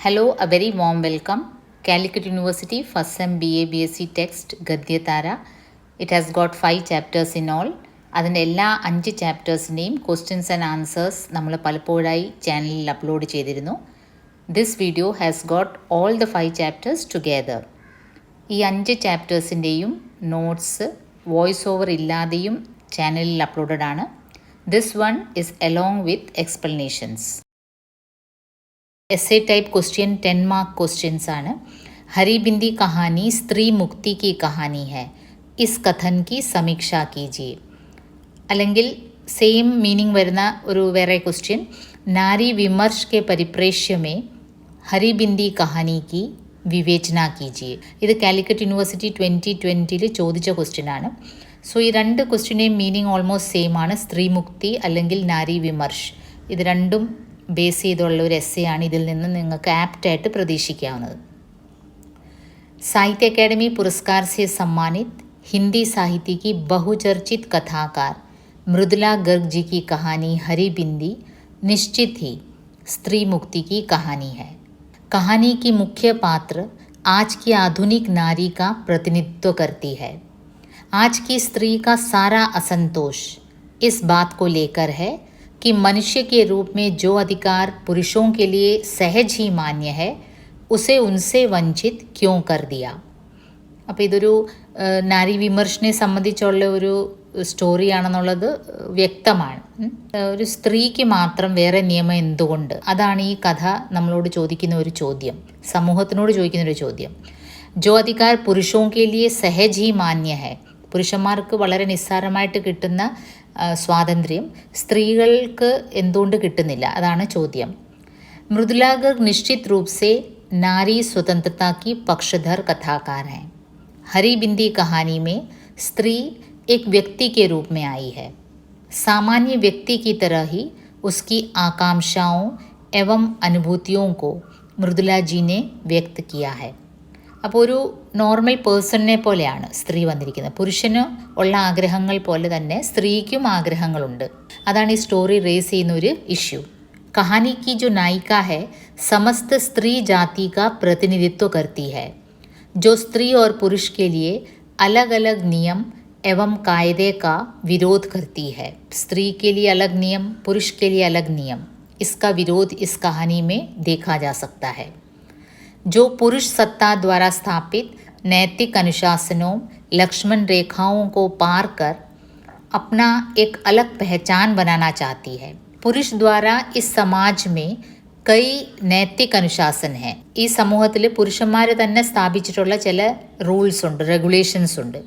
Hello, a very warm welcome. Calicut University First Sem BA BSc Text Gadyatara. It has got 5 chapters in all. അതിൻ്റെ എല്ലാ 5 ചാപ്റ്റേഴ്സിൻ്റെയും questions and answers നമ്മൾ പലപ്പോഴായി ചാനലിൽ upload ചെയ്തിരുന്നു. This video has got all the 5 chapters together. ഈ 5 ചാപ്റ്റേഴ്സിൻ്റെയും notes voice over ഇല്ലാതെയും ചാനലിൽ uploaded ആണ്. This one is along with explanations. Essay type question 10 mark questions ആണ്. हरी बिंदी कहानी स्त्री मुक्ति की कहानी है. इस कथन की समीक्षा कीजिए. അല്ലെങ്കിൽ സെയിം മീനിങ് വരുന്ന ഒരു വേറെ ക്വസ്റ്റ്യൻ, നാരി വിമർശ് के परिप्रेक्ष्य में हरी बिंदी कहानी की വിവേചന കീജിയെ. ഇത് കാലിക്കറ്റ് യൂണിവേഴ്സിറ്റി 2020 ചോദിച്ച ക്വസ്റ്റ്യൻ ആണ്. സോ ഈ രണ്ട് ക്വസ്റ്റ്യൻ്റെയും മീനിങ് ഓൾമോസ്റ്റ് സെയിം ആണ്. സ്ത്രീ മുക്തി അല്ലെങ്കിൽ നാരി വിമർശ്, ഇത് രണ്ടും ബേസ് ചെയ്തുള്ള ഒരു എസ്സേ ആണ്. ഇതിൽ നിന്ന് നിങ്ങൾക്ക് ആപ്റ്റായിട്ട് പ്രതീക്ഷിക്കാവുന്നത്. साहित्य अकेडमी पुरस्कार से सम्मानित हिंदी साहित्य की बहुचर्चित कथाकार मृदुला गर्ग जी की कहानी हरी बिंदी निश्चित ही स्त्री मुक्ति की कहानी है. कहानी की मुख्य पात्र आज की आधुनिक नारी का प्रतिनिधित्व करती है. आज की स्त्री का सारा असंतोष इस बात को लेकर है कि मनुष्य के रूप में जो अधिकार पुरुषों के लिए सहज ही मान्य है उसे उनसे वंचित क्यों कर दिया. അപ്പോൾ ഇതൊരു നാരി വിമർശനെ സംബന്ധിച്ചുള്ള ഒരു സ്റ്റോറിയാണെന്നുള്ളത് വ്യക്തമാണ്. ഒരു സ്ത്രീക്ക് മാത്രം വേറെ നിയമം എന്തുകൊണ്ട്? അതാണ് ഈ കഥ നമ്മളോട് ചോദിക്കുന്ന ഒരു ചോദ്യം, സമൂഹത്തിനോട് ചോദിക്കുന്ന ഒരു ചോദ്യം. ജോ അധികാർ പുരുഷോ കെ ലിയെ സഹജ് ഹി മാന്യ ഹൈ, പുരുഷന്മാർക്ക് വളരെ നിസ്സാരമായിട്ട് കിട്ടുന്ന സ്വാതന്ത്ര്യം സ്ത്രീകൾക്ക് എന്തുകൊണ്ട് കിട്ടുന്നില്ല? അതാണ് ചോദ്യം. मृदुला गर्ग निश्चित रूप से नारी स्वतंत्रता की पक्षधर कथाकार हैं. हरी बिंदी कहानी में स्त्री एक व्यक्ति के रूप में आई है. सामान्य व्यक्ति की तरह ही उसकी आकांक्षाओं एवं अनुभूतियों को मृदुला जी ने व्यक्त किया है. അപ്പോൾ ഒരു നോർമൽ പേഴ്സണിനെ പോലെയാണ് സ്ത്രീ വന്നിരിക്കുന്നത്. പുരുഷന് ഉള്ള ആഗ്രഹങ്ങൾ പോലെ തന്നെ സ്ത്രീക്കും ആഗ്രഹങ്ങളുണ്ട്. അതാണ് ഈ സ്റ്റോറി റേസ് ചെയ്യുന്ന ഒരു ഇഷ്യൂ. कहानी की जो नायिका है समस्त स्त्री जाति का प्रतिनिधित्व करती है, जो स्त्री और पुरुष के लिए अलग अलग नियम एवं कायदे का विरोध करती है. स्त्री के लिए अलग नियम, पुरुष के लिए अलग नियम, इसका विरोध इस कहानी में देखा जा सकता है. जो पुरुष सत्ता द्वारा स्थापित नैतिक अनुशासनों लक्ष्मण रेखाओं को पार कर अपना एक अलग पहचान बनाना चाहती है. पुरुष द्वारा इस समाज में कई नैतिक अनुशासन है. ഈ സമൂഹത്തിൽ പുരുഷന്മാർ തന്നെ സ്ഥാപിച്ചിട്ടുള്ള ചില റൂൾസ് ഉണ്ട്, റെഗുലേഷൻസ് ഉണ്ട്,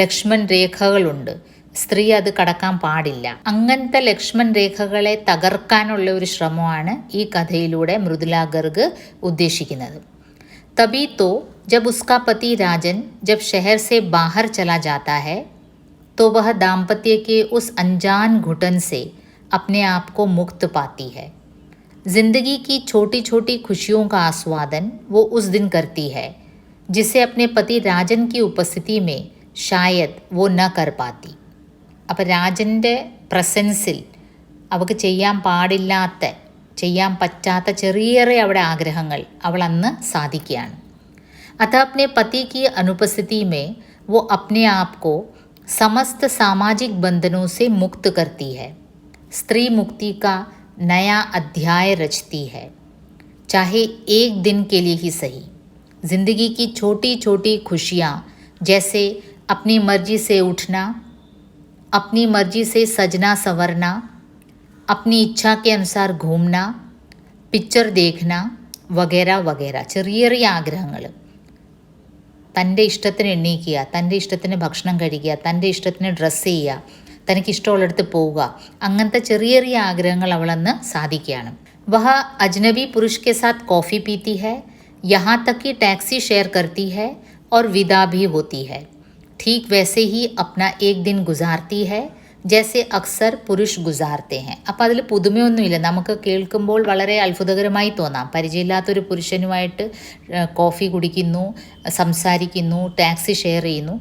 ലക്ഷ്മൺ രേഖകളുണ്ട്. സ്ത്രീ അത് കടക്കാൻ പാടില്ല. അങ്ങനത്തെ ലക്ഷ്മൺ രേഖകളെ തകർക്കാനുള്ള ഒരു ശ്രമമാണ് ഈ കഥയിലൂടെ മൃദുല ഗർഗ് ഉദ്ദേശിക്കുന്നത്. तभी तो जब उसका पति राजन जब शहर से बाहर चला जाता है तो वह दाम्पत्य के उस अनजान घुटन से अपने आप को मुक्त पाती है. जिंदगी की छोटी छोटी खुशियों का आस्वादन वो उस दिन करती है जिसे अपने पति राजन की उपस्थिति में शायद वो न कर पाती. അപ്പോൾ രാജൻ്റെ പ്രസൻസിൽ അവൾക്ക് ചെയ്യാൻ പാടില്ലാത്ത, ചെയ്യാൻ പറ്റാത്ത ചെറിയ അവിടെ ആഗ്രഹങ്ങൾ അവൾ അന്ന് സാധിക്കുകയാണ്. अतः अपने पति की अनुपस्थिति में वो अपने आप को समस्त सामाजिक बंधनों से मुक्त करती है. स्त्री मुक्ति का नया अध्याय रचती है, चाहे एक दिन के लिए ही सही. ज़िंदगी की छोटी छोटी खुशियाँ, जैसे अपनी मर्जी से उठना, अपनी मर्जी से सजना संवरना, अपनी इच्छा के अनुसार घूमना, पिक्चर देखना वगैरह वगैरह, ചെറിയ ചെറിയ ആഗ്രഹങ്ങൾ. തൻ്റെ ഇഷ്ടത്തിന് എണീക്കുക, തൻ്റെ ഇഷ്ടത്തിന് ഭക്ഷണം കഴിക്കുക, തൻ്റെ ഇഷ്ടത്തിന് ഡ്രസ്സ് ചെയ്യുക, തനിക്ക് ഇഷ്ടമുള്ളിടത്ത് പോവുക, അങ്ങനത്തെ ചെറിയ ചെറിയ ആഗ്രഹങ്ങൾ അവളന്ന് സാധിക്കുകയാണ്. വഹ അജ്നബി പുരുഷ് के साथ कॉफ़ी पीती है, यहाँ तक कि टैक्सी शेयर करती है और विदा भी होती है. ठीक वैसे ही अपना एक दिन गुजारती है ജൈസെ അക്സർ പുരുഷ് ഗുസാർത്തെ ഹെ. അപ്പോൾ അതിൽ പുതുമയൊന്നുമില്ല. നമുക്ക് കേൾക്കുമ്പോൾ വളരെ അത്ഭുതകരമായി തോന്നാം. പരിചയമില്ലാത്തൊരു പുരുഷനുമായിട്ട് കോഫി കുടിക്കുന്നു, സംസാരിക്കുന്നു, ടാക്സി ഷെയർ ചെയ്യുന്നു.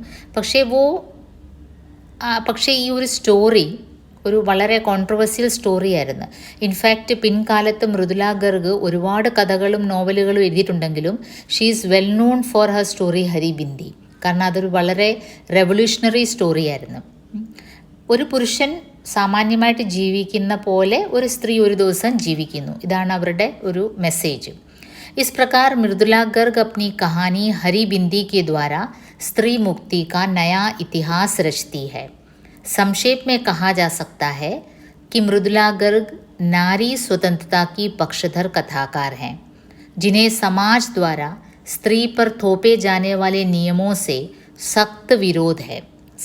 പക്ഷേ ഈ ഒരു സ്റ്റോറി ഒരു വളരെ കോൺട്രവേഴ്സ്യൽ സ്റ്റോറി ആയിരുന്നു. ഇൻഫാക്റ്റ് പിൻകാലത്ത് മൃദുല ഗർഗ് ഒരുപാട് കഥകളും നോവലുകളും എഴുതിയിട്ടുണ്ടെങ്കിലും she is well known for her story Hari Bindi. കാരണം അതൊരു വളരെ റെവല്യൂഷണറി സ്റ്റോറി ആയിരുന്നു. ഒരു പുരുഷൻ സാമാന്യമായിട്ട് ജീവിക്കുന്ന പോലെ ഒരു സ്ത്രീ ഒരു ദിവസം ജീവിക്കുന്നു. ഇതാണ് അവരുടെ ഒരു മെസ്സേജ്. इस प्रकार मृदुला गर्ग अपनी कहानी हरी बिंदी के द्वारा स्त्री मुक्ति का नया इतिहास रचती है. संक्षेप में कहा जा सकता है कि मृदुला गर्ग नारी स्वतंत्रता की पक्षधर कथाकार हैं, जिन्हें समाज द्वारा स्त्री पर थोपे जाने वाले नियमों से सख्त विरोध है.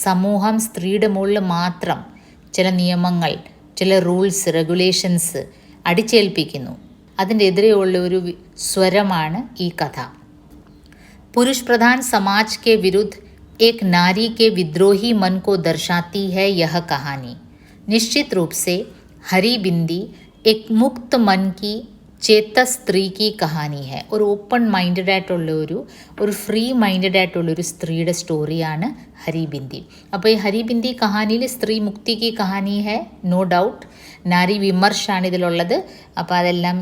സമൂഹം സ്ത്രീയുടെ മുകളിൽ മാത്രം ചില നിയമങ്ങൾ, ചില റൂൾസ്, റെഗുലേഷൻസ് അടിച്ചേൽപ്പിക്കുന്നു. അതിൻ്റെ എതിരെയുള്ള ഒരു സ്വരമാണ് ഈ കഥ. पुरुष प्रधान समाज के विरुद्ध एक नारी के विद्रोही मन को दर्शाती है यह कहानी. निश्चित रूप से हरी बिंदी एक मुक्त मन की ചേത്ത സ്ത്രീക്ക് കഹാനി ഹെ. ഒരു ഓപ്പൺ മൈൻഡഡ് ആയിട്ടുള്ള ഒരു ഫ്രീ മൈൻഡഡ് ആയിട്ടുള്ളൊരു സ്ത്രീയുടെ സ്റ്റോറിയാണ് ഹരി ബിന്ദി. അപ്പോൾ ഈ ഹരി ബിന്ദി കഹാനിയിൽ സ്ത്രീ മുക്തിക്ക് കഹാനി ഹെ, നോ ഡൗട്ട്. നാരി വിമർശാണ് ഇതിലുള്ളത്. അപ്പോൾ അതെല്ലാം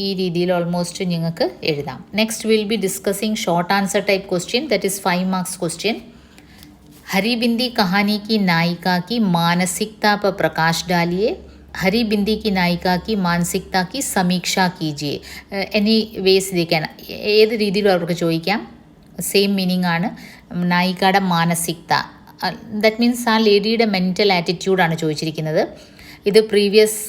ഈ രീതിയിൽ ഓൾമോസ്റ്റ് നിങ്ങൾക്ക് എഴുതാം. Next will be discussing short answer type question, that is 5 marks question. Hari Bindi कहानी की नायिका की मानसिकता पर प्रकाश डालिए. हरी बिंदी की नायिका की मानसिकता की സമീക്ഷ കീജിയെ. എനി വേസ് ഇരിക്കാൻ ഏത് രീതിയിലും അവർക്ക് ചോദിക്കാം. സെയിം മീനിങ് ആണ്. നായികയുടെ മാനസികത, ദാറ്റ് മീൻസ് ആ ലേഡിയുടെ മെൻ്റൽ ആറ്റിറ്റ്യൂഡാണ് ചോദിച്ചിരിക്കുന്നത്. ഇത് previous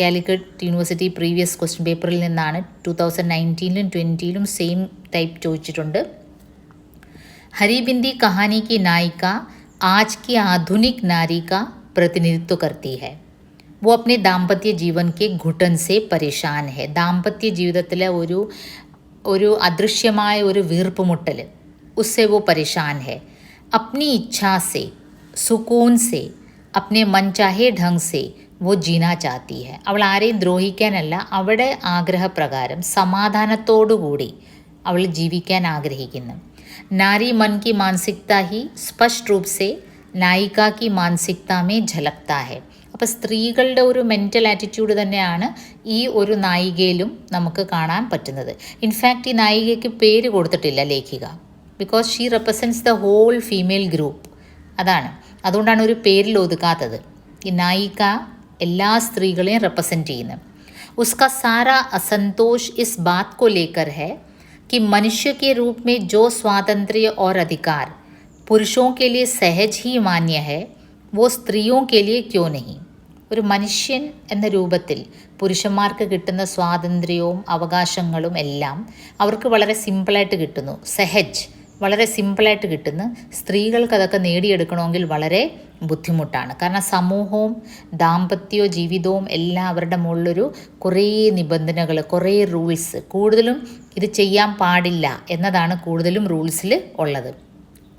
Calicut university previous question പേപ്പറിൽ നിന്നാണ്. 2019-ലും 2020-ലും സെയിം ടൈപ്പ് ചോദിച്ചിട്ടുണ്ട്. हरी बिंदी कहानी की नायिका आज की आधुनिक नारी का प्रतिनिधित्व करती है. वो अपने दाम्पत्य जीवन के घुटन से परेशान है. दाम्पत्य ജീവിതത്തിലെ ഒരു അദൃശ്യമായ ഒരു വീർപ്പുമുട്ടൽ, उससे वो परेशान है. अपनी इच्छा से, सुकून से, अपने मनचाहे ढंग से वो जीना चाहती है. അവൾ ആരെയും ദ്രോഹിക്കാനല്ല, അവളുടെ ആഗ്രഹപ്രകാരം സമാധാനത്തോടുകൂടി അവൾ ജീവിക്കാൻ ആഗ്രഹിക്കുന്നു. नारी मन की मानसिकता ही स्पष्ट रूप से नायिका की मानसिकता में झलकता है. അപ്പോൾ സ്ത്രീകളുടെ ഒരു മെൻ്റൽ ആറ്റിറ്റ്യൂഡ് തന്നെയാണ് ഈ ഒരു നായികയിലും നമുക്ക് കാണാൻ പറ്റുന്നത്. ഇൻഫാക്റ്റ് ഈ നായികയ്ക്ക് പേര് കൊടുത്തിട്ടില്ല ലേഖിക, because she represents the whole female group. അതുകൊണ്ടാണ് ഒരു പേരിൽ ഒതുക്കാത്തത്. ഈ നായിക എല്ലാ സ്ത്രീകളെയും റെപ്രസെൻറ്റ് ചെയ്യുന്നത്. ഉസ്കാ സാരാ അസന്തോഷ് ഇസ് ബാത് കോ ലേക്കർ ഹെ कि मनुष्य के रूप में जो स्वातंत्र्य और अधिकार पुरुषों के लिए सहज ही मान्य है वो स्त्रियों के लिए क्यों नहीं. ഒരു മനുഷ്യൻ എന്ന രൂപത്തിൽ പുരുഷന്മാർക്ക് കിട്ടുന്ന സ്വാതന്ത്ര്യവും അവകാശങ്ങളും എല്ലാം അവർക്ക് വളരെ സിമ്പിളായിട്ട് കിട്ടുന്നു. സെഹജ്, വളരെ സിമ്പിളായിട്ട് കിട്ടുന്നു. സ്ത്രീകൾക്ക് അതൊക്കെ നേടിയെടുക്കണമെങ്കിൽ വളരെ ബുദ്ധിമുട്ടാണ്. കാരണം സമൂഹവും ദാമ്പത്യവും ജീവിതവും എല്ലാം അവരുടെ മുകളിലൊരു കുറേ നിബന്ധനകൾ, കുറേ റൂൾസ്, കൂടുതലും ഇത് ചെയ്യാൻ പാടില്ല എന്നതാണ് കൂടുതലും റൂൾസിൽ ഉള്ളത്.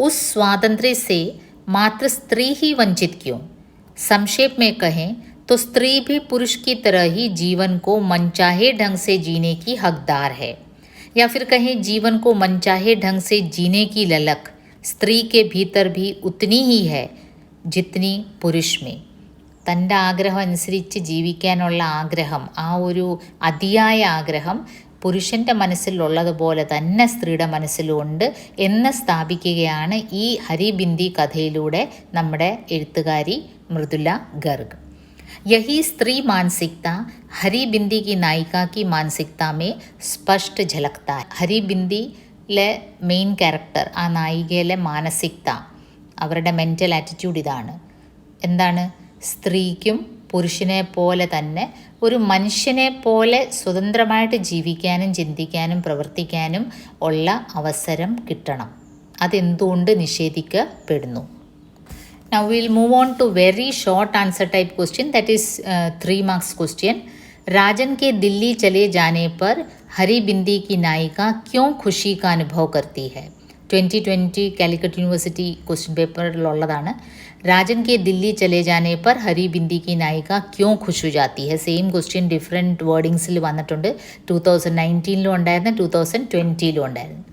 ഉസ് സ്വാതന്ത്ര്യ സേ മാത്ര സ്ത്രീ ഹി വഞ്ചിത് ക്യോ. संक्षेप में कहें तो स्त्री भी पुरुष की तरह ही जीवन को मनचाहे ढंग से जीने की हकदार है. या फिर कहें जीवन को मनचाहे ढंग से जीने की ललक स्त्री के भीतर भी उतनी ही है जितनी पुरुष में. തൻ്റെ ആഗ്രഹം അനുസരിച്ച് ജീവിക്കാനുള്ള ആഗ്രഹം, ആ ഒരു അതിയായ ആഗ്രഹം പുരുഷൻ്റെ മനസ്സിലുള്ളതുപോലെ തന്നെ സ്ത്രീയുടെ മനസ്സിലുണ്ട് എന്ന് സ്ഥാപിക്കുകയാണ് ഈ ഹരി ബിന്ദി കഥയിലൂടെ നമ്മുടെ എഴുത്തുകാരി മൃദുല ഗർഗ്. यही स्त्री मानसिकता हरी बिंदी की नायिका की मानसिकता में स्पष्ट झलकता है. ഹരി ബിന്ദിയിലെ മെയിൻ ക്യാരക്ടർ, ആ നായികയിലെ മാനസികത, അവരുടെ മെൻ്റൽ ആറ്റിറ്റ്യൂഡ് ഇതാണ്. എന്താണ്? സ്ത്രീക്കും പുരുഷനെ പോലെ തന്നെ ഒരു മനുഷ്യനെ പോലെ സ്വതന്ത്രമായിട്ട് ജീവിക്കാനും ചിന്തിക്കാനും പ്രവർത്തിക്കാനും ഉള്ള അവസരം കിട്ടണം. അതെന്തുകൊണ്ട് നിഷേധിക്കപ്പെടുന്നു? Now we will move on to very short answer type question, that is 3 marks question. राजन के दिल्ली चले जाने पर हरी बिंदी की नायिका क्यों खुशी का अनुभव करती है? 2020 കാലിക്കറ്റ് യൂണിവേഴ്സിറ്റി ക്വസ്റ്റ്യൻ പേപ്പറിലുള്ളതാണ്. രാജൻ കെ ദില്ലി ചലെ ജാനെ പർ ഹരി ബിന്ദി കി നായിക ക്യോ ഖുഷ് ഹോ ജാത്തി ഹെ. സെയിം ക്വസ്റ്റ്യൻ ഡിഫറെൻറ്റ് വേർഡിങ്സിൽ വന്നിട്ടുണ്ട്. 2019-ലും ഉണ്ടായിരുന്നു, 2020-ലും ഉണ്ടായിരുന്നു.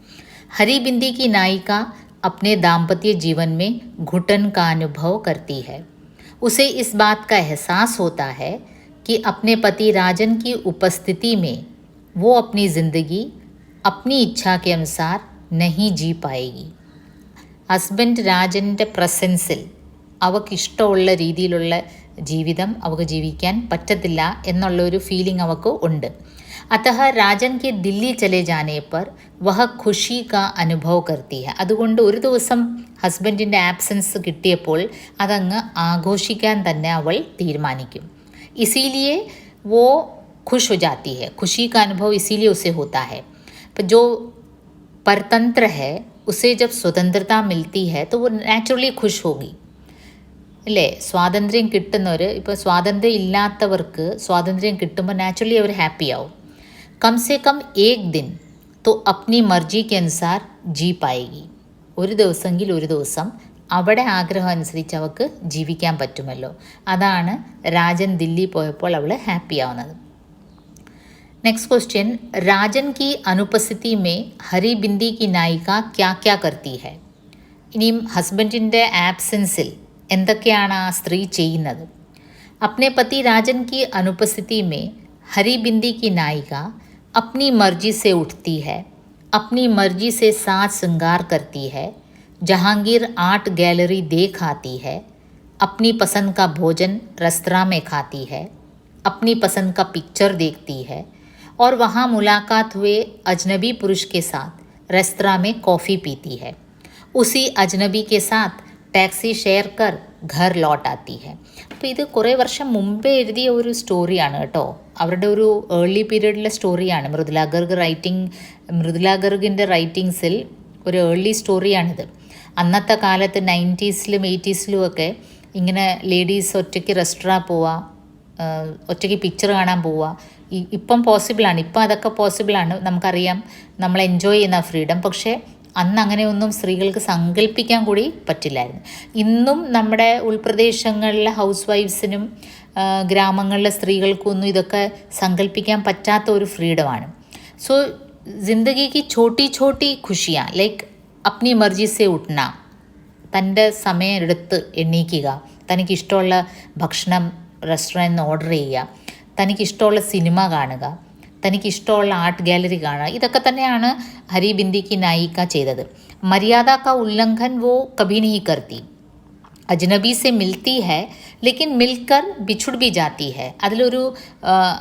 हरी बिंदी की नायिका अपने दाम्पत्य जीवन में घुटन का अनुभव करती है. उसे इस बात का एहसास होता है कि अपने पति राजन की उपस्थिति में वो अपनी ज़िंदगी अपनी इच्छा के अनुसार नहीं जी पाएगी. ഹസ്ബൻഡ് രാജൻ്റെ പ്രസൻസിൽ അവൾക്ക് ഇഷ്ടമുള്ള രീതിയിലുള്ള ജീവിതം അവൾക്ക് ജീവിക്കാൻ പറ്റത്തില്ല എന്നുള്ളൊരു ഫീലിംഗ് അവൾക്ക് ഉണ്ട്. अतः राजन के दिल्ली चले जाने पर वह खुशी का അനുഭവ करती है. അതുകൊണ്ട് ഒരു ദിവസം ഹസ്ബൻഡിൻ്റെ ആബ്സെൻസ് കിട്ടിയപ്പോൾ അതങ്ങ് ആഘോഷിക്കാൻ തന്നെ അവൾ തീരുമാനിക്കും. इसीलिए वो खुश हो जाती है. खुशी का अनुभव इसीलिए उसे होता है. जो परतंत्र है उसे जब स्वतंत्रता मिलती है तो वो नेचुरली खुश होगी അല്ലേ. സ്വാതന്ത്ര്യം കിട്ടുന്നവർ, ഇപ്പോൾ സ്വാതന്ത്ര്യം ഇല്ലാത്തവർക്ക് സ്വാതന്ത്ര്യം കിട്ടുമ്പോൾ നാച്ചുറലി അവർ ഹാപ്പി ആവും. कम से कम एक दिन तो अपनी मर्जी के अनुसार जी पाएगी. ഒരു ദിവസമെങ്കിൽ ഒരു ദിവസം അവിടെ ആഗ്രഹം അനുസരിച്ച് അവൾക്ക് ജീവിക്കാൻ പറ്റുമല്ലോ. അതാണ് രാജൻ ദില്ലി പോയപ്പോൾ അവൾ ഹാപ്പി ആവുന്നത്. नेक्स्ट क्वेश्चन, राजन की अनुपस्थिति में हरी बिंदी की नायिका क्या क्या करती है. ഇനിയും ഹസ്ബൻഡിൻ്റെ ആബ്സെൻസിൽ എന്തൊക്കെയാണ് ആ സ്ത്രീ ചെയ്യുന്നത്. अपने पति राजन की अनुपस्थिति में हरी बिंदी की नायिका अपनी मर्जी से उठती है, अपनी मर्जी से साज श्रृंगार करती है, जहांगीर आर्ट गैलरी देख आती है, अपनी पसंद का भोजन रेस्तरां में खाती है, अपनी पसंद का पिक्चर देखती है और वहाँ मुलाकात हुए अजनबी पुरुष के साथ रेस्तरां में कॉफ़ी पीती है. उसी अजनबी के साथ टैक्सी शेयर कर घर लौट आती है. അപ്പോൾ ഇത് കുറേ വർഷം മുമ്പേ എഴുതിയ ഒരു സ്റ്റോറിയാണ് കേട്ടോ. അവരുടെ ഒരു ഏർലി പീരീഡിലെ സ്റ്റോറിയാണ്. മൃദുല ഗർഗിൻ്റെ റൈറ്റിങ്സിൽ ഒരു ഏർലി സ്റ്റോറിയാണിത്. അന്നത്തെ കാലത്ത് 90s-ലും 80s-ലും ഒക്കെ ഇങ്ങനെ ലേഡീസ് ഒറ്റയ്ക്ക് റെസ്റ്റോറാൻ പോവുക, ഒറ്റയ്ക്ക് പിക്ചർ കാണാൻ പോവുക, ഇപ്പം പോസിബിളാണ്. ഇപ്പം അതൊക്കെ പോസിബിളാണ്, നമുക്കറിയാം, നമ്മൾ എൻജോയ് ചെയ്യുന്ന ഫ്രീഡം. പക്ഷേ അന്ന് അങ്ങനെയൊന്നും സ്ത്രീകൾക്ക് സങ്കല്പിക്കാൻ കൂടി പറ്റില്ലായിരുന്നു. ഇന്നും നമ്മുടെ ഉൾപ്രദേശങ്ങളിലെ ഹൗസ് വൈഫ്സിനും ഗ്രാമങ്ങളിലെ സ്ത്രീകൾക്കൊന്നും ഇതൊക്കെ സങ്കല്പിക്കാൻ പറ്റാത്ത ഒരു ഫ്രീഡമാണ്. സോ ജിന്ദഗി കി ഛോട്ടി ഛോട്ടി ഖുഷിയാ, ലൈക്ക് അപ്നി മർജി സെ ഉഠ്ന, തൻ്റെ സമയം എടുത്ത് എണീക്കുക, തനിക്കിഷ്ടമുള്ള ഭക്ഷണം റെസ്റ്റോറൻറ്റിൽ നിന്ന് ഓർഡർ ചെയ്യുക, തനിക്കിഷ്ടമുള്ള സിനിമ കാണുക, തനിക്കിഷ്ടമുള്ള ആർട്ട് ഗാലറി കാണുക, ഇതൊക്കെ തന്നെയാണ് ഹരി ബിന്ദി കി നായിക ചെയ്തത്. മര്യാദ കാ ഉല്ലംഘൻ വോ കഭി नहीं करती, അജ്നബി സെ മിൽത്തി ഹൈ ലേക്കിൻ മിൽക്കർ ബിഛുഡ് ബി ജാത്തി ഹൈ.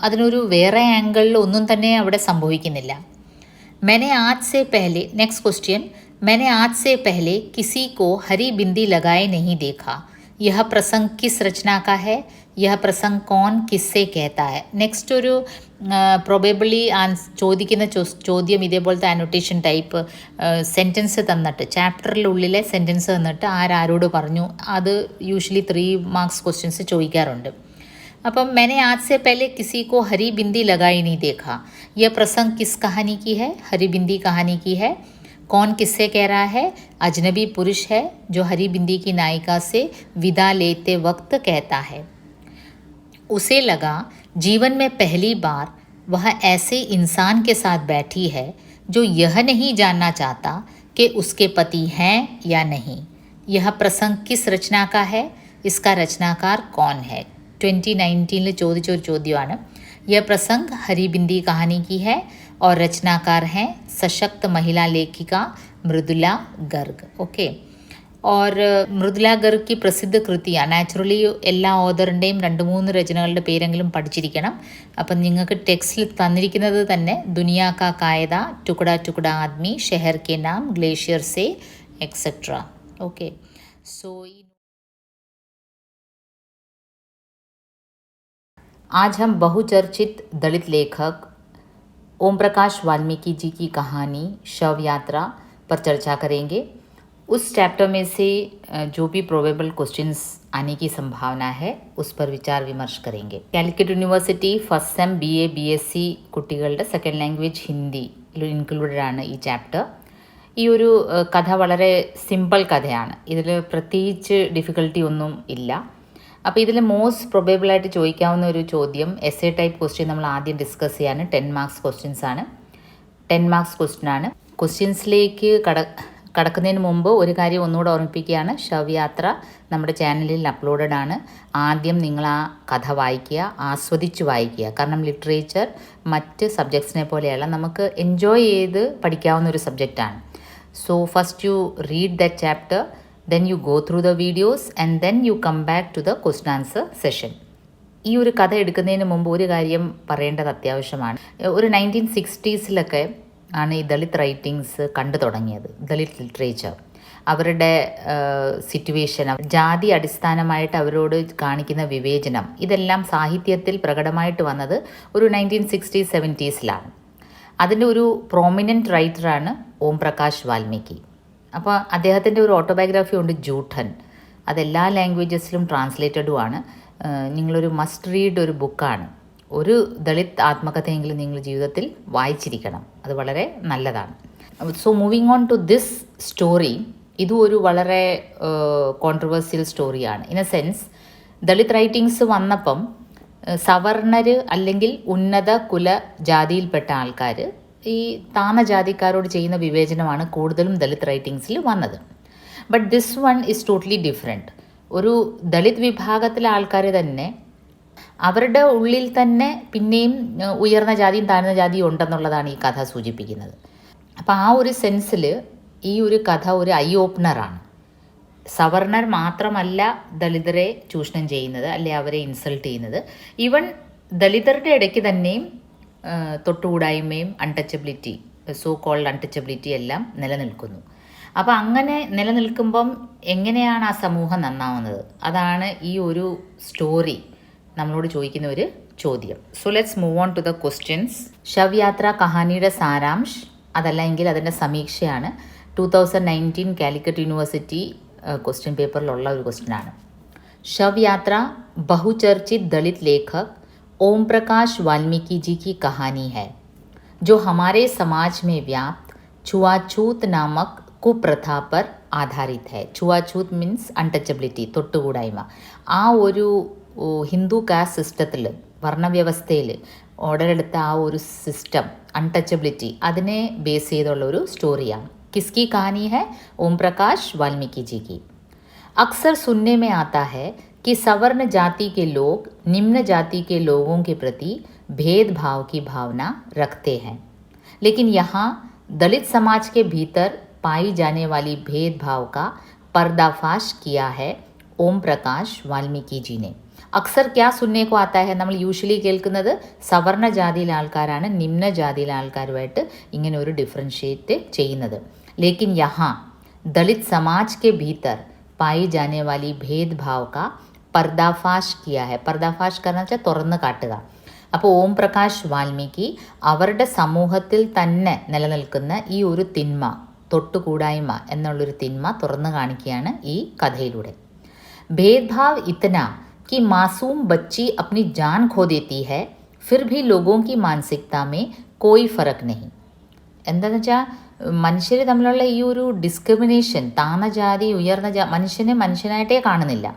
അതിനൊരു വേറെ ആംഗിളിൽ ഒന്നും തന്നെ അവിടെ സംഭവിക്കുന്നില്ല. मैंने आज से पहले, नेक्स्ट क्वेश्चन, मैंने आज से पहले किसी को हरी बिंदी लगाए नहीं देखा. यह प्रसंग किस रचना का है? यह प्रसंग कौन किससे कहता है? നെക്സ്റ്റ് ഒരു പ്രൊബബിളി ചോദിക്കുന്ന ചോദ്യം ഇതേപോലത്തെ അനോട്ടേഷൻ ടൈപ്പ് സെൻറ്റൻസ് തന്നിട്ട്, ചാപ്റ്ററിനുള്ളിലെ സെൻറ്റൻസ് തന്നിട്ട് ആരോട് പറഞ്ഞു, അത് യൂഷ്വലി 3 മാർക്സ് ക്വസ്റ്റ്യൻസ് ചോദിക്കാറുണ്ട്. അപ്പം मैंने आज से पहले किसी को हरी बिंदी लगाई नहीं देखा, यह प्रसंग किस कहानी की है? हरी बिंदी कहानी की है. कौन किससे कह रहा है? अजनबी पुरुष है जो हरी बिंदी की नायिका से विदा लेते वक्त कहता है. उसे लगा जीवन में पहली बार वह ऐसे इंसान के साथ बैठी है जो यह नहीं जानना चाहता कि उसके पति हैं या नहीं. यह प्रसंग किस रचना का है? इसका रचनाकार कौन है? 2019 ചോദിച്ചൊരു ചോദ്യമാണ്. यह प्रसंग हरी बिंदी कहानी की है और रचनाकार हैं सशक्त महिला लेखिका मृदुला गर्ग. ओके. और മൃദുല ഗർഗ് की പ്രസിദ്ധ കൃതിയാണ്. നാച്ചുറലി എല്ലാ ഓതറിൻ്റെയും 2-3 രചനകളുടെ പേരെങ്കിലും പഠിച്ചിരിക്കണം. അപ്പം നിങ്ങൾക്ക് ടെക്സ്റ്റിൽ തന്നിരിക്കുന്നത് തന്നെ ദുനിയാ കാ കായദ, ടുക്കട ടുക്കട ആദ്മി, ഷെഹർ കെ നാം, ഗ്ലേഷ്യർ സെ എക്സെട്ര. ഓക്കെ. സോ आज हम बहुचर्चित दलित लेखक ओम प्रकाश वाल्मीकि जी की कहानी शव यात्रा पर चर्चा करेंगे. उस चैप्टर में से जो भी प्रोबेबल क्वेश्चंस आने की संभावना है उस पर विचार विमर्श करेंगे. Calicut university first sem BA BSc കുട്ടികളുടെ സെക്കൻഡ് ലാംഗ്വേജ് ഹിന്ദി ഇൻക്ലൂഡഡ് ആണ് ഈ ചാപ്റ്റർ. ഈ ഒരു കഥ വളരെ സിമ്പിൾ കഥയാണ്. ഇതിൽ പ്രത്യേകിച്ച് ഡിഫിക്കൽട്ടി ഒന്നും ഇല്ല. അപ്പോൾ ഇതിൽ മോസ്റ്റ് പ്രൊബേബിളായിട്ട് ചോദിക്കാവുന്ന ഒരു ചോദ്യം എസ്സേ ടൈപ്പ് ക്വസ്റ്റ്യൻ നമ്മൾ ആദ്യം ഡിസ്കസ് ചെയ്യാണ്. 10 മാർക്സ് ക്വസ്റ്റ്യൻസ് ആണ്. 10 മാർക്സ് ക്വസ്റ്റ്യൻ ആണ്. ക്വസ്റ്റ്യൻസിലേക്ക് കടക്കുന്നതിന് മുമ്പ് ഒരു കാര്യം ഒന്നുകൂടെ ഓർമ്മിപ്പിക്കുകയാണ്, ശവയാത്ര നമ്മുടെ ചാനലിൽ അപ്ലോഡഡ് ആണ്. ആദ്യം നിങ്ങൾ ആ കഥ വായിക്കുക, ആസ്വദിച്ച് വായിക്കുക. കാരണം ലിറ്ററേച്ചർ മറ്റ് സബ്ജക്ട്സിനെ പോലെയല്ല, നമുക്ക് എൻജോയ് ചെയ്ത് പഠിക്കാവുന്ന ഒരു സബ്ജക്റ്റാണ്. So first you read the chapter, then you go through the videos and then you come back to the question answer session. ഈ ഒരു കഥ എടുക്കുന്നതിന് മുമ്പ് ഒരു കാര്യം പറയേണ്ടത് അത്യാവശ്യമാണ്. ഒരു 1960s ആണ് ഈ ദളിത് റൈറ്റിങ്സ് കണ്ടു തുടങ്ങിയത്, ദളിത് ലിറ്ററേച്ചർ. അവരുടെ സിറ്റുവേഷൻ, ജാതി അടിസ്ഥാനമായിട്ട് അവരോട് കാണിക്കുന്ന വിവേചനം, ഇതെല്ലാം സാഹിത്യത്തിൽ പ്രകടമായിട്ട് വന്നത് ഒരു 1960s 70s. അതിൻ്റെ ഒരു പ്രോമിനൻറ്റ് റൈറ്ററാണ് ഓം പ്രകാശ് വാൽമീകി. അപ്പോൾ അദ്ദേഹത്തിൻ്റെ ഒരു ഓട്ടോബയോഗ്രാഫി ഉണ്ട്, ജൂഠൻ. അതെല്ലാ ലാംഗ്വേജസിലും ട്രാൻസ്ലേറ്റഡുമാണ്. നിങ്ങളൊരു മസ്റ്റ് റീഡ് ഒരു ബുക്കാണ്. ഒരു ദളിത് ആത്മകഥയെങ്കിലും നിങ്ങൾ ജീവിതത്തിൽ വായിച്ചിരിക്കണം, അത് വളരെ നല്ലതാണ്. So moving on to this story, ഇതും ഒരു വളരെ കോൺട്രവേഴ്സ്യൽ സ്റ്റോറിയാണ്. In a sense, Dalit writings വന്നപ്പം സവർണർ അല്ലെങ്കിൽ ഉന്നത കുല ജാതിയിൽപ്പെട്ട ആൾക്കാർ ഈ താന്ന ജാതിക്കാരോട് ചെയ്യുന്ന വിവേചനമാണ് കൂടുതലും ദളിത് റൈറ്റിങ്സിൽ വന്നത്. But this one is totally different. ഒരു ദളിത് വിഭാഗത്തിലെ ആൾക്കാർ തന്നെ അവരുടെ ഉള്ളിൽ തന്നെ പിന്നെയും ഉയർന്ന ജാതിയും താഴ്ന്ന ജാതിയും ഉണ്ടെന്നുള്ളതാണ് ഈ കഥ സൂചിപ്പിക്കുന്നത്. അപ്പോൾ ആ ഒരു സെൻസിൽ ഈ ഒരു കഥ ഒരു ഐ ഓപ്പണറാണ്. സവർണർ മാത്രമല്ല ദളിതരെ ചൂഷണം ചെയ്യുന്നത്, അല്ലെ അവരെ ഇൻസൾട്ട് ചെയ്യുന്നത്. ഈവൻ ദളിതരുടെ ഇടയ്ക്ക് തന്നെയും തൊട്ടുകൂടായ്മയും അൺടച്ചബിലിറ്റി, സോ കോൾഡ് അൺടച്ചബിലിറ്റി എല്ലാം നിലനിൽക്കുന്നു. അപ്പോൾ അങ്ങനെ നിലനിൽക്കുമ്പം എങ്ങനെയാണ് ആ സമൂഹം നന്നാവുന്നത്? അതാണ് ഈ ഒരു സ്റ്റോറി നമ്മളോട് ചോദിക്കുന്ന ഒരു ചോദ്യം. So let's move on to the questions. ശവയാത്ര കഹാനിയുടെ സാരാംശ്, അതല്ല എങ്കിൽ അതിൻ്റെ സമീക്ഷയാണ്. 2019 കാലിക്കറ്റ് യൂണിവേഴ്സിറ്റി ക്വസ്റ്റ്യൻ പേപ്പറിലുള്ള ഒരു ക്വസ്റ്റ്യനാണ്. शवयात्रा बहुचर्चित दलित लेखक ओम प्रकाश वाल्मीकि जी की कहानी है, जो हमारे समाज में व्याप्त छुआछूत नामक कुप्रथा पर आधारित है. छुआछूत मीन्स अनटचबिलिटी, തൊട്ടുകൂടായ്മ. ആ ഒരു ഹിന്ദു കാസ്റ്റ് സിസ്റ്റത്തിൽ, വർണ്ണവ്യവസ്ഥയിൽ ഓർഡറെടുത്ത ആ ഒരു സിസ്റ്റം, അൺടച്ചബിലിറ്റി, അതിനെ ബേസ് ചെയ്തുള്ള ഒരു സ്റ്റോറിയാണ്. किसकी कहानी है? ओम प्रकाश वाल्मीकि जी की. अक्सर सुनने में आता है कि सवर्ण जाति के लोग निम्न जाति के लोगों के प्रति भेदभाव की भावना रखते हैं, लेकिन यहाँ दलित समाज के भीतर पाई जाने वाली भेदभाव का पर्दाफाश किया है ओम प्रकाश वाल्मीकि जी ने. അക്സർ ക്യാ സുന്നേ കോ ആത്താ ഹെ, നമ്മൾ യൂഷ്വലി കേൾക്കുന്നത് സവർണ ജാതിയിലെ ആൾക്കാരാണ് നിമ്ന ജാതിയിലെ ആൾക്കാരുമായിട്ട് ഇങ്ങനെ ഒരു ഡിഫറൻഷ്യേറ്റ് ചെയ്യുന്നത്. ലേക്കിൻ യഹാ ദളിത് സമാജ് കെ ഭീതർ പായി ജാനെ വാലി ഭേദ്ഭാവ് കാ പർദാഫാഷ് കിയാ ഹെ. പർദാഫാഷ് കാരണം വെച്ചാൽ തുറന്ന് കാട്ടുക. അപ്പോൾ ഓം പ്രകാശ് വാൽമീകി അവരുടെ സമൂഹത്തിൽ തന്നെ നിലനിൽക്കുന്ന ഈ ഒരു തിന്മ, തൊട്ടുകൂടായ്മ എന്നുള്ളൊരു തിന്മ തുറന്നു കാണിക്കുകയാണ് ഈ കഥയിലൂടെ. ഭേദ്ഭാവ് ഇത്തന कि मासूम बच्ची अपनी जान खो देती है, फिर भी लोगों की मानसिकता में कोई फ़र्क नहीं. എന്താണെന്ന് വെച്ചാൽ മനുഷ്യർ തമ്മിലുള്ള ഈ ഒരു ഡിസ്ക്രിമിനേഷൻ, താന്ന ജാതി ഉയർന്ന മനുഷ്യനെ മനുഷ്യനായിട്ടേ കാണുന്നില്ല.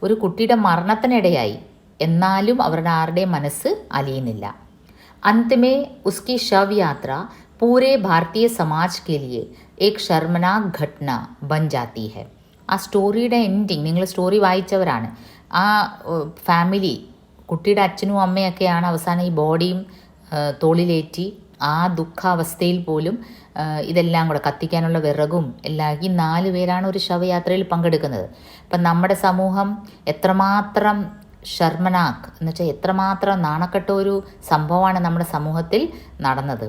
ഒരു കുട്ടിയുടെ മരണത്തിനിടയായി, എന്നാലും അവരുടെ ആരുടെയും മനസ്സ് അലിയുന്നില്ല. അന്തമേ ഉസ്കി ശവ് യാത്ര പൂരെ ഭാരതീയ സമാജ് കെ ലിയെ ഏക് ശർമനാക് ഘട്ന ബൻ ജാത്തി ഹെ. ആ സ്റ്റോറിയുടെ എൻഡിങ്, നിങ്ങൾ സ്റ്റോറി വായിച്ചവരാണ്, ആ ഫാമിലി, കുട്ടിയുടെ അച്ഛനും അമ്മയൊക്കെയാണ് അവസാനം ഈ ബോഡിയും തോളിലേറ്റി ആ ദുഃഖാവസ്ഥയിൽ പോലും ഇതെല്ലാം കൂടെ കത്തിക്കാനുള്ള വിറകും എല്ലാം, ഈ 4 പേരാണ് ഒരു ശവയാത്രയിൽ പങ്കെടുക്കുന്നത്. അപ്പം നമ്മുടെ സമൂഹം എത്രമാത്രം ശർമനാക്ക് എന്ന് വെച്ചാൽ എത്രമാത്രം നാണക്കെട്ട ഒരു സംഭവമാണ് നമ്മുടെ സമൂഹത്തിൽ നടന്നത്.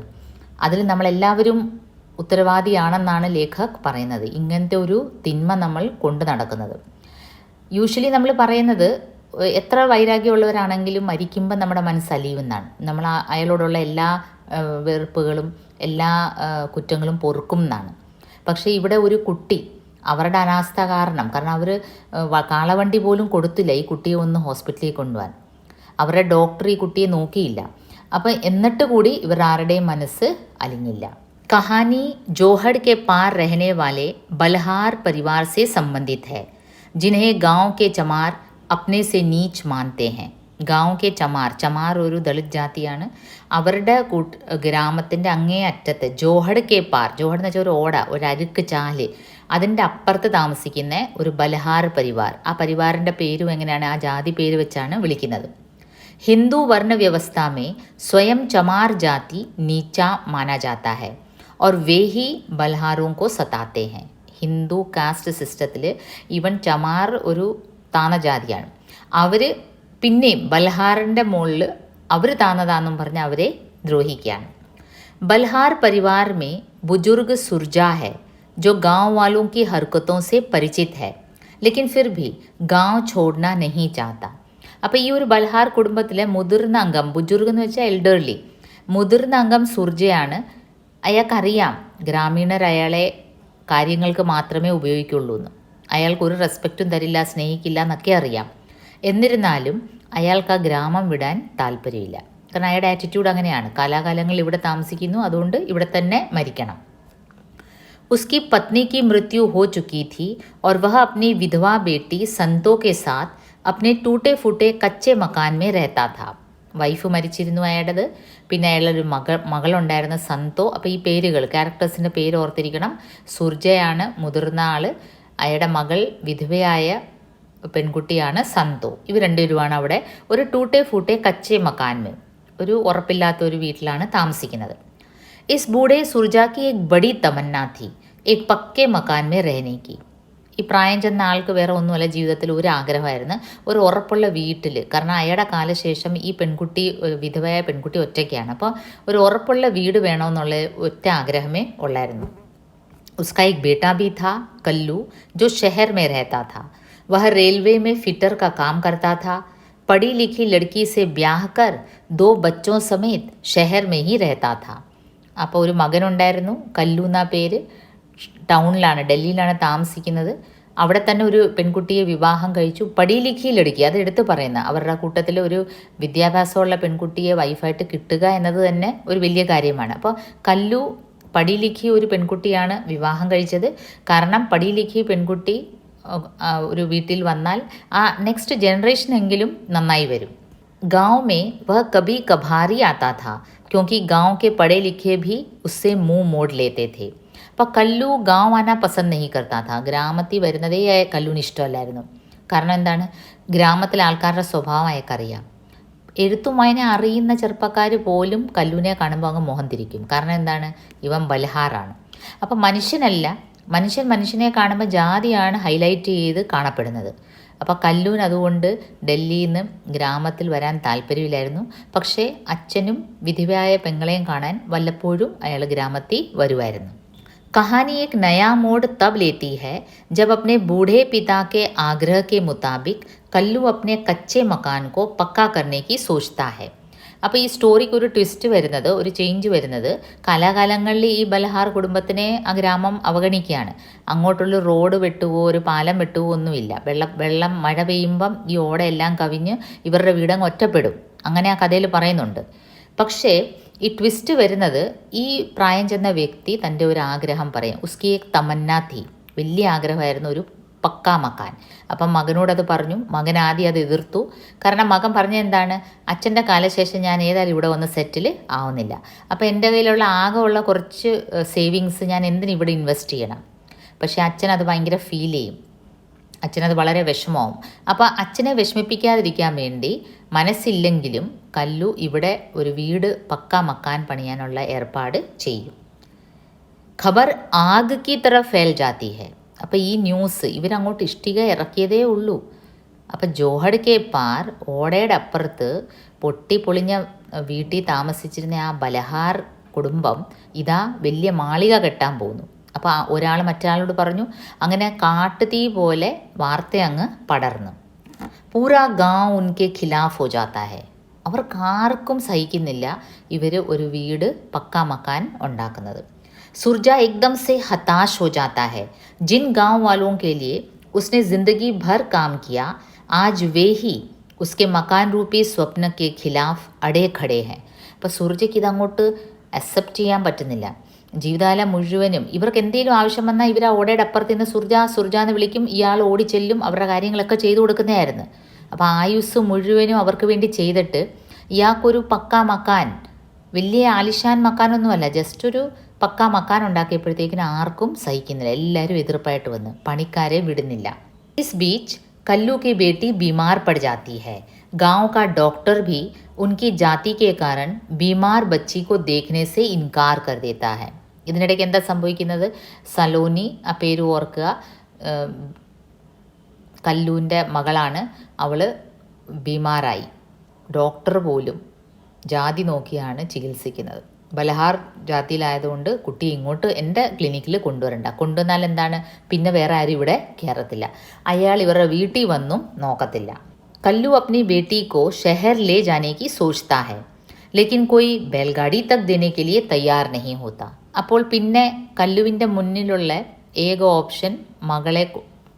അതിൽ നമ്മളെല്ലാവരും ഉത്തരവാദിയാണെന്നാണ് ലേഖക് പറയുന്നത്. ഇങ്ങനത്തെ ഒരു തിന്മ നമ്മൾ കൊണ്ടു നടക്കുന്നത്. യൂഷ്വലി നമ്മൾ പറയുന്നത് എത്ര വൈരാഗ്യമുള്ളവരാണെങ്കിലും മരിക്കുമ്പോൾ നമ്മുടെ മനസ്സ് അലിയുമെന്നാണ്. നമ്മൾ അയാളോടുള്ള എല്ലാ വെറുപ്പുകളും എല്ലാ കുറ്റങ്ങളും പൊറുക്കും എന്നാണ്. പക്ഷേ ഇവിടെ ഒരു കുട്ടി, അവരുടെ അനാസ്ഥ കാരണം അവർ കാളവണ്ടി പോലും കൊടുത്തില്ല ഈ കുട്ടിയെ ഒന്ന് ഹോസ്പിറ്റലിൽ കൊണ്ടുപോകാൻ. അവരുടെ ഡോക്ടർ ഈ കുട്ടിയെ നോക്കിയില്ല. അപ്പം എന്നിട്ട് കൂടി ഇവർ ആരുടെയും മനസ്സ് അലിഞ്ഞില്ല. കഹാനി ജോഹഡ് കെ പാർ രഹനെ വാലെ ബൽഹാർ പരിവാർ സെ സംബന്ധിत है, जिन्हें गांव के चमार अपने से नीच मानते हैं. ഗാവ് കെ ചമാർ, ചമാർ ഒരു ദളിത് ജാതിയാണ്. അവരുടെ ഗ്രാമത്തിൻ്റെ അങ്ങേ അറ്റത്ത് ജോഹഡ് കെ പാർ, ജോഹഡ് എന്ന് വെച്ചാൽ ഒരു ഓട, ഒരു അരുക്ക് ചാല്, അതിൻ്റെ അപ്പുറത്ത് താമസിക്കുന്ന ഒരു ബൽഹാർ പരിവാർ. ആ പരിവാറിൻ്റെ പേരും എങ്ങനെയാണ്, ആ ജാതി പേര് വെച്ചാണ് വിളിക്കുന്നത്. हिंदू वर्ण व्यवस्था में स्वयं चमार जाति नीचा माना जाता है और वे ही बल्हारों को सताते हैं. ഹിന്ദു കാസ്റ്റ് സിസ്റ്റത്തിൽ ഈവൻ ചമാർ ഒരു താന്ന ജാതിയാണ്. അവർ പിന്നെയും ബൽഹാറിൻ്റെ മുകളിൽ അവർ താന്നതാണെന്നും പറഞ്ഞ് അവരെ ദ്രോഹിക്കുകയാണ്. बल्हार परिवार में बुजुर्ग सुरजा है जो गांव वालों की हरकतों से परिचित है लेकिन फिर भी गांव छोड़ना नहीं चाहता. അപ്പോൾ ഈ ഒരു ബൽഹാർ കുടുംബത്തിലെ മുതിർന്ന അംഗം, ബുജുർഗ് എന്ന് വെച്ചാൽ എൽഡർലി, മുതിർന്ന അംഗം സുർജയാണ്. അയാൾക്കറിയാം ഗ്രാമീണർ അയാളെ കാര്യങ്ങൾക്ക് മാത്രമേ ഉപയോഗിക്കുള്ളൂ എന്ന്. അയാൾക്കൊരു റെസ്പെക്റ്റും തരില്ല, സ്നേഹിക്കില്ല എന്നൊക്കെ അറിയാം. എന്നിരുന്നാലും അയാൾക്ക് ആ ഗ്രാമം വിടാൻ താല്പര്യമില്ല. കാരണം അയാളുടെ ആറ്റിറ്റ്യൂഡ് അങ്ങനെയാണ്, കാലാകാലങ്ങൾ ഇവിടെ താമസിക്കുന്നു, അതുകൊണ്ട് ഇവിടെ തന്നെ മരിക്കണം. उसकी पत्नी की मृत्यु हो चुकी थी और वह अपनी विधवा बेटी संतो के साथ अपने टूटे फूटे कच्चे मकान में रहता था. വൈഫ് മരിച്ചിരുന്നു അയാളുടേത്. പിന്നെ അയാളൊരു മകളുണ്ടായിരുന്ന സന്തോ. അപ്പോൾ ഈ പേരുകൾ, ക്യാരക്ടേഴ്സിൻ്റെ പേര് ഓർത്തിരിക്കണം. സുർജയാണ് മുതിർന്ന ആൾ, അയാളുടെ മകൾ വിധവയായ പെൺകുട്ടിയാണ് സന്തോ. ഇവർ രണ്ടുപേരുമാണ് അവിടെ ഒരു ടൂട്ടെ ഫൂട്ടെ കച്ചെ മക്കാൻമേ, ഒരു ഉറപ്പില്ലാത്ത ഒരു വീട്ടിലാണ് താമസിക്കുന്നത്. इस बूढ़े सुरजा की एक बड़ी तमन्ना थी एक पक्के मकान में रहने की. ഈ പ്രായം ചെന്ന ആൾക്ക് വേറെ ഒന്നുമല്ല, ജീവിതത്തിൽ ഒരു ആഗ്രഹമായിരുന്നു ഒരു ഉറപ്പുള്ള വീട്ടിൽ. കാരണം അയാളുടെ കാലശേഷം ഈ പെൺകുട്ടി, വിധവയായ പെൺകുട്ടി ഒറ്റയ്ക്കാണ്. അപ്പോൾ ഒരു ഉറപ്പുള്ള വീട് വേണമെന്നുള്ള ഒറ്റ ആഗ്രഹമേ ഉള്ളായിരുന്നു. उसका एक बेटा भी था कल्लू जो शहर में रहता था. वह रेलवे में फिटर का काम करता था. पढ़ी लिखी लड़की से ब्याह कर 2 बच्चों समेत शहर में ही रहता था. അപ്പോൾ ഒരു മകനുണ്ടായിരുന്നു, കല്ലു എന്നാ പേര്. ടൗണിലാണ്, ഡൽഹിയിലാണ് താമസിക്കുന്നത്. അവിടെ തന്നെ ഒരു പെൺകുട്ടിയെ വിവാഹം കഴിച്ചു. പടിയിലിഖി ലടുക്കി, അത് എടുത്ത് പറയുന്ന, അവരുടെ കൂട്ടത്തിൽ ഒരു വിദ്യാഭ്യാസമുള്ള പെൺകുട്ടിയെ വൈഫായിട്ട് കിട്ടുക എന്നത് തന്നെ ഒരു വലിയ കാര്യമാണ്. അപ്പോൾ കല്ലു പടിയിലിഖി ഒരു പെൺകുട്ടിയാണ് വിവാഹം കഴിച്ചത്. കാരണം പടിയിലിഖി പെൺകുട്ടി ഒരു വീട്ടിൽ വന്നാൽ ആ നെക്സ്റ്റ് ജനറേഷനെങ്കിലും നന്നായി വരും. गांव में वह कभी कभारी आता था क्योंकि गांव के पढ़े लिखे भी उससे मुंह मोड़ लेते थे. അപ്പോൾ കല്ലു ഗാവ് ആന പസന്ദ് നെഹി കർത്താ താ, ഗ്രാമത്തിൽ വരുന്നതേ കല്ലുവിന് ഇഷ്ടമല്ലായിരുന്നു. കാരണം എന്താണ്, ഗ്രാമത്തിലെ ആൾക്കാരുടെ സ്വഭാവം അയാൾക്കറിയാം. എഴുത്തും വായന അറിയുന്ന ചെറുപ്പക്കാർ പോലും കല്ലുവിനെ കാണുമ്പോൾ അങ്ങ് മോഹം തിരിക്കും. കാരണം എന്താണ്, ഇവൻ ബൽഹാറാണ്. അപ്പം മനുഷ്യനല്ല, മനുഷ്യനെ കാണുമ്പോൾ ജാതിയാണ് ഹൈലൈറ്റ് ചെയ്ത് കാണപ്പെടുന്നത്. അപ്പോൾ കല്ലൂന് അതുകൊണ്ട് ഡൽഹിയിൽ നിന്ന് ഗ്രാമത്തിൽ വരാൻ താല്പര്യമില്ലായിരുന്നു. പക്ഷേ അച്ഛനും വിധവയായ പെങ്ങളെയും കാണാൻ വല്ലപ്പോഴും അയാൾ ഗ്രാമത്തിൽ വരുമായിരുന്നു. कहानी एक नया मोड़ तब लेती है जब अपने बूढ़े पिता के आग्रह के मुताबिक कल्लू अपने कच्चे मकान को पक्का करने की सोचता है. അപ്പോൾ ഈ സ്റ്റോറിക്ക് ഒരു ട്വിസ്റ്റ് വരുന്നത്, ഒരു ചേഞ്ച് വരുന്നത്, കാലാകാലങ്ങളിൽ ഈ ബൽഹാർ കുടുംബത്തിനെ ആ ഗ്രാമം അവഗണിക്കുകയാണ്. അങ്ങോട്ടുള്ള റോഡ് വെട്ടുവോ ഒരു പാലം വെട്ടുവോ ഒന്നുമില്ല. വെള്ളം മഴ പെയ്യുമ്പം ഈ ഓടയെല്ലാം കവിഞ്ഞ് ഇവരുടെ വീടങ്ങ് ഒറ്റപ്പെടും. അങ്ങനെ ആ കഥയിൽ പറയുന്നുണ്ട്. പക്ഷേ ഈ ട്വിസ്റ്റ് വരുന്നത്, ഈ പ്രായം ചെന്ന വ്യക്തി തൻ്റെ ഒരു ആഗ്രഹം പറയും. ഉസ്കി ഏക് തമന്ന തീ, വലിയ ആഗ്രഹമായിരുന്നു ഒരു പക്കാ മക്കാൻ. അപ്പം മകനോടത് പറഞ്ഞു. മകൻ ആദ്യം അത് എതിർത്തു. കാരണം മകൻ പറഞ്ഞ എന്താണ്, അച്ഛൻ്റെ കാലശേഷം ഞാൻ ഏതായാലും ഇവിടെ വന്ന് സെറ്റിൽ ആവുന്നില്ല. അപ്പോൾ എൻ്റെ കയ്യിലുള്ള ആകെ ഉള്ള കുറച്ച് സേവിങ്സ് ഞാൻ എന്തിന് ഇവിടെ ഇൻവെസ്റ്റ് ചെയ്യണം. പക്ഷേ അച്ഛൻ അത് ഭയങ്കര ഫീൽ ചെയ്യും, അച്ഛനത് വളരെ വിഷമമാവും. അപ്പോൾ അച്ഛനെ വിഷമിപ്പിക്കാതിരിക്കാൻ വേണ്ടി മനസ്സില്ലെങ്കിലും കല്ലു ഇവിടെ ഒരു വീട് പക്കാ മക്കാൻ പണിയാനുള്ള ഏർപ്പാട് ചെയ്യും. ഖബർ ആഗ് കി തറഫ് ഫേൽ ജാത്തി ഹെ. അപ്പോൾ ഈ ന്യൂസ് ഇവരങ്ങോട്ട് ഇഷ്ടിക ഇറക്കിയതേ ഉള്ളൂ. അപ്പം ജോഹഡ് കെ പാർ, ഓടയുടെ അപ്പുറത്ത് പൊട്ടിപ്പൊളിഞ്ഞ വീട്ടിൽ താമസിച്ചിരുന്ന ആ ബൽഹാർ കുടുംബം ഇതാ വലിയ മാളിക കെട്ടാൻ പോകുന്നു. അപ്പോൾ ഒരാൾ മറ്റൊരാളോട് പറഞ്ഞു. അങ്ങനെ കാട്ടുതീ പോലെ വാർത്ത അങ്ങ് പടർന്നു. പൂരാ ഗാവ് ഉൻകെ ഖിലാഫ് ഹോ ജാത്താ ഹെ. അവർക്കാർക്കും സഹിക്കുന്നില്ല ഇവർ ഒരു വീട് പക്കാ മക്കാൻ ഉണ്ടാക്കുന്നത്. सुरजा एकदम से हताश हो जाता है. जिन गांव वालों के लिए उसने ज़िंदगी भर काम किया, आज वे ही उसके मकान रूपी स्वप्न के खिलाफ अड़े खड़े हैं. അപ്പോൾ സുർജയ്ക്ക് ഇതങ്ങോട്ട് അക്സെപ്റ്റ് ചെയ്യാൻ പറ്റുന്നില്ല. ജീവിതകാലം മുഴുവനും ഇവർക്ക് എന്തെങ്കിലും ആവശ്യം വന്നാൽ ഇവർ ആ ഓടയുടെ അപ്പുറത്ത് നിന്ന് സുർജ എന്ന് വിളിക്കും. ഇയാൾ ഓടിച്ചെല്ലും, അവരുടെ കാര്യങ്ങളൊക്കെ ചെയ്തു കൊടുക്കുന്നതായിരുന്നു. അപ്പോൾ ആയുസ് മുഴുവനും അവർക്ക് വേണ്ടി ചെയ്തിട്ട് ഇയാൾക്കൊരു പക്കാ മക്കാൻ, വലിയ ആലിഷാൻ മക്കാനൊന്നുമല്ല, ജസ്റ്റ് ഒരു പക്കാ മക്കാൻ ഉണ്ടാക്കിയപ്പോഴത്തേക്കിന് ആർക്കും സഹിക്കുന്നില്ല, എല്ലാവരും എതിർപ്പായിട്ട് വന്ന് പണിക്കാരെ വിടുന്നില്ല. ഇസ് ബീച്ച് कल्लू की बेटी बीमार पड़ जाती है. गांव का डॉक्टर भी उनकी जाति के कारण बीमार बच्ची को देखने से इनकार कर देता है. ഇതിനിടയ്ക്ക് എന്താ സംഭവിക്കുന്നത്? സലോനി, ആ പേര് ഓർക്കുക, കല്ലൂൻ്റെ മകളാണ്. അവൾ ബീമാറായി. ഡോക്ടർ പോലും ജാതി നോക്കിയാണ് ചികിത്സിക്കുന്നത്. ബലഹാർ ജാതിയിലായതുകൊണ്ട് കുട്ടി ഇങ്ങോട്ട് എൻ്റെ ക്ലിനിക്കിൽ കൊണ്ടുവരണ്ട, കൊണ്ടുവന്നാൽ എന്താണ്, പിന്നെ വേറെ ആരും ഇവിടെ കയറത്തില്ല. അയാൾ ഇവരുടെ വീട്ടിൽ വന്നും നോക്കത്തില്ല. കല്ലു अपनी बेटी को शहर ले जाने की सोचता है, लेकिन कोई बैलगाड़ी तक देने के लिए तैयार नहीं होता. അപ്പോൾ പിന്നെ കല്ലുവിൻ്റെ മുന്നിലുള്ള ഏക ഓപ്ഷൻ മകളെ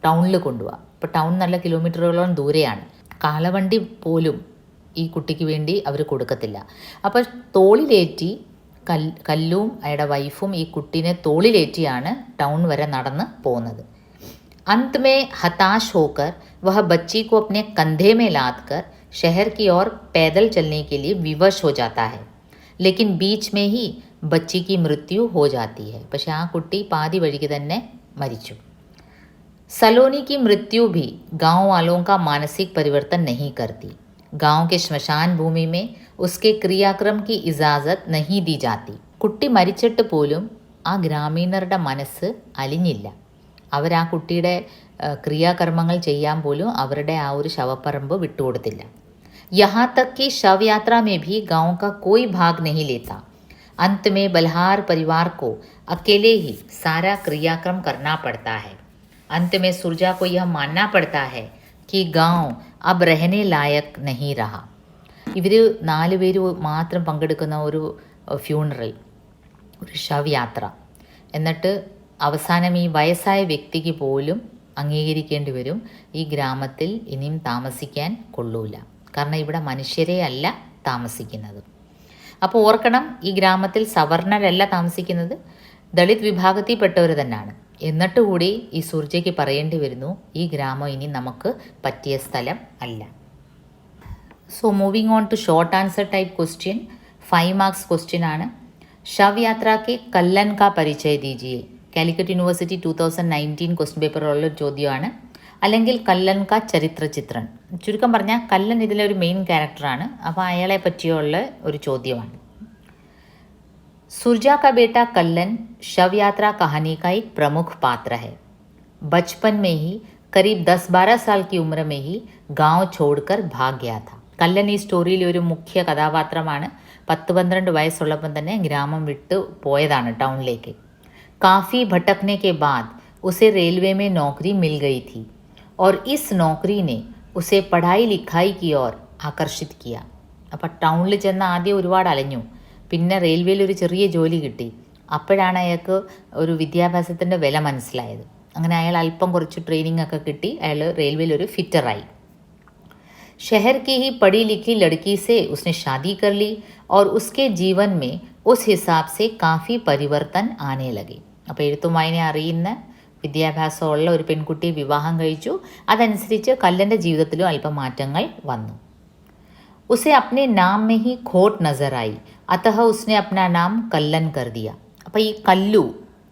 ടൗണിൽ കൊണ്ടുപോകാം. ഇപ്പോൾ ടൗൺ നല്ല കിലോമീറ്ററുകളോളം ദൂരെയാണ്. കാളവണ്ടി പോലും ഈ കുട്ടിക്ക് വേണ്ടി അവർ കൊടുക്കത്തില്ല. അപ്പോൾ തോളിലേറ്റി കല്ലും അയാളുടെ വൈഫും ഈ കുട്ടീനെ തോളിലേറ്റിയാണ് ടൗൺ വരെ നടന്ന് പോകുന്നത്. अंत में हताश होकर वह बच्ची को अपने कंधे में लादकर शहर की ओर पैदल चलने के लिए विवश हो जाता है, लेकिन बीच में ही बच्ची की मृत्यु हो जाती है. പക്ഷേ ആ കുട്ടി പാതി വഴിക്ക് തന്നെ മരിച്ചു. सलोनी की मृत्यु भी गांव वालों का मानसिक परिवर्तन नहीं करती. गांव के ശ്മശാൻ ഭൂമി में उसके क्रियाक्रम की इजाज़त नहीं दी जाती. കുട്ടി മരിച്ചിട്ട് പോലും ആ ഗ്രാമീണരുടെ മനസ്സ് അലിഞ്ഞില്ല. അവർ ആ കുട്ടിയുടെ ക്രിയാകർമ്മങ്ങൾ ചെയ്യാൻ പോലും അവരുടെ ആ ഒരു ശവപ്പറമ്പ് വിട്ടുകൊടുത്തില്ല. यहाँ तक कि शव यात्रा में भी गांव का कोई भाग नहीं लेता. अंत में बलहार परिवार को अकेले ही सारा क्रियाक्रम करना पड़ता है. अंत में सुरजा को यह मानना पड़ता है कि गांव अब रहने लायक नहीं रहा. ഇവർ 4 പേര് മാത്രം പങ്കെടുക്കുന്ന ഒരു ഫ്യൂണറൽ, ഒരു ശവയാത്ര. എന്നിട്ട് അവസാനം ഈ വയസ്സായ വ്യക്തിക്ക് പോലും അംഗീകരിക്കേണ്ടി വരും, ഈ ഗ്രാമത്തിൽ ഇനിയും താമസിക്കാൻ കൊള്ളൂല, കാരണം ഇവിടെ മനുഷ്യരെ അല്ല താമസിക്കുന്നത്. അപ്പോൾ ഓർക്കണം, ഈ ഗ്രാമത്തിൽ സവർണരല്ല താമസിക്കുന്നത്, ദളിത് വിഭാഗത്തിൽപ്പെട്ടവർ തന്നെയാണ്. എന്നിട്ട് കൂടി ഈ സുർജയ്ക്ക് പറയേണ്ടി വരുന്നു, ഈ ഗ്രാമം ഇനി നമുക്ക് പറ്റിയ സ്ഥലം അല്ല. So moving on to short answer type question, 5 marks question ആണ്. ശവ് യാത്ര കെ കല്ലൻ കാ പരിചയ ദീജിയെ. കാലിക്കറ്റ് യൂണിവേഴ്സിറ്റി 2019 ക്വസ്റ്റ്യൻ പേപ്പറുള്ളൊരു ചോദ്യമാണ്. അല്ലെങ്കിൽ കല്ലൻ കാ ചരിത്ര ചിത്രൻ. ചുരുക്കം പറഞ്ഞാൽ കല്ലൻ ഇതിലെ ഒരു മെയിൻ ക്യാരക്ടറാണ്. അപ്പോൾ അയാളെ പറ്റിയുള്ള ഒരു ചോദ്യമാണ്. सुरजा का बेटा कल्लन शव यात्रा कहानी का एक प्रमुख पात्र है. बचपन में ही करीब 10-12 साल की उम्र में ही गांव छोड़कर भाग गया था. കല്ലൻ ഈ സ്റ്റോറിയിലെ ഒരു മുഖ്യ കഥാപാത്രമാണ്. 10-12 വയസ്സുള്ളപ്പം തന്നെ ഗ്രാമം വിട്ട് പോയതാണ് ടൗണിലേക്ക്. काफ़ी भटकने के बाद उसे रेलवे में नौकरी मिल गई थी और इस नौकरी ने उसे पढ़ाई लिखाई की ओर आकर्षित किया. അപ്പോൾ ടൗണിൽ ചെന്ന് ആദ്യം ഒരുപാട് അലഞ്ഞു, പിന്നെ റെയിൽവേയിൽ ഒരു ചെറിയ ജോലി കിട്ടി. അപ്പോഴാണ് അയാൾക്ക് ഒരു വിദ്യാഭ്യാസത്തിൻ്റെ വില മനസ്സിലായത്. അങ്ങനെ അയാൾ അല്പം കുറച്ച് ട്രെയിനിങ് ഒക്കെ കിട്ടി, അയാൾ റെയിൽവേയിൽ ഒരു ഫിറ്ററായി. शहर की ही पढ़ी लिखी लड़की से उसने शादी कर ली और उसके जीवन में उस हिसाब से काफ़ी परिवर्तन आने लगे. അപ്പോൾ എഴുത്തും വായന അറിയുന്ന വിദ്യാഭ്യാസമുള്ള ഒരു പെൺകുട്ടിയെ വിവാഹം കഴിച്ചു. അതനുസരിച്ച് കല്ലൻ്റെ ജീവിതത്തിലും അല്പം മാറ്റങ്ങൾ വന്നു. उसे अपने नाम में ही खोट नजर आई, अतः उसने अपना नाम कल्लन कर दिया. അപ്പോൾ ഈ കല്ലു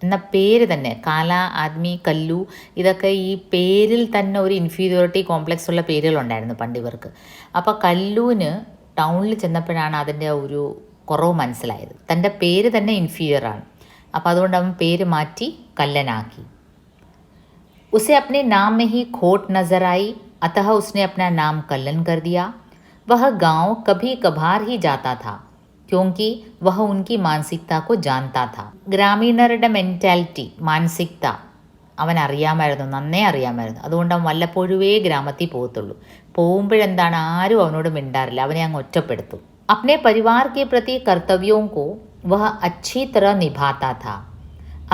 എന്ന പേര് തന്നെ, കാല, ആദ്മി, കല്ലു, ഇതൊക്കെ ഈ പേരിൽ തന്നെ ഒരു ഇൻഫീരിയോറിറ്റി കോംപ്ലക്സ് ഉള്ള പേരുകളുണ്ടായിരുന്നു പണ്ട് ഇവർക്ക്. അപ്പോൾ കല്ലുവിന് ടൗണിൽ ചെന്നപ്പോഴാണ് അതിൻ്റെ ഒരു കുറവ് മനസ്സിലായത്. തൻ്റെ പേര് തന്നെ ഇൻഫീരിയറാണ്. അപ്പോൾ അതുകൊണ്ട് അവൻ പേര് മാറ്റി കല്ലനാക്കി. उसे अपने नाम में ही खोट नजर आई, अतः उसने अपना नाम कल्लन कर दिया. वह गांव कभी कभार ही जाता था क्योंकि वह उनकी मानसिकता को जानता था. ഗ്രാമീണരുടെ മെൻറ്റാലിറ്റി, മാനസികത അവൻ അറിയാമായിരുന്നു, നന്നേ അറിയാമായിരുന്നു. അതുകൊണ്ട് അവൻ വല്ലപ്പോഴുവേ ഗ്രാമത്തിൽ പോകത്തുള്ളൂ. പോകുമ്പോഴെന്താണ്, ആരും അവനോട് മിണ്ടാറില്ല, അവനെ അങ്ങ് ഒറ്റപ്പെടുത്തും. अपने परिवार के प्रति कर्तव्यों को वह अच्छी तरह निभाता था.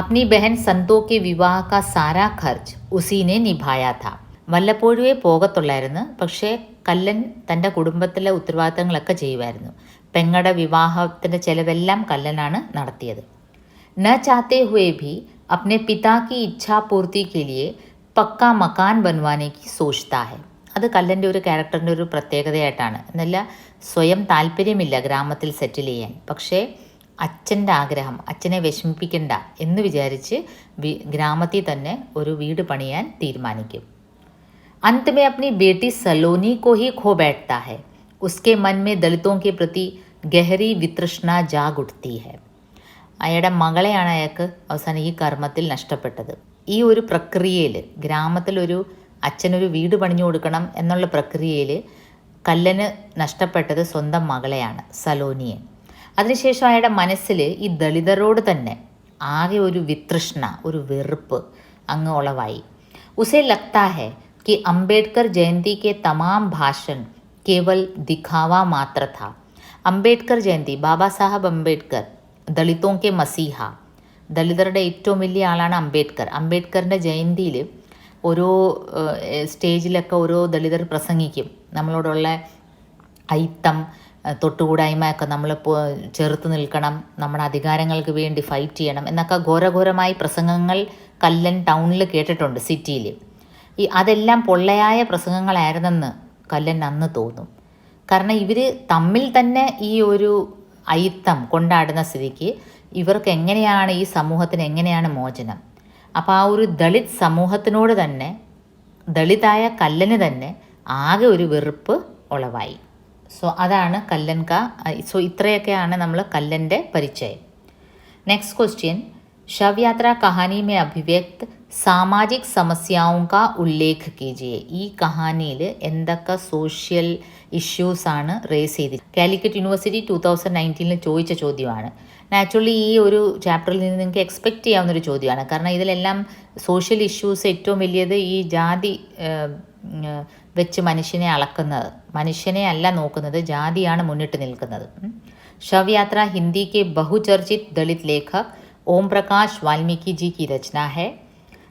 अपनी बहन संतो के विवाह का सारा खर्च उसी ने निभाया था. വല്ലപ്പോഴുവേ പോകത്തുള്ളായിരുന്നു, പക്ഷേ കല്ലൻ തൻ്റെ കുടുംബത്തിലെ ഉത്തരവാദിത്തങ്ങളൊക്കെ ചെയ്യുമായിരുന്നു. പെങ്ങളുടെ വിവാഹത്തിൻ്റെ ചിലവെല്ലാം കല്ലനാണ് നടത്തിയത്. न चाहते हुए भी अपने पिता की इच्छा पूर्ति के लिए पक्का मकान बनवाने की सोचता है. അത് കല്ലൻ്റെ ഒരു ക്യാരക്ടറിൻ്റെ ഒരു പ്രത്യേകതയായിട്ടാണ്. എന്നല്ല സ്വയം താല്പര്യമില്ല ഗ്രാമത്തിൽ സെറ്റിൽ ചെയ്യാൻ, പക്ഷേ അച്ഛൻ്റെ ആഗ്രഹം, അച്ഛനെ വിഷമിപ്പിക്കണ്ട എന്ന് വിചാരിച്ച് ഗ്രാമത്തിൽ തന്നെ ഒരു വീട് പണിയാൻ തീരുമാനിക്കും. अंत में अपनी बेटी सलोनी को ही खो बैठता है. उसके मन में दलितों के प्रति गहरी वितृष्णा जाग उठती है. അയാളുടെ മകളെയാണ് അയാൾക്ക് അവസാനം ഈ കർമ്മത്തിൽ നഷ്ടപ്പെട്ടത്. ഈ ഒരു പ്രക്രിയയിൽ ഗ്രാമത്തിലൊരു അച്ഛനൊരു വീട് പണിഞ്ഞു കൊടുക്കണം എന്നുള്ള പ്രക്രിയയിൽ കല്ലന് നഷ്ടപ്പെട്ടത് സ്വന്തം മകളെയാണ്, സലോനിയെ. അതിനുശേഷം അയാളുടെ മനസ്സിൽ ഈ ദളിതരോട് തന്നെ ആകെ ഒരു വിതൃഷ്ണ, ഒരു വെറുപ്പ് അങ്ങ് ഉളവായി. ഉസേ ലഗ്താ ഹൈ कि अंबेडकर जयंती के तमाम भाषण केवल दिखावा मात्र था. അംബേദ്കർ ജയന്തി, ബാബാ സാഹബ് അംബേദ്കർ, ദളിതോं के മസീഹ, ദളിതരുടെ ഏറ്റവും വലിയ ആളാണ് അംബേദ്കർ. അംബേദ്കറിൻ്റെ ജയന്തിയിൽ ഓരോ സ്റ്റേജിലൊക്കെ ഓരോ ദളിതർ പ്രസംഗിക്കും. നമ്മളോടുള്ള ഐത്തം, തൊട്ടുകൂടായ്മ ഒക്കെ നമ്മൾ ചെറുത്ത് നിൽക്കണം, നമ്മുടെ അധികാരങ്ങൾക്ക് വേണ്ടി ഫൈറ്റ് ചെയ്യണം എന്നൊക്കെ ഘോരഘോരമായി പ്രസംഗങ്ങൾ കല്ലൻ ടൗണിൽ കേട്ടിട്ടുണ്ട്, സിറ്റിയിൽ. അതെല്ലാം പൊള്ളയായ പ്രസംഗങ്ങളായിരുന്നെന്ന് കല്ലൻ അന്ന് തോന്നും. കാരണം ഇവർ തമ്മിൽ തന്നെ ഈ ഒരു ഐത്തം കൊണ്ടാടുന്ന സ്ഥിതിക്ക് ഇവർക്ക് എങ്ങനെയാണ്, ഈ സമൂഹത്തിന് എങ്ങനെയാണ് മോചനം? അപ്പോൾ ആ ഒരു ദളിത് സമൂഹത്തിനോട് തന്നെ, ദളിതായ കല്ലന് തന്നെ ആകെ ഒരു വെറുപ്പ് ഉളവായി. സോ അതാണ് കല്ലൻ സോ ഇത്രയൊക്കെയാണ് നമ്മൾ കല്ലൻ്റെ പരിചയം. നെക്സ്റ്റ് ക്വസ്റ്റ്യൻ, शव यात्रा कहानी में अभिव्यक्त സാമാജിക് സമസ്യാവും കാ ഉല്ലേഖ് കീജിയെ. ഈ കഹാനിയിൽ എന്തൊക്കെ സോഷ്യൽ ഇഷ്യൂസാണ് റേസ് ചെയ്തത്? കാലിക്കറ്റ് യൂണിവേഴ്സിറ്റി 2019 ചോദിച്ച ചോദ്യമാണ്. നാച്ചുറലി ഈ ഒരു ചാപ്റ്ററിൽ നിന്ന് നിങ്ങൾക്ക് എക്സ്പെക്റ്റ് ചെയ്യാവുന്നൊരു ചോദ്യമാണ്. കാരണം ഇതിലെല്ലാം സോഷ്യൽ ഇഷ്യൂസ് ഏറ്റവും വലിയത് ഈ ജാതി വെച്ച് മനുഷ്യനെ അളക്കുന്നത്, മനുഷ്യനെ അല്ല നോക്കുന്നത്, ജാതിയാണ് മുന്നിട്ട് നിൽക്കുന്നത്. शव यात्रा हिंदी के बहुचर्चित दलित लेखक ओम प्रकाश वाल्मीकि जी की रचना है,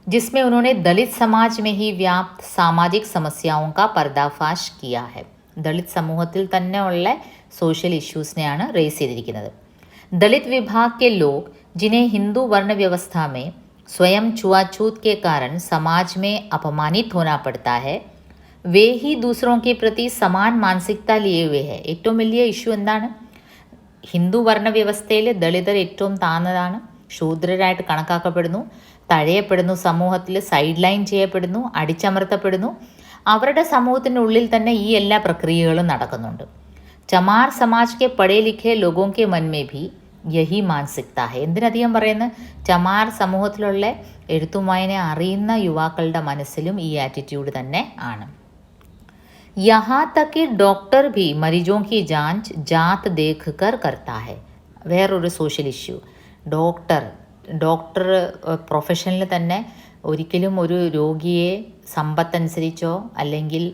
जिसमें उन्होंने दलित समाज में ही व्याप्त सामाजिक समस्याओं का पर्दाफाश किया है. ദളിത് സമൂഹത്തിൽ തന്നെ ഉള്ള സോഷ്യൽ ഇഷ്യൂസിനെയാണ് റേസ് ചെയ്തിരിക്കുന്നത്. दलित विभाग के लोग जिन्हें हिंदू वर्ण व्यवस्था में स्वयं छुआछूत के कारण समाज में अपमानित होना पड़ता है, वे ही दूसरों के प्रति समान मानसिकता लिए हुए है. ഏറ്റവും വലിയ ഇഷ്യൂ എന്താണ്? ഹിന്ദു വർണ്ണ വ്യവസ്ഥയിൽ ദളിതർ ഏറ്റവും താഴ്ന്നതാണ്, ശൂദ്രരായിട്ട് കണക്കാക്കപ്പെടുന്നു, തഴയപ്പെടുന്നു, സമൂഹത്തിൽ സൈഡ് ലൈൻ ചെയ്യപ്പെടുന്നു, അടിച്ചമർത്തപ്പെടുന്നു. അവരുടെ സമൂഹത്തിൻ്റെ ഉള്ളിൽ തന്നെ ഈ എല്ലാ പ്രക്രിയകളും നടക്കുന്നുണ്ട്. ചമാർ സമാജ് കെ പഠേ ലിഖേ ലോഗോं के मन में भी यही मानसिकता है. എന്തിനധികം പറയുന്നത്? ചമാർ സമൂഹത്തിലുള്ള എഴുത്തും വായന അറിയുന്ന യുവാക്കളുടെ മനസ്സിലും ഈ ആറ്റിറ്റ്യൂഡ് തന്നെ ആണ്. यहाँ तक कि डॉक्टर भी मरीजों की जांच जात देख कर करता है. വേറൊരു സോഷ്യൽ ഇഷ്യൂ, ഡോക്ടർ പ്രൊഫഷനിൽ തന്നെ ഒരിക്കലും ഒരു രോഗിയെ സമ്പത്തനുസരിച്ചോ അല്ലെങ്കിൽ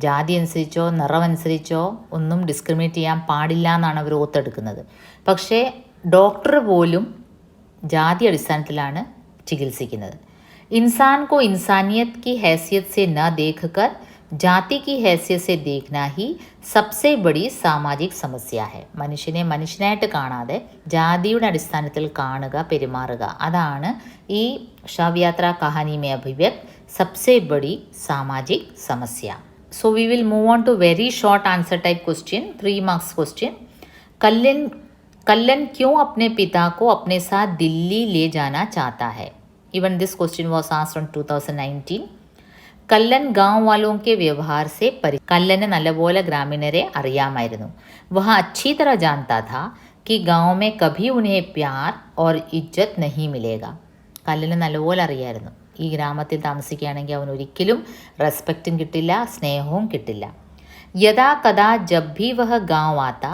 ജാതി അനുസരിച്ചോ നിറമനുസരിച്ചോ ഒന്നും ഡിസ്ക്രിമിനേറ്റ് ചെയ്യാൻ പാടില്ല എന്നാണ് അവർ ഓർത്തെടുക്കുന്നത്. പക്ഷേ ഡോക്ടർ പോലും ജാതി അടിസ്ഥാനത്തിലാണ് ചികിത്സിക്കുന്നത്. ഇൻസാൻ കോ ഇൻസാനിയത്ത് की हैसियत से न देखकर ജാതി की हैसियत से देखना ही सबसे बड़ी സാമാജിക് സമസ്യ है. മനുഷ്യനെ മനുഷ്യനായിട്ട് കാണാതെ ജാതിയുടെ അടിസ്ഥാനത്തിൽ കാണുക, പെരുമാറുക, അതാണ് ഈ ശവ് യാത്ര കഹാനി മേ അഭിവ്യക്ത് सबसे बड़ी सामाजिक समस्या. So we will move on to very short answer type question, 3 marks question. कल्लन क्यों अपने पिता को अपने साथ दिल्ली ले जाना चाहता है? Even this question was asked in 2019. Kallen ഗാവ് വാലോं के व्यवहार से കല്ലന് നല്ലപോലെ ഗ്രാമീണരെ അറിയാമായിരുന്നു. വഹ अच्छी तरह जानता था कि गांव में कभी उन्हें प्यार और इज्जत नहीं मिलेगा. കല്ലന് നല്ലപോലെ അറിയായിരുന്നു ഈ ഗ്രാമത്തിൽ താമസിക്കുകയാണെങ്കിൽ അവൻ ഒരിക്കലും റെസ്പെക്റ്റും കിട്ടില്ല, സ്നേഹവും കിട്ടില്ല. യഥാ കഥാ ജബ് भी वह गांव आता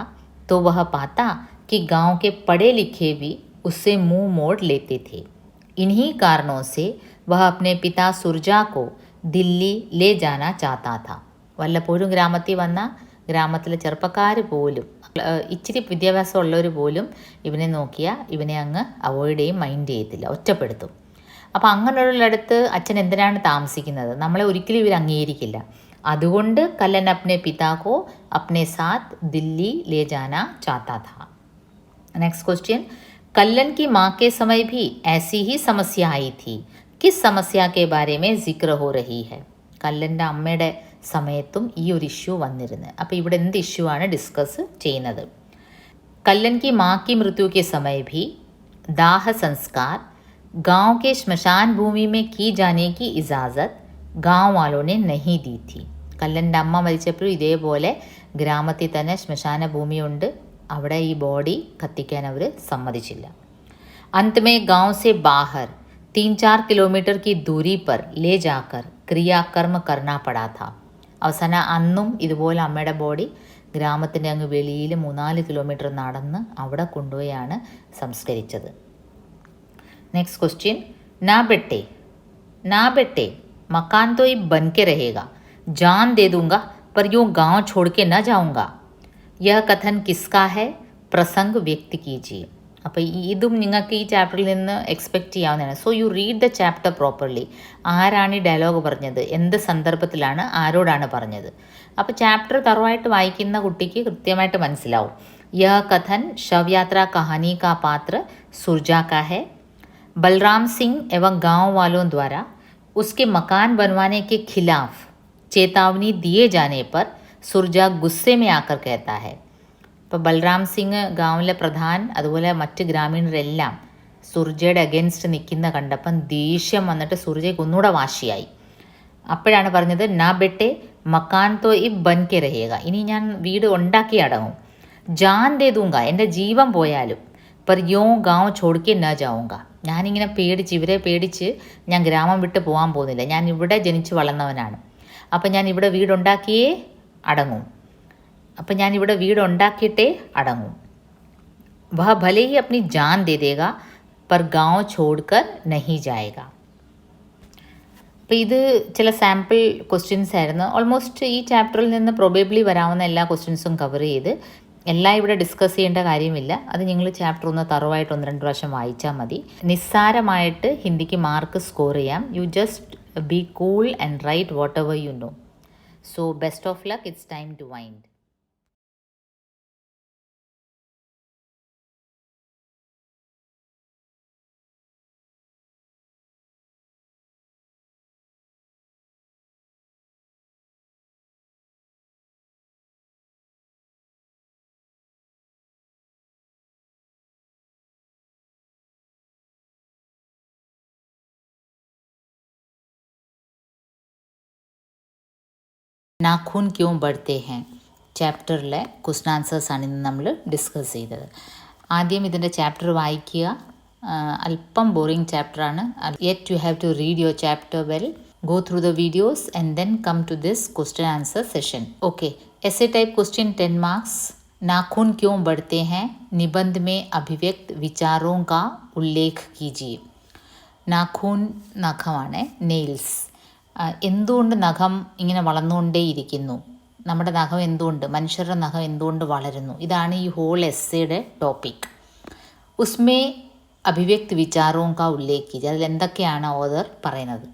तो वह पाता कि गांव के पढ़े लिखे भी उससे मुंह मोड़ लेते थे. इन्हीं कारणों से वह अपने पिता सुरजा को ദില്ലി ലേ ജാന ചാത്താ താ. വല്ലപ്പോഴും ഗ്രാമത്തിൽ വന്ന ഗ്രാമത്തിലെ ചെറുപ്പക്കാർ പോലും, ഇച്ചിരി വിദ്യാഭ്യാസം ഉള്ളവർ പോലും ഇവനെ നോക്കിയാൽ ഇവനെ അങ്ങ് അവോയ്ഡ് ചെയ്യും, മൈൻഡ് ചെയ്യത്തില്ല, ഒറ്റപ്പെടുത്തും. അപ്പോൾ അങ്ങനെയുള്ളിടത്ത് അച്ഛൻ എന്തിനാണ് താമസിക്കുന്നത്? നമ്മളെ ഒരിക്കലും ഇവർ അംഗീകരിക്കില്ല. അതുകൊണ്ട് കല്ലൻ അപ്നെ പിതാക്കോ അപ്നെ സാത്ത് ദില്ലി ലേ ജാന ചാത്താ താ. നെക്സ്റ്റ് ക്വസ്റ്റ്യൻ, കല്ലൻ की माँ के समय भी ऐसी ही समस्या आई थी. किस समस्या के बारे में जिक्र हो रही है? കല്ലൻ്റെ അമ്മയുടെ സമയത്തും ഈ ഒരു ഇഷ്യൂ വന്നിരുന്നു. അപ്പോൾ ഇവിടെ എന്ത് ഇഷ്യൂ ആണ് ഡിസ്കസ് ചെയ്യുന്നത്? कल्लन की माँ की मृत्यु के समय भी दाह संस्कार गांव के श्मशान भूमि में की जाने की इजाज़त गांव वालों ने नहीं दी थी. കല്ലൻ്റെ അമ്മ മരിച്ചപ്പോഴും ഇതേപോലെ ഗ്രാമത്തിൽ തന്നെ ശ്മശാന ഭൂമിയുണ്ട്, അവിടെ ഈ ബോഡി കത്തിക്കാൻ അവർ സമ്മതിച്ചില്ല. अंत में गांव से बाहर 3-4 किलोमीटर की दूरी पर ले जाकर क्रियाकर्म करना पड़ा था. അവസാനം അന്നും ഇതുപോലെ അമ്മയുടെ ബോഡി ഗ്രാമത്തിൻ്റെ അങ്ങ് വെളിയിൽ 3-4 കിലോമീറ്റർ നടന്ന് അവിടെ കൊണ്ടുപോയാണ് സംസ്കരിച്ചത്. നെക്സ്റ്റ് ക്വസ്റ്റ്യൻ, ना बेटे मकान तो ये बन के रहेगा, जान दे दूंगा पर यूँ गांव छोड़ के न जाऊंगा. यह कथन किसका है? പ്രസംഗ് വ്യക്തി കീജിയെ. അപ്പോൾ ഇതും നിങ്ങൾക്ക് ഈ ചാപ്റ്ററിൽ നിന്ന് എക്സ്പെക്റ്റ് ചെയ്യാവുന്നതാണ്. So you read the chapter properly. ആരാണ് ഈ ഡയലോഗ് പറഞ്ഞത്, എന്ത് സന്ദർഭത്തിലാണ്, ആരോടാണ് പറഞ്ഞത്? അപ്പോൾ ചാപ്റ്റർ തറവായിട്ട് വായിക്കുന്ന കുട്ടിക്ക് കൃത്യമായിട്ട് മനസ്സിലാവും. യഹ് കഥൻ ശവയാത്ര കഹാനി കാ പാത്ര സുർജാ കാ ഹെ. बलराम सिंह एवं गांव वालों द्वारा उसके मकान बनवाने के खिलाफ चेतावनी दिए जाने पर सुरजा गुस्से में आकर कहता है. ഇപ്പോൾ ബൽറാം സിംഗ് ഗാവിലെ പ്രധാൻ അതുപോലെ മറ്റ് ഗ്രാമീണരെല്ലാം സുർജയുടെ അഗേൻസ്റ്റ് നിൽക്കുന്ന കണ്ടപ്പം ദേഷ്യം വന്നിട്ട് സുർജയ്ക്ക് ഒന്നുകൂടെ വാശിയായി. അപ്പോഴാണ് പറഞ്ഞത്, നാ ബെട്ടെ മക്കാൻ തോ ഇ ബൻ കെ രഹേഗ, ഇനി ഞാൻ വീട് ഉണ്ടാക്കി അടങ്ങും. ജാൻ ദേ ദൂങ്ക, എൻ്റെ ജീവൻ പോയാലും. पर യോं ഗാവ് ചോടിക്കെ ന ജാവുങ്ക, ഞാനിങ്ങനെ പേടിച്ച് ഇവരെ പേടിച്ച് ഞാൻ ഗ്രാമം വിട്ട് പോകാൻ പോകുന്നില്ല. ഞാൻ ഇവിടെ ജനിച്ച് വളർന്നവനാണ്. അപ്പം ഞാൻ ഇവിടെ വീടുണ്ടാക്കിയേ അടങ്ങും. അപ്പം ഞാൻ ഇവിടെ വീടുണ്ടാക്കിയിട്ടേ അടങ്ങും. വഹ ഭലെ ഹി അപ്നി ജാൻ ദേ ദേഗ പർ ഗാവ് ചോഡ്കർ നഹി ജായേഗ. അപ്പോൾ ഇത് ചില സാമ്പിൾ ക്വസ്റ്റ്യൻസ് ആയിരുന്നു. ഓൾമോസ്റ്റ് ഈ ചാപ്റ്ററിൽ നിന്ന് പ്രൊബേബ്ലി വരാവുന്ന എല്ലാ ക്വസ്റ്റ്യൻസും കവർ ചെയ്ത് എല്ലാം ഇവിടെ ഡിസ്കസ് ചെയ്യേണ്ട കാര്യമില്ല. അത് നിങ്ങൾ ചാപ്റ്റർ ഒന്ന് തറവായിട്ട് 1-2 പ്രാവശ്യം വായിച്ചാൽ മതി. നിസ്സാരമായിട്ട് ഹിന്ദിക്ക് മാർക്ക് സ്കോർ ചെയ്യാം. You just be cool and write whatever you know. So best of luck. It's time to wind. നാഖൂൻ ക്യോं ബഡ്തേ ഹൈ ചാപ്റ്ററിലെ ക്വസ്റ്റൻ ആൻസേഴ്സാണ് ഇന്ന് നമ്മൾ ഡിസ്കസ് ചെയ്തത്. ആദ്യം ഇതിൻ്റെ ചാപ്റ്റർ വായിക്കുക. അല്പം ബോറിംഗ് ചാപ്റ്ററാണ്. Yet you have to read your chapter well. Go through the videos and then come to this question answer session. Okay, ऐसे टाइप क्वेश्चन 10 मार्क्स. नाखून क्यों बढ़ते हैं? निबंध में अभिव्यक्त विचारों का उल्लेख कीजिए. നാഖൂൻ നഖമാണ്, നെയിൽസ്. എന്തുകൊണ്ട് നഖം ഇങ്ങനെ വളർന്നുകൊണ്ടേയിരിക്കുന്നു? നമ്മുടെ നഖം എന്തുകൊണ്ട്, മനുഷ്യരുടെ നഖം എന്തുകൊണ്ട് വളരുന്നു? ഇതാണ് ഈ ഹോൾ എസ്സേയുടെ ടോപ്പിക്. ഉസ്മേ അഭിവ്യക്ത് വിചാരോं का उल्लेख कीजिए. അതിൽ എന്തൊക്കെയാണ് ഓഥർ പറയുന്നത്?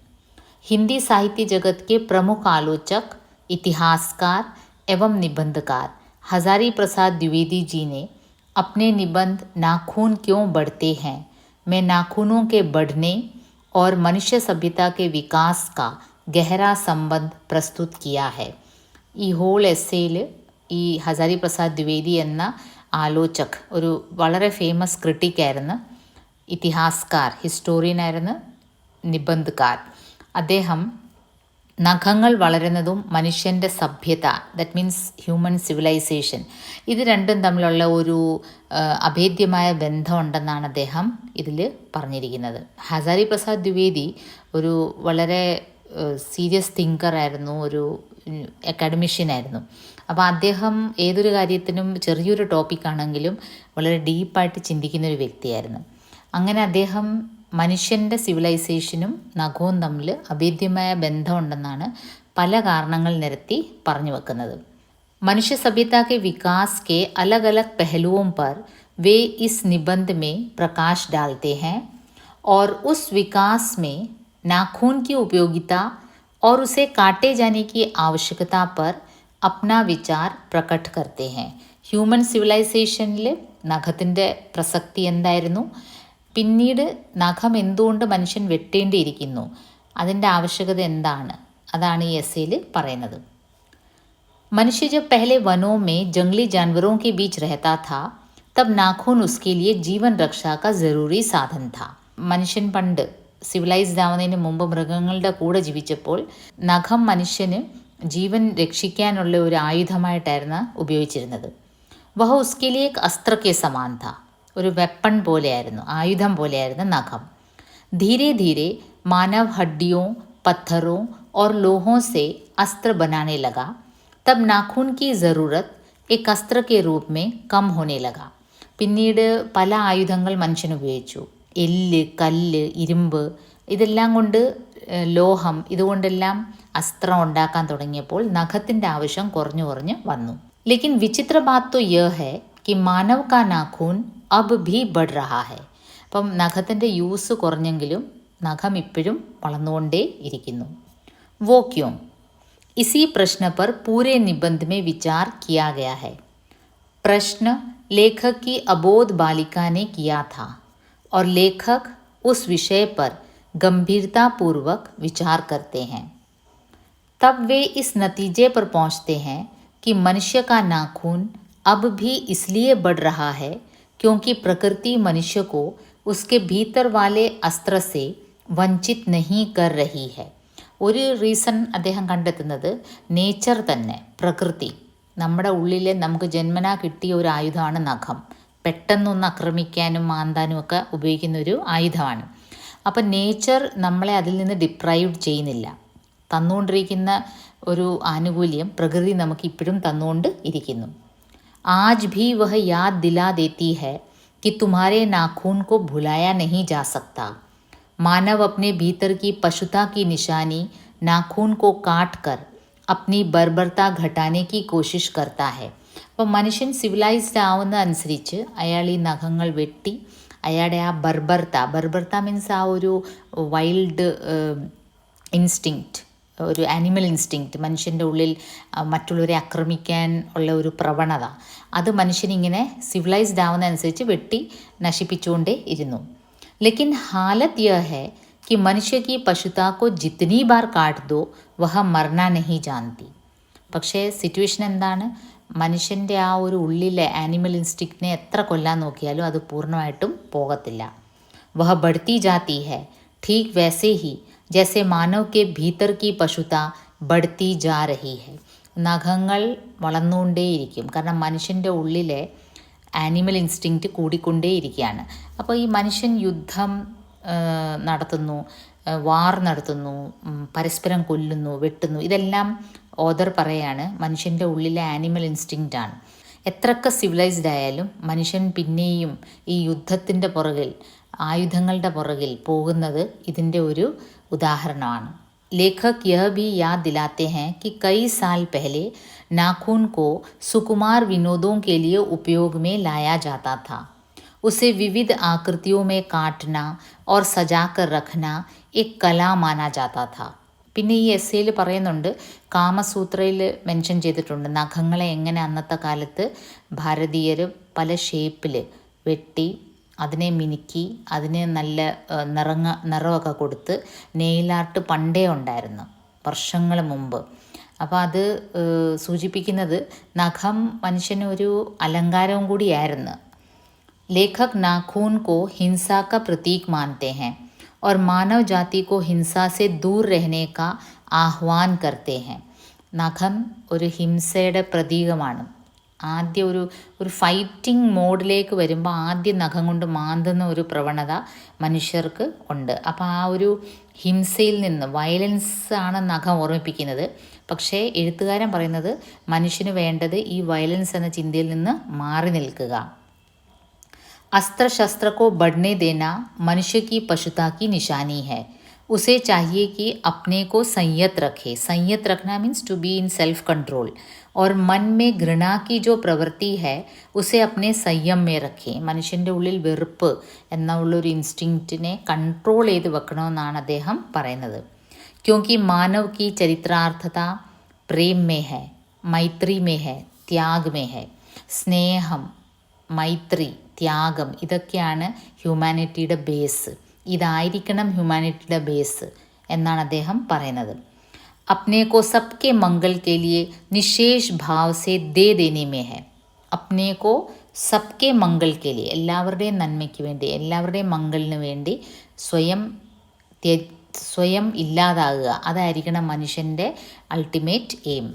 हिंदी साहित्य जगत के प्रमुख आलोचक, इतिहासकार एवं निबंधकार हजारी प्रसाद द्विवेदी जी ने अपने निबंध नाखून क्यों बढ़ते हैं में नाखूनों के बढ़ने और मनुष्य सभ्यता के विकास का गहरा संबंध प्रस्तुत किया है. ഈ ഹോൾ എസ്സേയിൽ ഈ ഹസാരി പ്രസാദ് ദ്വിവേദി എന്ന ആലോചക് ഒരു വളരെ ഫേമസ് ക്രിട്ടിക്കായിരുന്നു, ഇതിഹാസ്കാർ, ഹിസ്റ്റോറിയനായിരുന്നു, നിബന്ധകാർ. അദ്ദേഹം നഖങ്ങൾ വളരുന്നതും മനുഷ്യൻ്റെ സഭ്യത, ദറ്റ് മീൻസ് ഹ്യൂമൻ സിവിലൈസേഷൻ, ഇത് രണ്ടും തമ്മിലുള്ള ഒരു അഭേദ്യമായ ബന്ധമുണ്ടെന്നാണ് അദ്ദേഹം ഇതിൽ പറഞ്ഞിരിക്കുന്നത്. ഹസാരി പ്രസാദ് ദ്വിവേദി ഒരു വളരെ സീരിയസ് തിങ്കറായിരുന്നു, ഒരു അക്കാഡമിഷ്യനായിരുന്നു. അപ്പോൾ അദ്ദേഹം ഏതൊരു കാര്യത്തിനും ചെറിയൊരു ടോപ്പിക്കാണെങ്കിലും വളരെ ഡീപ്പായിട്ട് ചിന്തിക്കുന്നൊരു വ്യക്തിയായിരുന്നു. അങ്ങനെ അദ്ദേഹം മനുഷ്യൻ്റെ സിവിലൈസേഷനും നഖവും തമ്മിൽ അഭേദ്യമായ ബന്ധമുണ്ടെന്നാണ് പല കാരണങ്ങൾ നിരത്തി പറഞ്ഞു വെക്കുന്നത്. മനുഷ്യ സഭ്യता के विकास के अलग अलग पहलुओं पर वे इस निबंध में प्रकाश डालते हैं और उस विकास में नाखून की उपयोगिता और उसे काटे जाने की आवश्यकता पर अपना विचार प्रकट करते हैं. ഹ്യൂമൻ സിവിലൈസേഷനിൽ നഖത്തിൻ്റെ പ്രസക്തി എന്തായിരുന്നു, പിന്നീട് നഖം എന്തുകൊണ്ട് മനുഷ്യൻ വെട്ടേണ്ടിയിരിക്കുന്നു, അതിൻ്റെ ആവശ്യകത എന്താണ്, അതാണ് ഈ എസ്സേയിൽ പറയുന്നത്. मनुष्य जब पहले वनों में जंगली जानवरों के बीच रहता था तब नाखून उसके लिए जीवन रक्षा का ज़रूरी साधन था. മനുഷ്യൻ പണ്ട് സിവിലൈസ്ഡ് ആവുന്നതിന് മുമ്പ് മൃഗങ്ങളുടെ കൂടെ ജീവിച്ചപ്പോൾ നഖം മനുഷ്യന് ജീവൻ രക്ഷിക്കാനുള്ള ഒരു ആയുധമായിട്ടായിരുന്നു ഉപയോഗിച്ചിരുന്നത്. വഹ ഉസ്കെ ലിയെ ഏക് അസ്ത്ര കെ സമാൻ ഥാ. ഒരു വെപ്പൺ പോലെയായിരുന്നു, ആയുധം പോലെയായിരുന്നു നഖം. धीरे धीरे मानव हड्डियों, पत्थरों और लोहों से अस्त्र बनाने लगा. तब नाखून की ज़रूरत एक अस्त्र के रूप में कम होने लगा. പിന്നീട് പല ആയുധങ്ങൾ മനുഷ്യൻ ഉപയോഗിച്ചു. എല്ല്, കല്ല്, ഇരുമ്പ് ഇതെല്ലാം കൊണ്ട്, ലോഹം ഇതുകൊണ്ടെല്ലാം അസ്ത്രം ഉണ്ടാക്കാൻ തുടങ്ങിയപ്പോൾ നഖത്തിൻ്റെ ആവശ്യം കുറഞ്ഞു കുറഞ്ഞ് വന്നു. ലേക്കിൻ വിചിത്ര ബാത് തോ യഹ് ഹൈ कि मानव का नाखून अब भी बढ़ रहा है. അപ്പം നഖത്തിൻ്റെ യൂസ് കുറഞ്ഞെങ്കിലും നഖം ഇപ്പോഴും വളർന്നുകൊണ്ടേ ഇരിക്കുന്നു. वो क्यों? इसी प्रश्न पर पूरे निबंध में विचार किया गया है. प्रश्न लेखक की अबोध बालिका ने किया था और लेखक उस विषय पर गंभीरतापूर्वक विचार करते हैं. तब वे इस नतीजे पर पहुंचते हैं कि मनुष्य का नाखून अब भी इसलिए बढ़ रहा है क्योंकि प्रकृति मनुष्य को उसके भीतर वाले अस्त्र से वंचित नहीं कर रही है. ഒരു റീസൺ അദ്ദേഹം കണ്ടെത്തുന്നത് നേച്ചർ തന്നെ, പ്രകൃതി, നമ്മുടെ ഉള്ളിലെ നമുക്ക് ജന്മനാ കിട്ടിയ ഒരു ആയുധമാണ് നഖം. പെട്ടെന്നൊന്ന് ആക്രമിക്കാനും മാന്താനും ഒക്കെ ഉപയോഗിക്കുന്ന ഒരു ആയുധമാണ്. അപ്പം നേച്ചർ നമ്മളെ അതിൽ നിന്ന് ഡിപ്രൈവ്ഡ് ചെയ്യുന്നില്ല. തന്നുകൊണ്ടിരിക്കുന്ന ഒരു ആനുകൂല്യം പ്രകൃതി നമുക്ക് ഇപ്പോഴും തന്നുകൊണ്ട് ഇരിക്കുന്നു. आज भी वह याद दिला देती है कि तुम्हारे नाखून को भुलाया नहीं जा सकता. मानव अपने भीतर की पशुता की निशानी नाखून को काट कर अपनी बर्बरता घटाने की कोशिश करता है. അപ്പോൾ മനുഷ്യൻ സിവിലൈസ്ഡ് ആവുന്ന അനുസരിച്ച് അയാൾ ഈ നഖങ്ങൾ വെട്ടി അയാളുടെ ആ ബർബർത്ത മീൻസ് ആ ഒരു വൈൽഡ് ഇൻസ്റ്റിങ്ക്റ്റ്, ഒരു ആനിമൽ ഇൻസ്റ്റിങ്ക്റ്റ്, മനുഷ്യൻ്റെ ഉള്ളിൽ മറ്റുള്ളവരെ ആക്രമിക്കാൻ ഉള്ള ഒരു പ്രവണത, അത് മനുഷ്യനിങ്ങനെ സിവിലൈസ്ഡ് ആവുന്ന അനുസരിച്ച് വെട്ടി നശിപ്പിച്ചുകൊണ്ടേ ഇരുന്നു. ലേക്കിൻ ഹാലത്ത് യഹ് ഹൈ कि मनुष्य की पशुता को जितनी बार काट दो वह मरना नहीं जानती. പക്ഷേ സിറ്റുവേഷൻ എന്താണ്? മനുഷ്യൻ്റെ ആ ഒരു ഉള്ളിലെ ആനിമൽ ഇൻസ്റ്റിങ്ക്റ്റിനെ എത്ര കൊല്ലാൻ നോക്കിയാലും അത് പൂർണ്ണമായിട്ടും പോകത്തില്ല. വഹ ബഡ്ത്തി ജാത്തി ഹൈ ठीक वैसे ही जैसे मानव के भीतर की पशुता बढ़ती जा रही है. നഖങ്ങൾ വളർന്നുകൊണ്ടേയിരിക്കും, കാരണം മനുഷ്യൻ്റെ ഉള്ളിലെ ആനിമൽ ഇൻസ്റ്റിങ്ക്റ്റ് കൂടിക്കൊണ്ടേയിരിക്കുകയാണ്. അപ്പോൾ ഈ മനുഷ്യൻ യുദ്ധം നടത്തുന്നു, വാർ നടത്തുന്നു, പരസ്പരം കൊല്ലുന്നു, വെട്ടുന്നു, ഇതെല്ലാം ഓദർ പറയാണ് മനുഷ്യൻ്റെ ഉള്ളിലെ ആനിമൽ ഇൻസ്റ്റിങ്ക്റ്റാണ്. എത്രയൊക്കെ സിവിലൈസ്ഡ് ആയാലും മനുഷ്യൻ പിന്നെയും ഈ യുദ്ധത്തിൻ്റെ പുറകിൽ, ആയുധങ്ങളുടെ പുറകിൽ പോകുന്നത് ഇതിൻ്റെ ഒരു ഉദാഹരണമാണ്. लेखक यह भी याद दिलाते हैं कि कई साल पहले नाखून को सुकुमार विनोदों के लिए उपयोग में लाया जाता था. उसे विविध आकृतियों में काटना और सजाकर रखना एक कला माना जाता था. പിന്നെ ഈ എസ്സേയിൽ പറയുന്നുണ്ട്, കാമസൂത്രയിൽ മെൻഷൻ ചെയ്തിട്ടുണ്ട് നഖങ്ങളെ എങ്ങനെ അന്നത്തെ കാലത്ത് ഭാരതീയർ പല ഷേപ്പിൽ വെട്ടി അതിനെ മിനുക്കി അതിന് നല്ല നിറമൊക്കെ കൊടുത്ത് നെയിൽ ആർട്ട് പണ്ടേ ഉണ്ടായിരുന്നു, വർഷങ്ങൾ മുമ്പ്. അപ്പോൾ അത് സൂചിപ്പിക്കുന്നത് നഖം മനുഷ്യന് ഒരു അലങ്കാരവും കൂടിയായിരുന്നു. लेखक नाखून को हिंसा का प्रतीक मानते हैं और मानव जाति को हिंसा से दूर रहने का ആഹ്വാൻ करते हैं. നഖം ഒരു ഹിംസയുടെ പ്രതീകമാണ്. ആദ്യം ഒരു ഫൈറ്റിംഗ് മോഡിലേക്ക് വരുമ്പോൾ ആദ്യം നഖം കൊണ്ട് മാന്തുന്ന ഒരു പ്രവണത മനുഷ്യർക്ക് ഉണ്ട്. അപ്പോൾ ആ ഒരു ഹിംസയിൽ നിന്ന്, വയലൻസ് ആണ് നഖം ഓർമ്മിപ്പിക്കുന്നത്. പക്ഷേ എഴുത്തുകാരൻ പറയുന്നത് മനുഷ്യന് വേണ്ടത് ഈ വയലൻസ് എന്ന ചിന്തയിൽ നിന്ന് മാറി നിൽക്കുക. अस्त्र शस्त्र को बढ़ने देना मनुष्य की पशुता की निशानी है. उसे चाहिए कि अपने को संयत रखे. संयत रखना means to be in self control. और मन में घृणा की जो प्रवृत्ति है उसे अपने संयम में रखे. മനുഷ്യൻ്റെ ഉള്ളിൽ വെറുപ്പ് എന്നുള്ളൊരു ഇൻസ്റ്റിങ്ക്റ്റിനെ കൺട്രോൾ ചെയ്ത് വെക്കണമെന്നാണ് അദ്ദേഹം പറയുന്നത്. क्योंकि मानव की चरित्रार्थता प्रेम में है, मैत्री में है, त्याग में है. സ്നേഹം, മൈത്രി, ത്യാഗം ഇതൊക്കെയാണ് ഹ്യൂമാനിറ്റിയുടെ ബേസ്. ഇതായിരിക്കണം ഹ്യൂമാനിറ്റിയുടെ ബേസ് എന്നാണ് അദ്ദേഹം പറയുന്നത്. अपने को सबके मंगल के लिए निशेष भाव से दे देने में है. अपने को सबके मंगल के लिए എല്ലാവരുടെയും നന്മയ്ക്ക് വേണ്ടി എല്ലാവരുടെയും മംഗളിന് വേണ്ടി സ്വയം ഇല്ലാതാകുക, അതായിരിക്കണം മനുഷ്യൻ്റെ അൾട്ടിമേറ്റ് എയിം.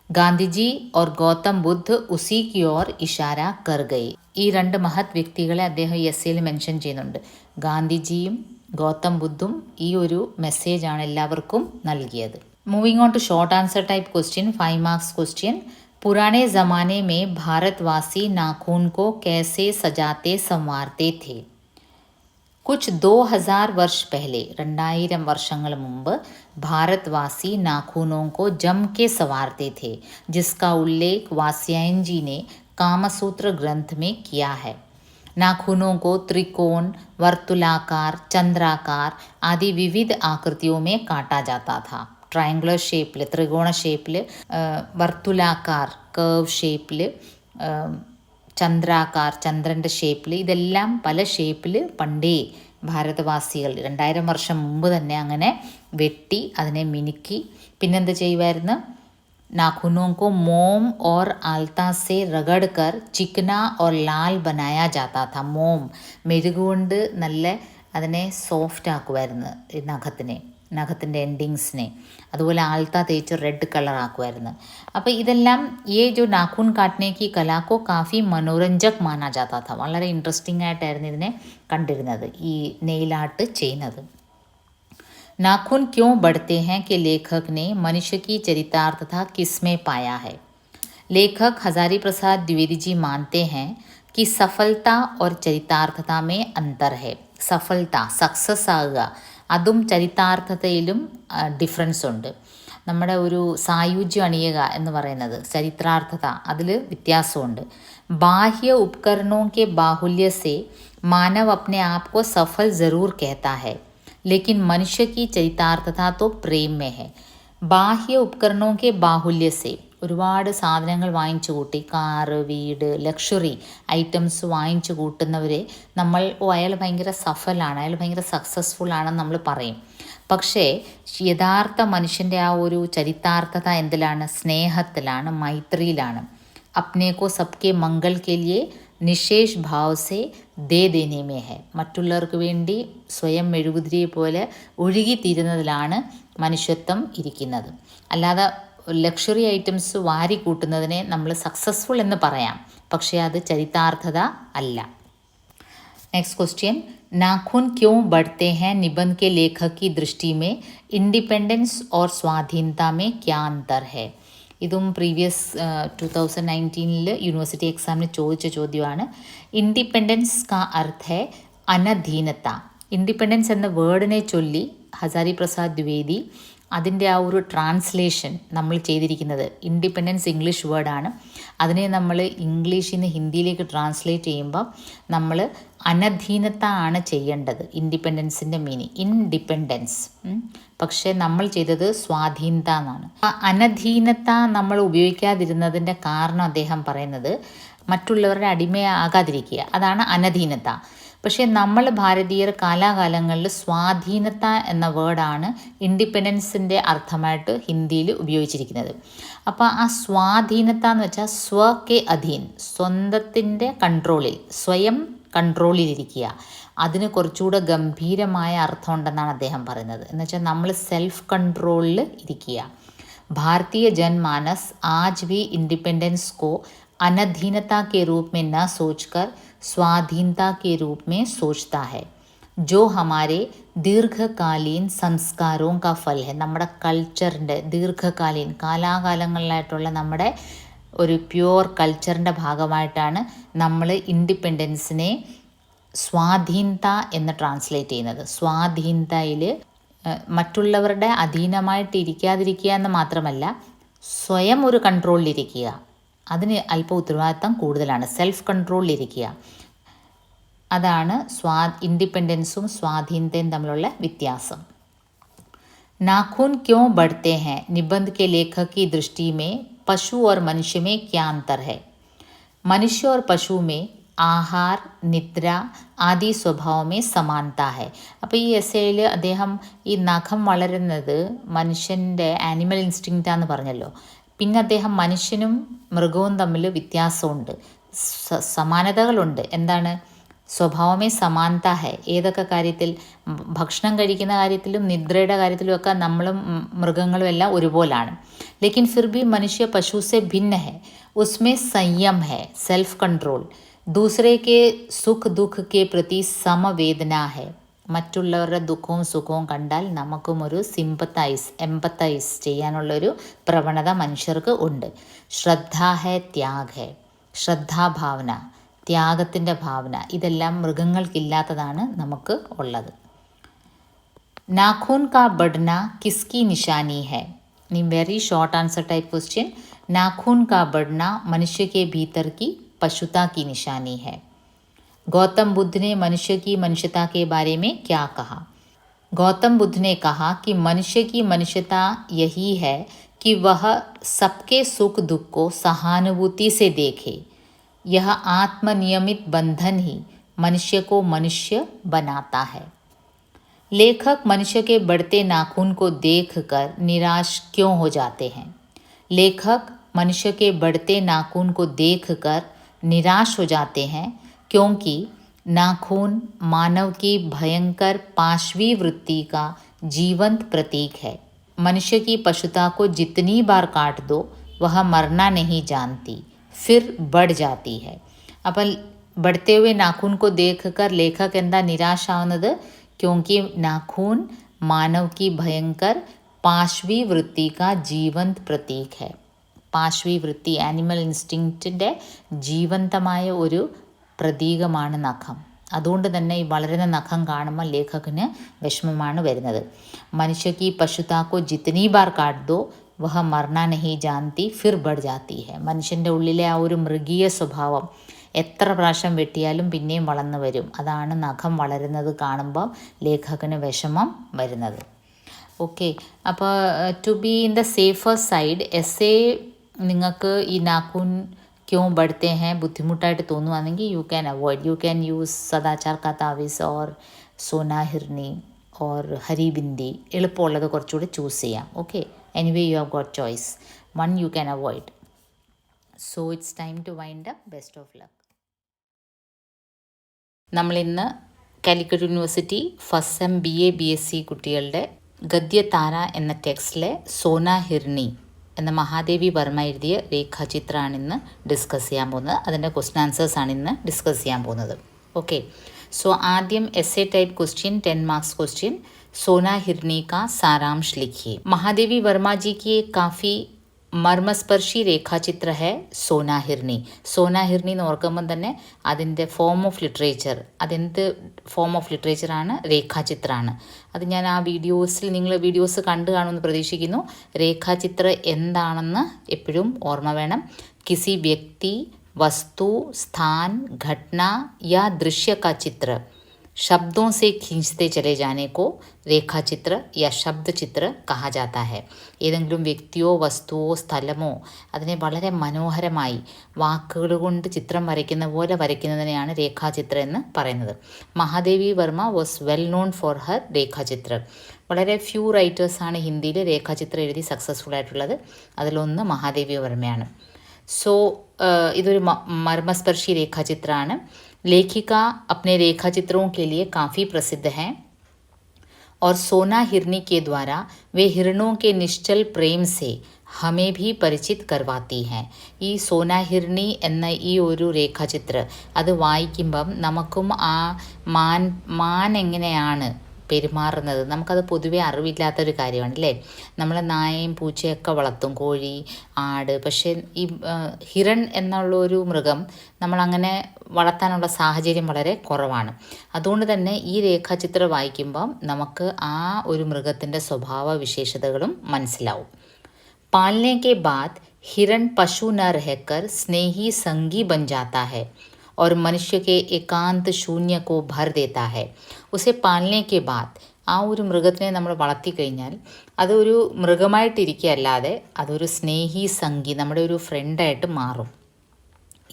ഗാന്ധിജി ഓർ ഗൗതം ബുദ്ധ് ഉസി കി ഓർ ഇഷാര കർ ഗയേ. ഈ രണ്ട് മഹത് വ്യക്തികളെ അദ്ദേഹം എസ്സേയിൽ മെൻഷൻ ചെയ്യുന്നുണ്ട്. ഗാന്ധിജിയും ഗൗതം ബുദ്ധും ഈ ഒരു മെസ്സേജാണ് എല്ലാവർക്കും നൽകിയത്. Moving on to short answer type question, 5 marks question. पुराने ज़माने में भारतवासी नाखून को कैसे सजाते संवारते थे? कुछ 2000 वर्ष पहले 2000 വർഷങ്ങൾ മുമ്പ് भारतवासी नाखूनों को जम के संवारते थे, जिसका उल्लेख वात्स्यायन जी ने कामसूत्र ग्रंथ में किया है. नाखूनों को त्रिकोण, वर्तुलाकार, चंद्राकार आदि विविध आकृतियों में काटा जाता था. ട്രയാങ്കുലർ ഷേപ്പിൽ, ത്രികോണ ഷേപ്പിൽ, വർത്തുലാക്കാർ കർവ് ഷേപ്പിൽ, ചന്ദ്രാകാർ ചന്ദ്രൻ്റെ ഷേപ്പിൽ, ഇതെല്ലാം പല ഷേപ്പിൽ പണ്ടേ ഭാരതവാസികൾ 2000 വർഷം മുമ്പ് തന്നെ അങ്ങനെ വെട്ടി അതിനെ മിനുക്കി. പിന്നെന്ത് ചെയ്യുമായിരുന്നു? नाखूनों को मोम और आलता से रगड़ कर चिकना और लाल बनाया जाता था. मोम മെഴുകുകൊണ്ട് നല്ല അതിനെ സോഫ്റ്റ് ആക്കുമായിരുന്നു നഖത്തിൻ്റെ എൻഡിങ്സിനെ. അതുപോലെ ആൾത്ത തേച്ച് റെഡ് കളർ ആക്കുമായിരുന്നു. അപ്പോൾ ഇതെല്ലാം ഈ जो नाखून काटने की कला को काफ़ी मनोरंजक माना जाता था. വളരെ ഇൻട്രസ്റ്റിംഗ് ആയിട്ടായിരുന്നു ഇതിനെ കണ്ടിരുന്നത്, ഈ നെയിൽ ആർട്ട് ചെയ്യുന്നത്. नाखून क्यों बढ़ते हैं कि लेखक ने मनुष्य की चरितार्थता किसमें पाया है? लेखक हजारी प्रसाद द्विवेदी जी मानते हैं कि सफलता और चरितार्थता में अंतर है. സഫലത, സക്സസ് ആകുക, അതും ചരിതാർത്ഥതയിലും ഡിഫറൻസ് ഉണ്ട്. നമ്മുടെ ഒരു സായുജ്യം അണിയുക എന്ന് പറയുന്നത് ചരിത്രാർത്ഥത, അതിൽ വ്യത്യാസമുണ്ട്. ബാഹ്യ उपकरणों के बाहुल्य से मानव अपने आप को सफल ज़रूर कहता है, लेकिन मनुष्य की चरितार्थता तो प्रेम में है. ബാഹ്യ उपकरणों के बाहुल्य से ഒരുപാട് സാധനങ്ങൾ വാങ്ങിച്ചു കൂട്ടി, കാറ്, വീട്, ലക്ഷറി ഐറ്റംസ് വാങ്ങിച്ചു കൂട്ടുന്നവരെ നമ്മൾ അയാൾ ഭയങ്കര സഫലാണ്, അയാൾ ഭയങ്കര സക്സസ്ഫുൾ ആണെന്ന് നമ്മൾ പറയും. പക്ഷേ യഥാർത്ഥ മനുഷ്യൻ്റെ ആ ഒരു ചരിതാർത്ഥത എന്തിലാണ്? സ്നേഹത്തിലാണ്, മൈത്രിയിലാണ്. अपने को सबके मंगल के लिए നിശേഷ് ഭാവ് സെ ദേ ദേനെ മേ ഹെ. മറ്റുള്ളവർക്ക് വേണ്ടി സ്വയം മെഴുകുതിരിയെ പോലെ ഒഴുകിത്തീരുന്നതിലാണ് മനുഷ്യത്വം ഇരിക്കുന്നത്. അല്ലാതെ ലക്ഷറി ഐറ്റംസ് വാരി കൂട്ടുന്നതിനെ നമ്മൾ സക്സസ്ഫുൾ എന്ന് പറയാം, പക്ഷേ അത് ചരിതാർത്ഥത അല്ല. नेक्स्ट क्वेश्चन, नाखून क्यों बढ़ते हैं निबंध के लेखक की दृष्टि में इंडिपेंडेंस और स्वाधीनता में क्या अंतर है? ഇതും പ്രീവിയസ് 2019 യൂണിവേഴ്സിറ്റി എക്സാമിന് ചോദിച്ച ചോദ്യമാണ്. ഇൻഡിപെൻഡൻസ് കാ അർത്ഥ ഹൈ അനധീനത. ഇൻഡിപെൻഡൻസ് എന്ന വേർഡിനെ ചൊല്ലി ഹസാരി പ്രസാദ് ദ്വിവേദി അതിൻ്റെ ആ ഒരു ട്രാൻസ്ലേഷൻ നമ്മൾ ചെയ്തിരിക്കുന്നത്. ഇൻഡിപെൻഡൻസ് ഇംഗ്ലീഷ് വേർഡാണ്, അതിനെ നമ്മൾ ഇംഗ്ലീഷിൽ നിന്ന് ഹിന്ദിയിലേക്ക് ട്രാൻസ്ലേറ്റ് ചെയ്യുമ്പോൾ നമ്മൾ അനധീനത ആണ് ചെയ്യേണ്ടത്. ഇൻഡിപെൻഡൻസിൻ്റെ മീനിങ് ഇൻഡിപെൻഡൻസ്, പക്ഷേ നമ്മൾ ചെയ്തത് സ്വാധീനത എന്നാണ്. ആ അനധീനത നമ്മൾ ഉപയോഗിക്കാതിരുന്നതിൻ്റെ കാരണം അദ്ദേഹം പറയുന്നത് മറ്റുള്ളവരുടെ അടിമയാകാതിരിക്കുക, അതാണ് അനധീനത. പക്ഷേ നമ്മൾ ഭാരതീയർ കാലാകാലങ്ങളിൽ സ്വാധീനത എന്ന വേർഡാണ് ഇൻഡിപെൻഡൻസിൻ്റെ അർത്ഥമായിട്ട് ഹിന്ദിയിൽ ഉപയോഗിച്ചിരിക്കുന്നത്. അപ്പോൾ ആ സ്വാധീനത എന്ന് വെച്ചാൽ സ്വ കെ അധീൻ, സ്വന്തത്തിൻ്റെ കൺട്രോളിൽ, സ്വയം കൺട്രോളിലിരിക്കുക. അതിന് കുറച്ചുകൂടെ ഗംഭീരമായ അർത്ഥമുണ്ടെന്നാണ് അദ്ദേഹം പറയുന്നത്. എന്ന് വെച്ചാൽ നമ്മൾ സെൽഫ് കൺട്രോളിൽ ഇരിക്കുക. भारतीय जनमानस आज भी इंडिपेंडेंस को अनधीनता के रूप में न सोचकर स्वाधीनता के रूप में सोचता है, जो हमारे ദീർഘകാലീൻ സംസ്കാരവും കാ ഫൽ ഹെ. നമ്മുടെ കൾച്ചറിൻ്റെ ദീർഘകാലീൻ, കാലാകാലങ്ങളിലായിട്ടുള്ള നമ്മുടെ ഒരു പ്യുവർ കൾച്ചറിൻ്റെ ഭാഗമായിട്ടാണ് നമ്മൾ ഇൻഡിപെൻഡൻസിനെ സ്വാധീനത എന്ന് ട്രാൻസ്ലേറ്റ് ചെയ്യുന്നത്. സ്വാധീനതയിൽ മറ്റുള്ളവരുടെ അധീനമായിട്ട് ഇരിക്കാതിരിക്കുക എന്ന് മാത്രമല്ല, സ്വയം ഒരു കൺട്രോളിലിരിക്കുക. അതിന് അല്പം ഉത്തരവാദിത്തം കൂടുതലാണ്, സെൽഫ് കൺട്രോളിലിരിക്കുക. അതാണ് ഇൻഡിപെൻഡൻസും സ്വാധീനതയും തമ്മിലുള്ള വ്യത്യാസം. नाखून क्यों बढ़ते हैं निबंध के लेखक की दृष्टि में पशु और मनुष्य में क्या अंतर है? मनुष्य और पशु में ആഹാർ, നിദ്ര ആദി സ്വഭാവമേ സമാനത ഹെ. അപ്പോൾ ഈ എസ്സേയിൽ അദ്ദേഹം ഈ നഖം വളരുന്നത് മനുഷ്യൻ്റെ ആനിമൽ ഇൻസ്റ്റിങ്ക്റ്റാന്ന് പറഞ്ഞല്ലോ. പിന്നെ അദ്ദേഹം മനുഷ്യനും മൃഗവും തമ്മിൽ വ്യത്യാസമുണ്ട്, സമാനതകളുണ്ട്. എന്താണ്? സ്വഭാവമേ സമാനത ഹെ. ഏതൊക്കെ കാര്യത്തിൽ? ഭക്ഷണം കഴിക്കുന്ന കാര്യത്തിലും നിദ്രയുടെ കാര്യത്തിലും ഒക്കെ നമ്മളും മൃഗങ്ങളും എല്ലാം ഒരുപോലാണ്. ലേക്കിൻ ഫിർ ഭി മനുഷ്യ പശു സെ ഭിന്ന ഹെ. ഉസ്മേ സംയം ഹെ, സെൽഫ് കൺട്രോൾ. ദൂസരെ കെ സുഖ് ദുഃഖ് കെ പ്രതി സമവേദന ഹെ. മറ്റുള്ളവരുടെ ദുഃഖവും സുഖവും കണ്ടാൽ നമുക്കും ഒരു എമ്പത്തൈസ് ചെയ്യാനുള്ളൊരു പ്രവണത മനുഷ്യർക്ക് ഉണ്ട്. ശ്രദ്ധ ഹെ, ത്യാഗ് ഹെ. ശ്രദ്ധാഭാവന, ത്യാഗത്തിൻ്റെ ഭാവന, ഇതെല്ലാം മൃഗങ്ങൾക്കില്ലാത്തതാണ് നമുക്ക് ഉള്ളത്. नाखून का बढ़ना किसकी निशानी है? Very short answer type question. नाखून का बढ़ना मनुष्य के भीतर की पशुता की निशानी है. गौतम बुद्ध ने मनुष्य की मनुष्यता के बारे में क्या कहा? गौतम बुद्ध ने कहा कि मनुष्य की मनुष्यता यही है कि वह सबके सुख दुख को सहानुभूति से देखे. यह आत्मनियमित बंधन ही मनुष्य को मनुष्य बनाता है. लेखक मनुष्य के बढ़ते नाखून को देखकर निराश क्यों हो जाते हैं? लेखक मनुष्य के बढ़ते नाखून को देखकर निराश हो जाते हैं क्योंकि नाखून मानव की भयंकर पाशवी वृत्ति का जीवंत प्रतीक है. मनुष्य की पशुता को जितनी बार काट दो वह मरना नहीं जानती, फिर बढ़ जाती है. अपन बढ़ते हुए नाखून को देखकर लेखक എന്താ നിരാശാവുന്നത്? क्योंकि नाखून मानव की भयंकर पाशवी वृत्ति का जीवंत प्रतीक है. പാശ്വി വൃത്തി, ആനിമൽ ഇൻസ്റ്റിങ്ക്റ്റിൻ്റെ ജീവന്തമായ ഒരു പ്രതീകമാണ് നഖം. അതുകൊണ്ട് തന്നെ ഈ വളരുന്ന നഖം കാണുമ്പോൾ ലേഖകന് വിഷമമാണ് വരുന്നത്. മനുഷ്യക്ക് പശുതാക്കോ ജിത്തനി ബാർ കാട്ട് ദോ വഹ മർണ നഹി ജാൻതി ഫിർ ബഡ് ജാത്തി ഹെ. മനുഷ്യൻ്റെ ഉള്ളിലെ ആ ഒരു മൃഗീയ സ്വഭാവം എത്ര പ്രാവശ്യം വെട്ടിയാലും പിന്നെയും വളർന്നു വരും. അതാണ് നഖം വളരുന്നത് കാണുമ്പോൾ ലേഖകന് വിഷമം വരുന്നത്. ഓക്കെ, അപ്പോൾ to be in the safer side essay നിങ്ങൾക്ക് ഈ നാഖൂൻ ക്യോं बढ़ते हैं ബുദ്ധിമുട്ടായിട്ട് തോന്നുവാണെങ്കിൽ യു ക്യാൻ യൂസ് സദാചാർ കാ താവീസ് ഓർ സോനാ ഹിർനി ഓർ ഹരിബിന്ദി. എളുപ്പമുള്ളത് കുറച്ചുകൂടി ചൂസ് ചെയ്യാം. Okay, anyway you have got choice. One you can avoid. So it's time to wind up. Best of luck. നമ്മളിന്ന് Calicut university first sem BA BSc കുട്ടികളുടെ ഗദ്യതാര എന്ന ടെക്സ്റ്റിലെ സോനാ ഹിർനി എന്ന മഹാദേവി വർമ്മ എഴുതിയ രേഖാചിത്രമാണ് ഇന്ന് ഡിസ്കസ് ചെയ്യാൻ പോകുന്നത്. അതിൻ്റെ ക്വസ്റ്റ്യൻ ആൻസേഴ്സാണ് ഇന്ന് ഡിസ്കസ് ചെയ്യാൻ പോകുന്നത്. ഓക്കെ, സോ ആദ്യം essay type question, 10 marks question. सोना हिरनी का सारांश लिखिए. महादेवी वर्मा जी की एक काफ़ी മർമ്മസ്പർശി രേഖാചിത്ര ഹെ സോനാ ഹിർനി. സോനാ ഹിർനി എന്ന് ഓർക്കുമ്പം തന്നെ അതിൻ്റെ ഫോം ഓഫ് ലിറ്ററേച്ചർ, അതെന്ത് ഫോം ഓഫ് ലിറ്ററേച്ചറാണ്? രേഖാചിത്രമാണ്. അത് ഞാൻ ആ നിങ്ങൾ വീഡിയോസ് കണ്ടു കാണുമെന്ന് പ്രതീക്ഷിക്കുന്നു. രേഖാചിത്ര എന്താണെന്ന് എപ്പോഴും ഓർമ്മ വേണം. കിസി വ്യക്തി, വസ്തു, സ്ഥാൻ, ഘടന യാ ദൃശ്യ കാ ചിത്ര शब्दों से खींचते चले जाने को രേഖാചിത്ര യാ ശബ്ദചിത്ര കഹാ ജാത്ത ഹെ. ഏതെങ്കിലും വ്യക്തിയോ വസ്തുവോ സ്ഥലമോ അതിനെ വളരെ മനോഹരമായി വാക്കുകൾ കൊണ്ട് ചിത്രം വരയ്ക്കുന്ന പോലെ വരയ്ക്കുന്നതിനെയാണ് രേഖാചിത്ര എന്ന് പറയുന്നത്. Mahadevi Verma was well known for her രേഖാചിത്ര. വളരെ ഫ്യൂ റൈറ്റേഴ്സാണ് ഹിന്ദിയിൽ രേഖാചിത്ര എഴുതി സക്സസ്ഫുൾ ആയിട്ടുള്ളത്. അതിലൊന്ന് മഹാദേവി വർമ്മയാണ്. സോ ഇതൊരു മർമ്മസ്പർശി രേഖാചിത്രമാണ്. लेखिका अपने रेखा चित्रों के लिए काफ़ी प्रसिद्ध हैं और सोना हिरनी के द्वारा वे हिरणों के निश्चल प्रेम से हमें भी परिचित करवाती हैं. ഈ സോനാ ഹിർണി എന്ന ഈ ഒരു രേഖാചിത്ര അത് വായിക്കുമ്പം നമുക്കും ആ മാൻ എങ്ങനെയാണ് പെരുമാറുന്നത് നമുക്കത് പൊതുവെ അറിവില്ലാത്തൊരു കാര്യമാണ് അല്ലേ. നമ്മൾ നായയും പൂച്ചയൊക്കെ വളർത്തും, കോഴി, ആട്. പക്ഷേ ഈ ഹിരൺ എന്നുള്ളൊരു മൃഗം നമ്മളങ്ങനെ വളർത്താനുള്ള സാഹചര്യം വളരെ കുറവാണ്. അതുകൊണ്ട് തന്നെ ഈ രേഖാചിത്രം വായിക്കുമ്പം നമുക്ക് ആ ഒരു മൃഗത്തിൻ്റെ സ്വഭാവ വിശേഷതകളും മനസ്സിലാവും. പാലने के बाद हिरण पशु न रहकर स्नेही संगी बन जाता है और मनुष्य के एकांत शून्य को भर देता है. उसे पालने के बाद ആ ഒരു മൃഗത്തിനെ നമ്മൾ വളർത്തിക്കഴിഞ്ഞാൽ അതൊരു മൃഗമായിട്ടിരിക്കുകയല്ലാതെ അതൊരു സ്നേഹി സംഗി, നമ്മുടെ ഒരു ഫ്രണ്ടായിട്ട് മാറും.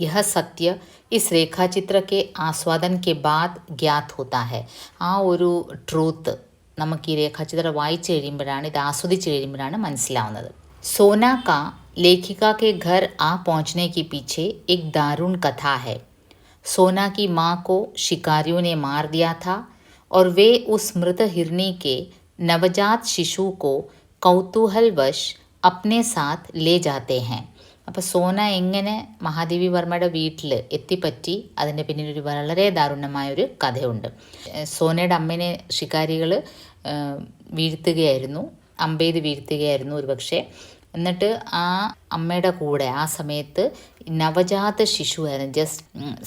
यह सत्य इस രേഖാചിത്ര के ആസ്വാദൻ के बाद ज्ञात होता है. ആ ഒരു ട്രൂത്ത് നമുക്ക് ഈ രേഖാചിത്രം വായിച്ചു കഴിയുമ്പോഴാണ്, ഇത് ആസ്വദിച്ച് കഴിയുമ്പോഴാണ് മനസ്സിലാവുന്നത്. सोना का लेखिका के घर आ पहुंचने के पीछे एक दारुण कथा है. सोना की माँ को शिकारियों ने मार दिया था और वे उस मृत हिरनी के नवजात शिशु को कौतूहलवश अपने साथ ले जाते हैं. അപ്പോൾ സോന എങ്ങനെ മഹാദേവി വർമ്മയുടെ വീട്ടിൽ എത്തിപ്പറ്റി, അതിൻ്റെ പിന്നിലൊരു വളരെ ദാരുണമായൊരു കഥയുണ്ട്. സോനയുടെ അമ്മേനെ ശിക്കാരികൾ വീഴ്ത്തുകയായിരുന്നു, അമ്പെയ്ത് വീഴ്ത്തുകയായിരുന്നു ഒരു പക്ഷേ. എന്നിട്ട് ആ അമ്മയുടെ കൂടെ ആ സമയത്ത് നവജാത ശിശുവായിരുന്നു.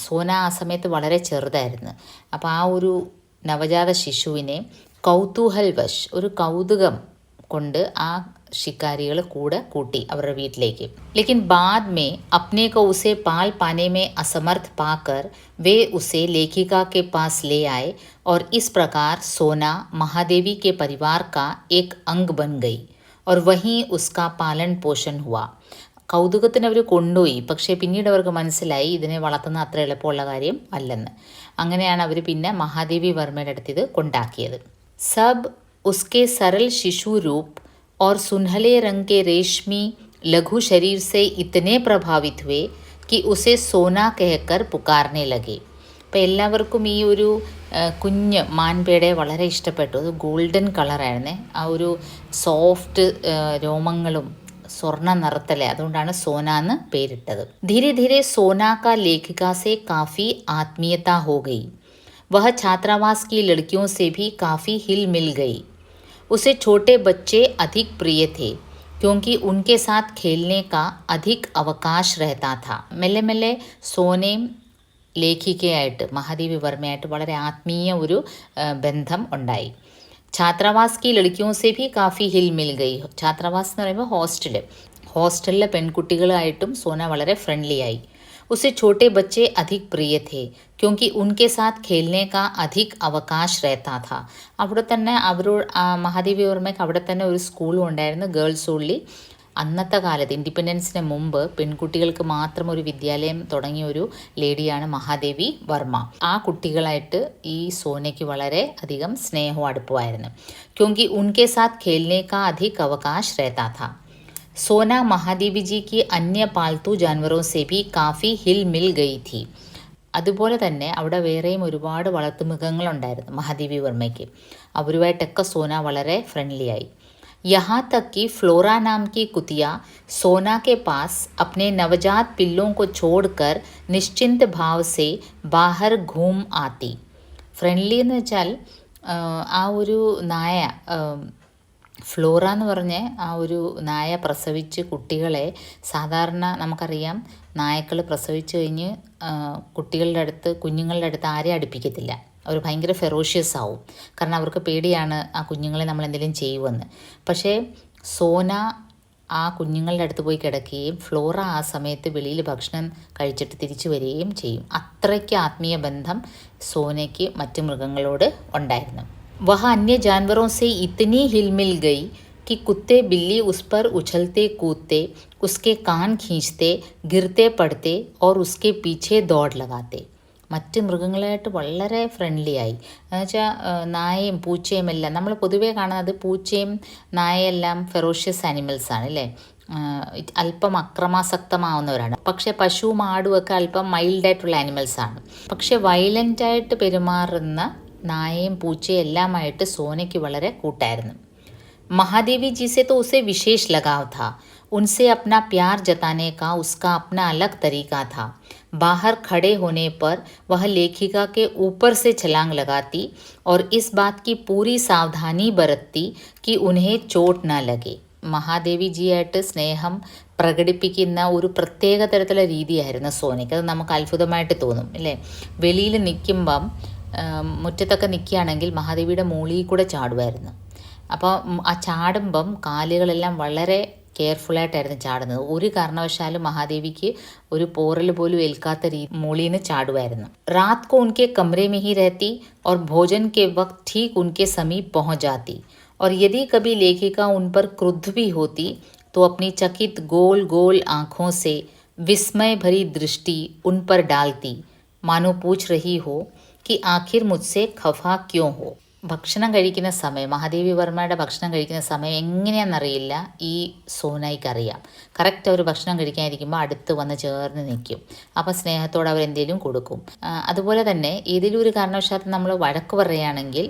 സോന ആ സമയത്ത് വളരെ ചെറുതായിരുന്നു. അപ്പോൾ ആ ഒരു നവജാത ശിശുവിനെ കൗതൂഹൽവശ്, ഒരു കൗതുകം കൊണ്ട് ആ शिकारिകൾ കൂടെ കൂട്ടി അവരുടെ വീട്ടിലേക്ക്. लेकिन बाद में अपने को उसे पाल पाने में असमर्थ पाकर वे उसे लेखिका के पास ले आए और इस प्रकार सोना महादेवी के परिवार का एक अंग बन गई और वहीं उसका पालन पोषण हुआ. കൗതുകത്തിന് അവർ കൊണ്ടുപോയി, പക്ഷേ പിന്നീട് അവർക്ക് മനസ്സിലായി ഇതിനെ വളർത്തുന്ന അത്ര എളുപ്പമുള്ള കാര്യം അല്ലെന്ന്. അങ്ങനെയാണ് അവർ പിന്നെ മഹാദേവി വർമ്മയുടെ അടുത്ത് ഇത് കൊണ്ടാക്കിയത്. സബ് ഉസ്കെ सरल शिशु रूप और सुनहले रंग के रेशमी लघु शरीर से इतने प्रभावित हुए कि उसे सोना कहकर पुकारने लगे. അപ്പോൾ എല്ലാവർക്കും ഈ ഒരു കുഞ്ഞ് മാൻപേടയെ വളരെ ഇഷ്ടപ്പെട്ടു. അത് ഗോൾഡൻ കളറായിരുന്നേ, ആ ഒരു സോഫ്റ്റ് രോമങ്ങളും സ്വർണ്ണ നിറത്തല്ലേ, അതുകൊണ്ടാണ് സോന എന്ന് പേരിട്ടത്. धीरे धीरे सोना का लेखिका से काफ़ी आत्मीयता हो गई. वह छात्रावास की लड़कियों से भी काफ़ी हिल मिल गई. उसे छोटे बच्चे अधिक प्रिय थे क्योंकि उनके साथ खेलने का अधिक अवकाश रहता था. മെല്ലെ മെല്ലെ സോനയും ലേഖികയായിട്ട് മഹാദേവി വർമ്മയായിട്ട് വളരെ ആത്മീയ ഒരു ബന്ധം ഉണ്ടായി. ഛാത്രാവാസ് की लड़कियों से भी काफ़ी हिल मिल गई. ഛാത്രാവാസ് എന്ന് പറയുമ്പോൾ ഹോസ്റ്റലിലെ പെൺകുട്ടികളായിട്ടും സോന വളരെ ഫ്രണ്ട്ലി ആയി. उसे छोटे बच्चे अधिक प्रिय थे क्योंकि उनके साथ खेलने का अधिक अवकाश रहता था. അവിടെ തന്നെ മഹാദേവി വർമ്മയ്ക്ക് അവിടെ തന്നെ ഒരു സ്കൂളും ഉണ്ടായിരുന്നു, ഗേൾസ് ഓൺലി. അന്നത്തെ കാലത്ത് ഇൻഡിപെൻഡൻസിന് മുമ്പ് പെൺകുട്ടികൾക്ക് മാത്രം ഒരു വിദ്യാലയം തുടങ്ങിയ ഒരു ലേഡിയാണ് മഹാദേവി വർമ്മ. ആ കുട്ടികളായിട്ട് ഈ സോനയ്ക്ക് വളരെ അധികം സ്നേഹവും അടുപ്പമായിരുന്നു. क्योंकि उनके साथ खेलने का अधिक अवकाश रहता था. सोना महादेवी जी की अन्य पालतू जानवरों से भी काफ़ी हिल मिल गई थी. അതുപോലെ തന്നെ അവിടെ വേറെയും ഒരുപാട് വളർത്തുമൃഗങ്ങളുണ്ടായിരുന്നു മഹാദേവി വർമ്മയ്ക്ക്. അവരുമായിട്ടൊക്കെ സോന വളരെ ഫ്രണ്ട്ലി ആയി. यहाँ तक कि फ्लोरा नाम की कुतिया सोना के पास अपने नवजात पिल्लों को छोड़कर निश्चिंत भाव से बाहर घूम आती. ഫ്രണ്ട്ലി എന്ന് വെച്ചാൽ ആ ഒരു നായ ഫ്ലോറ എന്ന് പറഞ്ഞ ആ ഒരു നായ പ്രസവിച്ച് കുട്ടികളെ, സാധാരണ നമുക്കറിയാം നായക്കൾ പ്രസവിച്ച് കഴിഞ്ഞ് കുഞ്ഞുങ്ങളുടെ അടുത്ത് ആരെയും അടുപ്പിക്കത്തില്ല. അവർ ഭയങ്കര ഫെറോഷ്യസ് ആവും, കാരണം അവർക്ക് പേടിയാണ് ആ കുഞ്ഞുങ്ങളെ നമ്മൾ എന്തെങ്കിലും ചെയ്യുമെന്ന്. പക്ഷേ സോന ആ കുഞ്ഞുങ്ങളുടെ അടുത്ത് പോയി കിടക്കുകയും ഫ്ലോറ ആ സമയത്ത് വെളിയിൽ ഭക്ഷണം കഴിച്ചിട്ട് തിരിച്ചു വരികയും ചെയ്യും. അത്രയ്ക്ക് ആത്മീയ ബന്ധം സോനയ്ക്ക് മറ്റ് മൃഗങ്ങളോട് ഉണ്ടായിരുന്നു. वह अन्य जानवरों से इतनी हिलमिल गई कि कुत्ते बिल्ली उस पर उछलते कूदते, उसके कान खींचते, गिरते पड़ते और उसके पीछे दौड़ लगाते. മറ്റ് മൃഗങ്ങളായിട്ട് വളരെ ഫ്രണ്ട്ലി ആയി. എന്നുവെച്ചാൽ നായയും പൂച്ചയും എല്ലാം, നമ്മൾ പൊതുവേ കാണുന്നത് പൂച്ചയും നായയെല്ലാം ഫെറോഷ്യസ് ആനിമൽസാണ് അല്ലേ, അല്പം അക്രമാസക്തമാവുന്നവരാണ്. പക്ഷേ പശുവും ആടുമൊക്കെ അല്പം മൈൽഡായിട്ടുള്ള ആനിമൽസാണ്. പക്ഷേ വയലൻ്റായിട്ട് പെരുമാറുന്ന നായയും പൂച്ചയും എല്ലാമായിട്ട് സോനയ്ക്ക് വളരെ കൂട്ടായിരുന്നു. महादेवी जी से तो उसे विशेष लगाव था. उनसे अपना प्यार जताने का उसका अपना अलग तरीका था. बाहर खड़े होने पर वह लेखिका के ऊपर से छलांग लगाती और इस बात की पूरी सावधानी बरतती कि उन्हें चोट न लगे. മഹാദേവി ജിയായിട്ട് സ്നേഹം പ്രകടിപ്പിക്കുന്ന ഒരു പ്രത്യേക തരത്തിലുള്ള രീതിയായിരുന്നു സോനയ്ക്ക്. അത് നമുക്ക് അത്ഭുതമായിട്ട് തോന്നും അല്ലേ. വെളിയിൽ നിൽക്കുമ്പം മുറ്റത്തൊക്കെ നിൽക്കുകയാണെങ്കിൽ മഹാദേവിയുടെ മുകളിൽ കൂടെ ചാടുമായിരുന്നു. അപ്പോൾ ആ ചാടുമ്പം കാലുകളെല്ലാം വളരെ കെയർഫുള്ളായിട്ടായിരുന്നു ചാടുന്നത്. ഒരു കാരണവശാലും മഹാദേവിക്ക് ഒരു പോറൽ പോലും ഏൽക്കാത്ത മുകളിൽ നിന്ന് ചാടുമായിരുന്നു. रात को उनके कमरे में ही रहती और भोजन के वक्त ठीक उनके समीप पहुंच जाती और यदि कभी लेखिका उन पर क्रुद्ध भी होती तो अपनी चकित गोल गोल आँखों से विस्मय भरी दृष्टि उन पर डालती, मानो पूछ रही हो कि आखिर मुझसे खफा क्यों हो. ഭക്ഷണം കഴിക്കുന്ന സമയം, മഹാദേവി വർമ്മയുടെ ഭക്ഷണം കഴിക്കുന്ന സമയം എങ്ങനെയാണെന്നറിയില്ല, ഈ സോനായിക്കറിയാം. കറക്റ്റ് അവർ ഭക്ഷണം കഴിക്കാനിരിക്കുമ്പോൾ അടുത്ത് വന്ന് ചേർന്ന് നിൽക്കും. അപ്പോൾ സ്നേഹത്തോടെ അവരെന്തെങ്കിലും കൊടുക്കും. അതുപോലെ തന്നെ ഏതെങ്കിലും ഒരു കാരണവശാലും നമ്മൾ വഴക്ക് പറയുകയാണെങ്കിൽ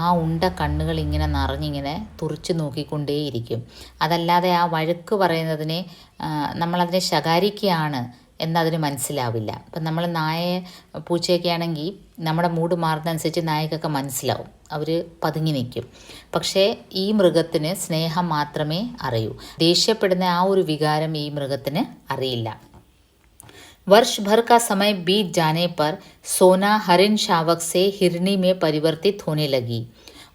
ആ ഉണ്ട കണ്ണുകൾ ഇങ്ങനെ നിറഞ്ഞിങ്ങനെ തുറിച്ച് നോക്കിക്കൊണ്ടേയിരിക്കും. അതല്ലാതെ ആ വഴക്ക് പറയുന്നതിനെ നമ്മളതിനെ ശകാരിക്കുകയാണ് എന്നതിന് മനസ്സിലാവില്ല. ഇപ്പം നമ്മൾ നായയെ പൂച്ചയൊക്കെ ആണെങ്കിൽ നമ്മുടെ മൂഡ് മാറുന്നതനുസരിച്ച് നായക്കൊക്കെ മനസ്സിലാവും, അവർ പതുങ്ങി നിൽക്കും. പക്ഷേ ഈ മൃഗത്തിന് സ്നേഹം മാത്രമേ അറിയൂ. ദേഷ്യപ്പെടുന്ന ആ ഒരു വികാരം ഈ മൃഗത്തിന് അറിയില്ല. वर्ष भर का समय बीत जाने पर सोना हरिण शावक से हिरनी में परिवर्तित होने लगी.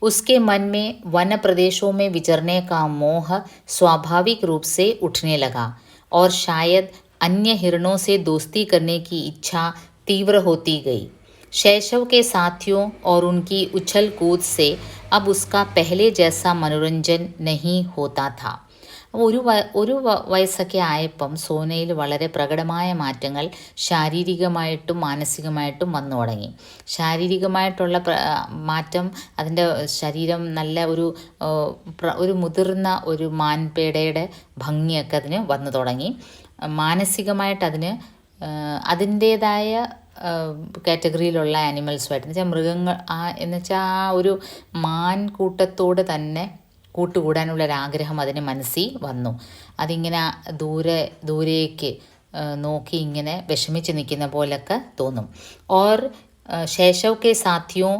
उसके मन में वन प्रदेशों में विचरने का मोह स्वाभाविक रूप से उठने लगा और शायद अन्य हिरणों से दोस्ती करने की इच्छा तीव्र होती गई. शैशव के साथियों और उनकी उछल कूद से अब उसका पहले जैसा मनोरंजन नहीं होता था. ഒരു വയസ്സൊക്കെ ആയപ്പം സോനയിൽ വളരെ പ്രകടമായ മാറ്റങ്ങൾ ശാരീരികമായിട്ടും മാനസികമായിട്ടും വന്നു തുടങ്ങി. ശാരീരികമായിട്ടുള്ള മാറ്റം, അതിൻ്റെ ശരീരം നല്ല ഒരു മുതിർന്ന ഒരു മാൻപേടയുടെ ഭംഗിയൊക്കെ അതിന് വന്നു തുടങ്ങി. മാനസികമായിട്ട് അതിന് അതിൻ്റേതായ കാറ്റഗറിയിലുള്ള ആനിമൽസുമായിട്ട് എന്നുവെച്ചാൽ മൃഗങ്ങൾ എന്നുവെച്ചാൽ ആ ഒരു മാൻ കൂട്ടത്തോട് തന്നെ കൂട്ടുകൂടാനുള്ളൊരാഗ്രഹം അതിന് മനസ്സിൽ വന്നു. അതിങ്ങനെ ദൂരേക്ക് നോക്കി ഇങ്ങനെ വിഷമിച്ച് നിൽക്കുന്ന പോലൊക്കെ തോന്നും. और शैशव के साथियों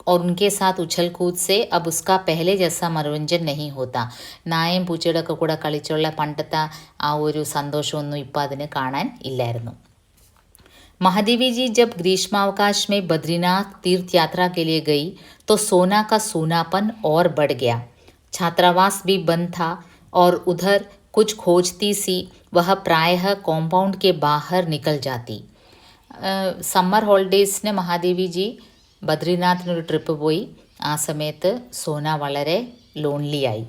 और उनके साथ उछल कूद से अब उसका पहले जैसा मनोरंजन नहीं होता. നായയും പൂച്ചയുടെ ഒക്കെ കൂടെ കളിച്ചുള്ള പണ്ടത്തെ ആ ഒരു സന്തോഷമൊന്നും ഇപ്പം അതിന് കാണാൻ ഇല്ലായിരുന്നു. महादेवी जी जब ग्रीष्मावकाश में बद्रीनाथ तीर्थ यात्रा के लिए गई तो सोना का सूनापन और बढ़ गया. छात्रावास भी बंद था और उधर कुछ खोजती सी वह प्रायः कॉम्पाउंड के बाहर निकल जाती. സമ്മർ ഹോളിഡേയ്സിന് മഹാദേവി ജി ബദ്രീനാഥിനൊരു ട്രിപ്പ് പോയി. ആ സമയത്ത് സോന വളരെ ലോൺലിയായി.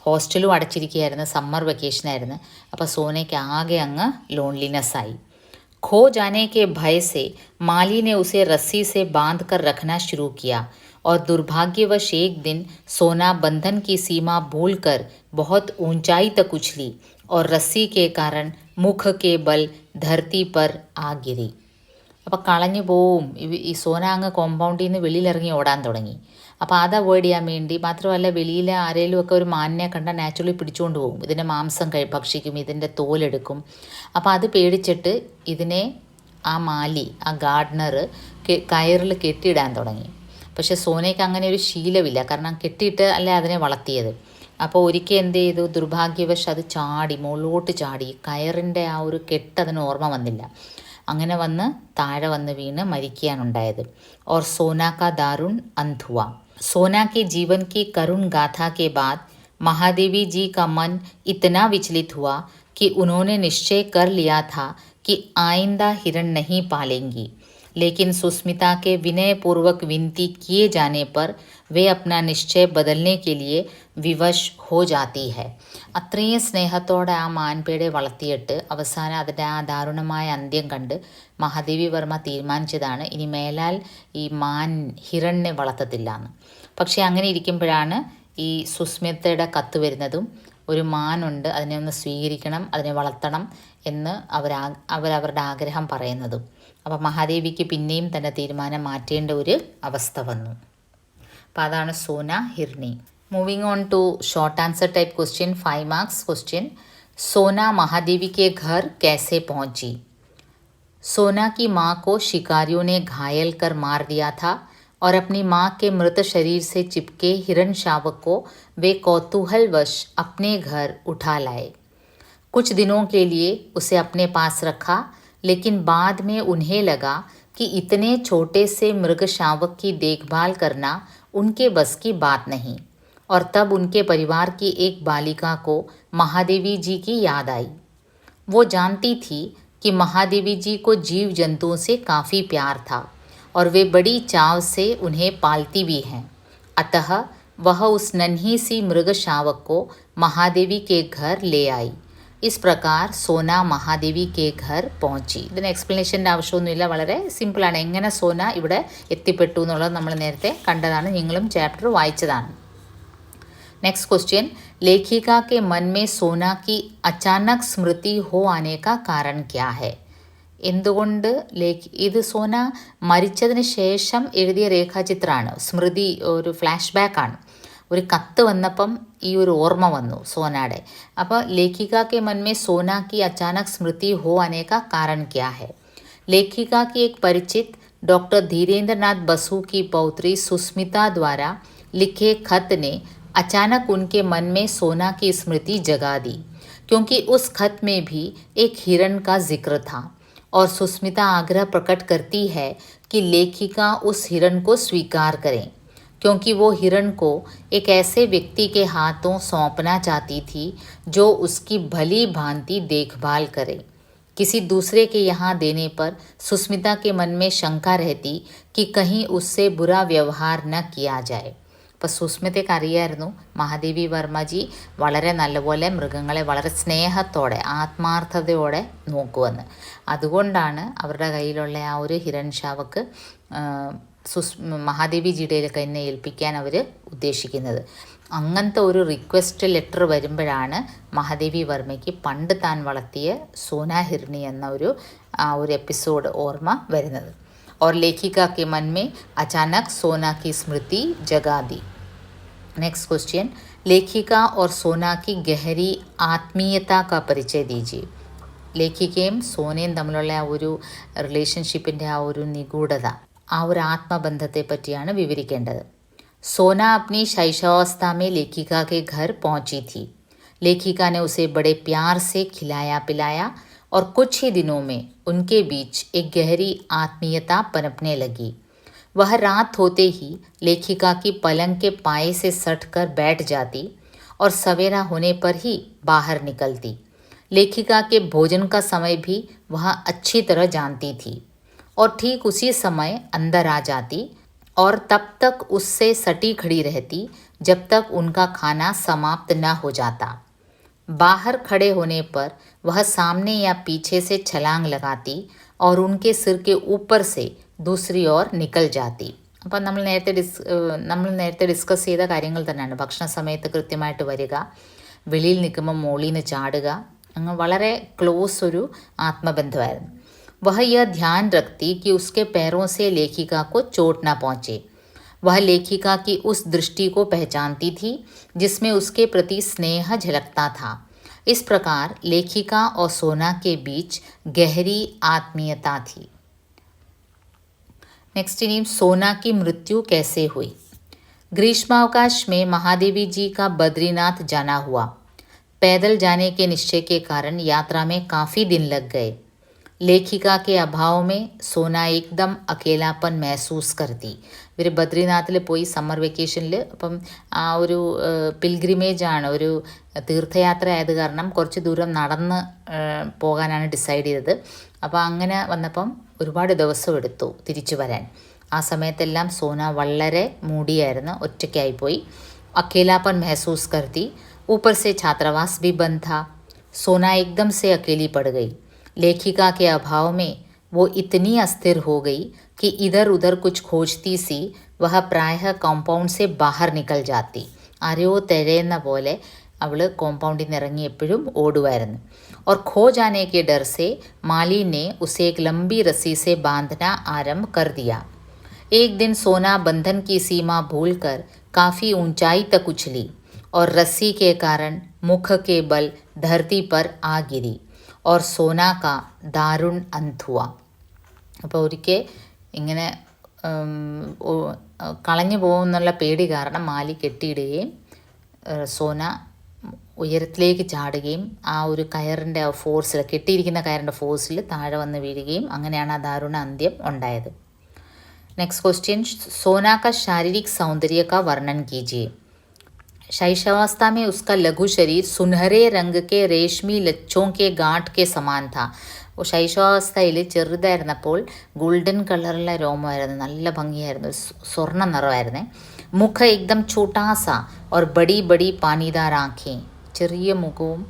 ഹോസ്റ്റലും അടച്ചിരിക്കുകയായിരുന്നു, സമ്മർ വെക്കേഷനായിരുന്നു. അപ്പോൾ സോനയ്ക്ക് ആകെ അങ്ങ് ലോൺലിനെസ്സായി. खो जाने के भय से माली ने उसे रस्सी से बांध कर रखना शुरू किया और दुर्भाग्यवश एक दिन सोना बंधन की सीमा भूलकर बहुत ऊंचाई तक उछली और रस्सी के कारण मुख के बल धरती पर आ गिरी. അപ്പോൾ കളഞ്ഞു പോവും. ഈ സോന അങ്ങ് കോമ്പൗണ്ടിൽ നിന്ന് വെളിയിലിറങ്ങി ഓടാൻ തുടങ്ങി. അപ്പോൾ അത് അവോയ്ഡ് ചെയ്യാൻ വേണ്ടി, മാത്രമല്ല വെളിയിൽ ആരെങ്കിലും ഒക്കെ ഒരു മാനിനെ കണ്ടാൽ നാച്ചുറലി പിടിച്ചുകൊണ്ട് പോകും, ഇതിൻ്റെ മാംസം ഭക്ഷിക്കും, ഇതിൻ്റെ തോലെടുക്കും. അപ്പോൾ അത് പേടിച്ചിട്ട് ഇതിനെ ആ മാലി, ആ ഗാർഡനർ കയറിൽ കെട്ടിയിടാൻ തുടങ്ങി. പക്ഷേ സോനയ്ക്ക് അങ്ങനെ ഒരു ശീലമില്ല, കാരണം കെട്ടിയിട്ട് അല്ലേ അതിനെ വളർത്തിയത്. അപ്പോൾ ഒരിക്കൽ എന്ത് ചെയ്തു, ദുർഭാഗ്യവശ അത് ചാടി, മുകളിലോട്ട് ചാടി. കയറിൻ്റെ ആ ഒരു കെട്ട് അതിന് ഓർമ്മ വന്നില്ല. അങ്ങനെ വന്ന് താഴെ വന്ന് വീണ് മരിക്കുകയാണുണ്ടായത്. और सोना का दारुण अंत हुआ. सोना के जीवन की करुण गाथा के बाद महादेवी जी का मन इतना विचलित हुआ कि उन्होंने निश्चय कर लिया था कि आइंदा हिरण नहीं पालेंगी. लेकिन सुस्मिता के विनयपूर्वक विनती किए जाने पर वे अपना निश्चय बदलने के लिए विवश हो जाती है. അത്രയും സ്നേഹത്തോടെ ആ മാൻപേടെ വളർത്തിയിട്ട് അവസാനം അതിൻ്റെ ആ ദാരുണമായ അന്ത്യം കണ്ട് മഹാദേവി വർമ്മ തീരുമാനിച്ചതാണ് ഇനി മേലാൽ ഈ ഹിരണിനെ വളർത്തത്തില്ല എന്ന്. പക്ഷേ അങ്ങനെ ഇരിക്കുമ്പോഴാണ് ഈ സുസ്മിതയുടെ കത്ത് വരുന്നതും. ഒരു മാനുണ്ട്, അതിനെ ഒന്ന് സ്വീകരിക്കണം, അതിനെ വളർത്തണം എന്ന് അവരവരുടെ ആഗ്രഹം പറയുന്നതും. അപ്പോൾ മഹാദേവിക്ക് പിന്നെയും തൻ്റെ തീരുമാനം മാറ്റേണ്ട ഒരു അവസ്ഥ വന്നു. അപ്പോൾ അതാണ് Sona Hirni. Moving on to short answer type question, 5 marks question. Sona Mahadevi के घर कैसे पहुंची? सोना की माँ को शिकारियों ने घायल कर मार दिया था और अपनी माँ के मृत शरीर से चिपके हिरण शावक को वे कौतूहलवश अपने घर उठा लाए. कुछ दिनों के लिए उसे अपने पास रखा, लेकिन बाद में उन्हें लगा कि इतने छोटे से मृग शावक की देखभाल करना उनके बस की बात नहीं. और तब उनके परिवार की एक बालिका को महादेवी जी की याद आई. वो जानती थी कि महादेवी जी को जीव जंतुओं से काफ़ी प्यार था और वे बड़ी चाव से उन्हें पालती भी हैं. अतः वह उस नन्ही सी मृग शावक को महादेवी के घर ले आई. इस प्रकार സോന മഹാദേവി കെ ഘർ പਹੁंची. ഇതിന് എക്സ്പ്ലനേഷൻ്റെ ആവശ്യമൊന്നുമില്ല, വളരെ സിമ്പിളാണ്. എങ്ങനെ സോന ഇവിടെ എത്തിപ്പെട്ടു എന്നുള്ളത് നമ്മൾ നേരത്തെ കണ്ടതാണ്, നിങ്ങളും ചാപ്റ്റർ വായിച്ചതാണ്. नेक्स्ट क्वेश्चन, लेखिका के मन में सोना की अचानक स्मृति हो आने का कारण क्या है? എന്തുകൊണ്ട് ഇത് സോന മരിച്ചതിന് ശേഷം എഴുതിയ രേഖാചിത്രമാണ്. സ്മൃതി ഒരു ഫ്ലാഷ് ബാക്കാണ്. ഒരു കത്ത് വന്നപ്പം ഈ ഒരു ഓർമ്മ വന്നു സോനയുടെ. അപ്പോൾ ലേഖിക के मन में सोना की अचानक स्मृति हो आने का कारण क्या है? लेखिका की एक परिचित डॉक्टर धीरेन्द्र नाथ बसु की पौत्री सुस्मिता द्वारा लिखे खत ने अचानक उनके मन में सोना की स्मृति जगा दी, क्योंकि उस खत में भी एक हिरण का जिक्र था और सुस्मिता आग्रह प्रकट करती है कि लेखिका उस हिरण को स्वीकार करें, क्योंकि वो हिरण को एक ऐसे व्यक्ति के हाथों सौंपना चाहती थी जो उसकी भली भांति देखभाल करे. किसी दूसरे के यहाँ देने पर सुस्मिता के मन में शंका रहती कि कहीं उससे बुरा व्यवहार न किया जाए. അപ്പോൾ സുസ്മിതയ്ക്ക് അറിയായിരുന്നു മഹാദേവി വർമ്മജി വളരെ നല്ലപോലെ മൃഗങ്ങളെ വളരെ സ്നേഹത്തോടെ ആത്മാർത്ഥതയോടെ നോക്കുമെന്ന്. അതുകൊണ്ടാണ് അവരുടെ കയ്യിലുള്ള ആ ഒരു ഹിരൺ ഷാവക്ക് മഹാദേവിജിയുടെ തന്നെ ഏൽപ്പിക്കാൻ അവർ ഉദ്ദേശിക്കുന്നത്. അങ്ങനത്തെ ഒരു റിക്വസ്റ്റ് ലെറ്റർ വരുമ്പോഴാണ് മഹാദേവി വർമ്മയ്ക്ക് പണ്ട് താൻ വളർത്തിയ സോന ഹിർണി എന്ന ഒരു എപ്പിസോഡ് ഓർമ്മ വരുന്നത്. और लेखिका के मन में अचानक सोना की स्मृति जगा दी. नेक्स्ट क्वेश्चन, लेखिका और सोना की गहरी ആത്മീയത का परिचय दीजिए. ലേഖികയും സോനയും തമ്മിലുള്ള ആ ഒരു റിലേഷൻഷിപ്പിൻ്റെ ആ ഒരു നിഗൂഢത, ആ ഒരു ആത്മബന്ധത്തെ പറ്റിയാണ് വിവരിക്കേണ്ടത്. सोना अपनी शैशवावस्था में लेखिका के घर पहुंची थी. लेखिका ने उसे बड़े प्यार से खिलाया पिलाया और कुछ ही दिनों में उनके बीच एक गहरी आत्मीयता पनपने लगी. वह रात होते ही लेखिका की पलंग के पाए से सटकर बैठ जाती और सवेरा होने पर ही बाहर निकलती. लेखिका के भोजन का समय भी वह अच्छी तरह जानती थी और ठीक उसी समय अंदर आ जाती और तब तक उससे सटी खड़ी रहती जब तक उनका खाना समाप्त न हो जाता. बाहर खड़े होने पर वह सामने या पीछे से छलांग लगाती और उनके सिर के ऊपर से दूसरी ओर निकल जाती. അപ്പം നമ്മൾ നേരത്തെ ഡിസ്കസ് ചെയ്ത കാര്യങ്ങൾ തന്നെയാണ്. ഭക്ഷണ സമയത്ത് കൃത്യമായിട്ട് വരിക, വെളിയിൽ നിൽക്കുമ്പോൾ മോളിൽ നിന്ന് ചാടുക, അങ്ങ് വളരെ ക്ലോസ് ഒരു ആത്മബന്ധമായിരുന്നു. वह यह ध्यान रखती कि उसके पैरों से लेखिका को चोट न पहुँचे. वह लेखिका की उस दृष्टि को पहचानती थी जिसमें उसके प्रति स्नेह झलकता था. इस प्रकार लेखिका और सोना के बीच गहरी आत्मीयता थी. नेक्स्ट नीम, सोना की मृत्यु कैसे हुई? ग्रीष्मावकाश में महादेवी जी का बद्रीनाथ जाना हुआ. पैदल जाने के निश्चय के कारण यात्रा में काफ़ी दिन लग गए. लेखिका के अभाव में सोना एकदम अकेलापन महसूस करती. ഇവർ ബദ്രിനാഥിൽ പോയി സമ്മർ വെക്കേഷനിൽ, അപ്പം ആ ഒരു പിൽഗ്രിമേജാണ്, ഒരു തീർത്ഥയാത്ര ആയത് കാരണം കുറച്ച് ദൂരം നടന്ന് പോകാനാണ് ഡിസൈഡ് ചെയ്തത്. അപ്പോൾ അങ്ങനെ വന്നപ്പം ഒരുപാട് ദിവസം എടുത്തു തിരിച്ചു വരാൻ. ആ സമയത്തെല്ലാം സോന വളരെ മൂടിയായിരുന്നു, ഒറ്റയ്ക്കായിപ്പോയി. अकेलापन महसूस करती. ऊपर से छात्रावास भी बंद था. सोना एकदम से अकेली पड़ गई. लेखिका के अभाव में वो इतनी अस्थिर हो गई कि इधर उधर कुछ खोजती सी वह प्रायः कॉम्पाउंड से बाहर निकल जाती. आരെയോ തിരയുന്ന പോലെ അവൾ കോമ്പൗണ്ടിൽ നിന്ന് ഇറങ്ങി എപ്പോഴും ഓടുമായിരുന്നു. और खो जाने के डर से माली ने उसे एक लंबी रस्सी से बांधना आरंभ कर दिया. एक दिन सोना बंधन की सीमा भूलकर काफ़ी ऊंचाई तक उछली और रस्सी के कारण मुख के बल धरती पर आ गिरी और सोना का दारुण अंत हुआ. അപ്പോൾ ഒരിക്കൽ ഇങ്ങനെ കളഞ്ഞു പോകുമെന്നുള്ള പേടി കാരണം മാലി കെട്ടിയിടുകയും സോന ഉയരത്തിലേക്ക് ചാടുകയും ആ ഒരു കയറിൻ്റെ ഫോഴ്സിൽ, കെട്ടിയിരിക്കുന്ന കയറിൻ്റെ ഫോഴ്സിൽ താഴെ വന്ന് വീഴുകയും അങ്ങനെയാണ് ആ ദാരുണ അന്ത്യം ഉണ്ടായത്. नेक्स्ट क्वेश्चन, सोना का शारीरिक सौंदर्य का वर्णन कीजिए. शैशवावस्था में उसका लघु शरीर सुनहरे रंग के रेशमी लच्छों के गांठ के समान था. ശൈശവാവസ്ഥയിൽ ചെറുതായിരുന്നപ്പോൾ ഗോൾഡൻ കളറുള്ള രോമമായിരുന്നു, നല്ല ഭംഗിയായിരുന്നു, സ്വർണ്ണ നിറമായിരുന്നേ. മുഖ एकदम छोटा सा और बड़ी बड़ी पानीदार आँखें. ചെറിയ മുഖവും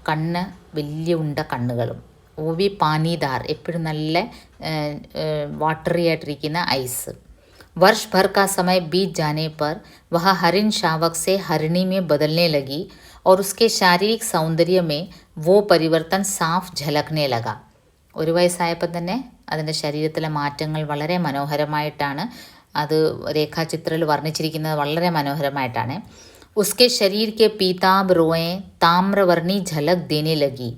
കണ്ണ് വലിയ ഉണ്ട കണ്ണുകളും. वो भी पानीदार എപ്പോഴും നല്ല വാട്ടറി ആയിട്ടിരിക്കുന്ന ഐസ്. वर्ष भर का समय बीत जाने पर वह हरिण शावक से हरिणी में बदलने लगी और उसके शारीरिक सौंदर्य में वो परिवर्तन साफ झलकने लगा. ഒരു വയസ്സായപ്പോൾ തന്നെ അതിൻ്റെ ശരീരത്തിലെ മാറ്റങ്ങൾ വളരെ മനോഹരമായിട്ടാണ് അത് രേഖാചിത്രത്തിൽ വർണ്ണിച്ചിരിക്കുന്നത്. വളരെ മനോഹരമായിട്ടാണ്. उसके शरीर के पीताभ रोएं ताम्रवर्णी झलक देने लगी.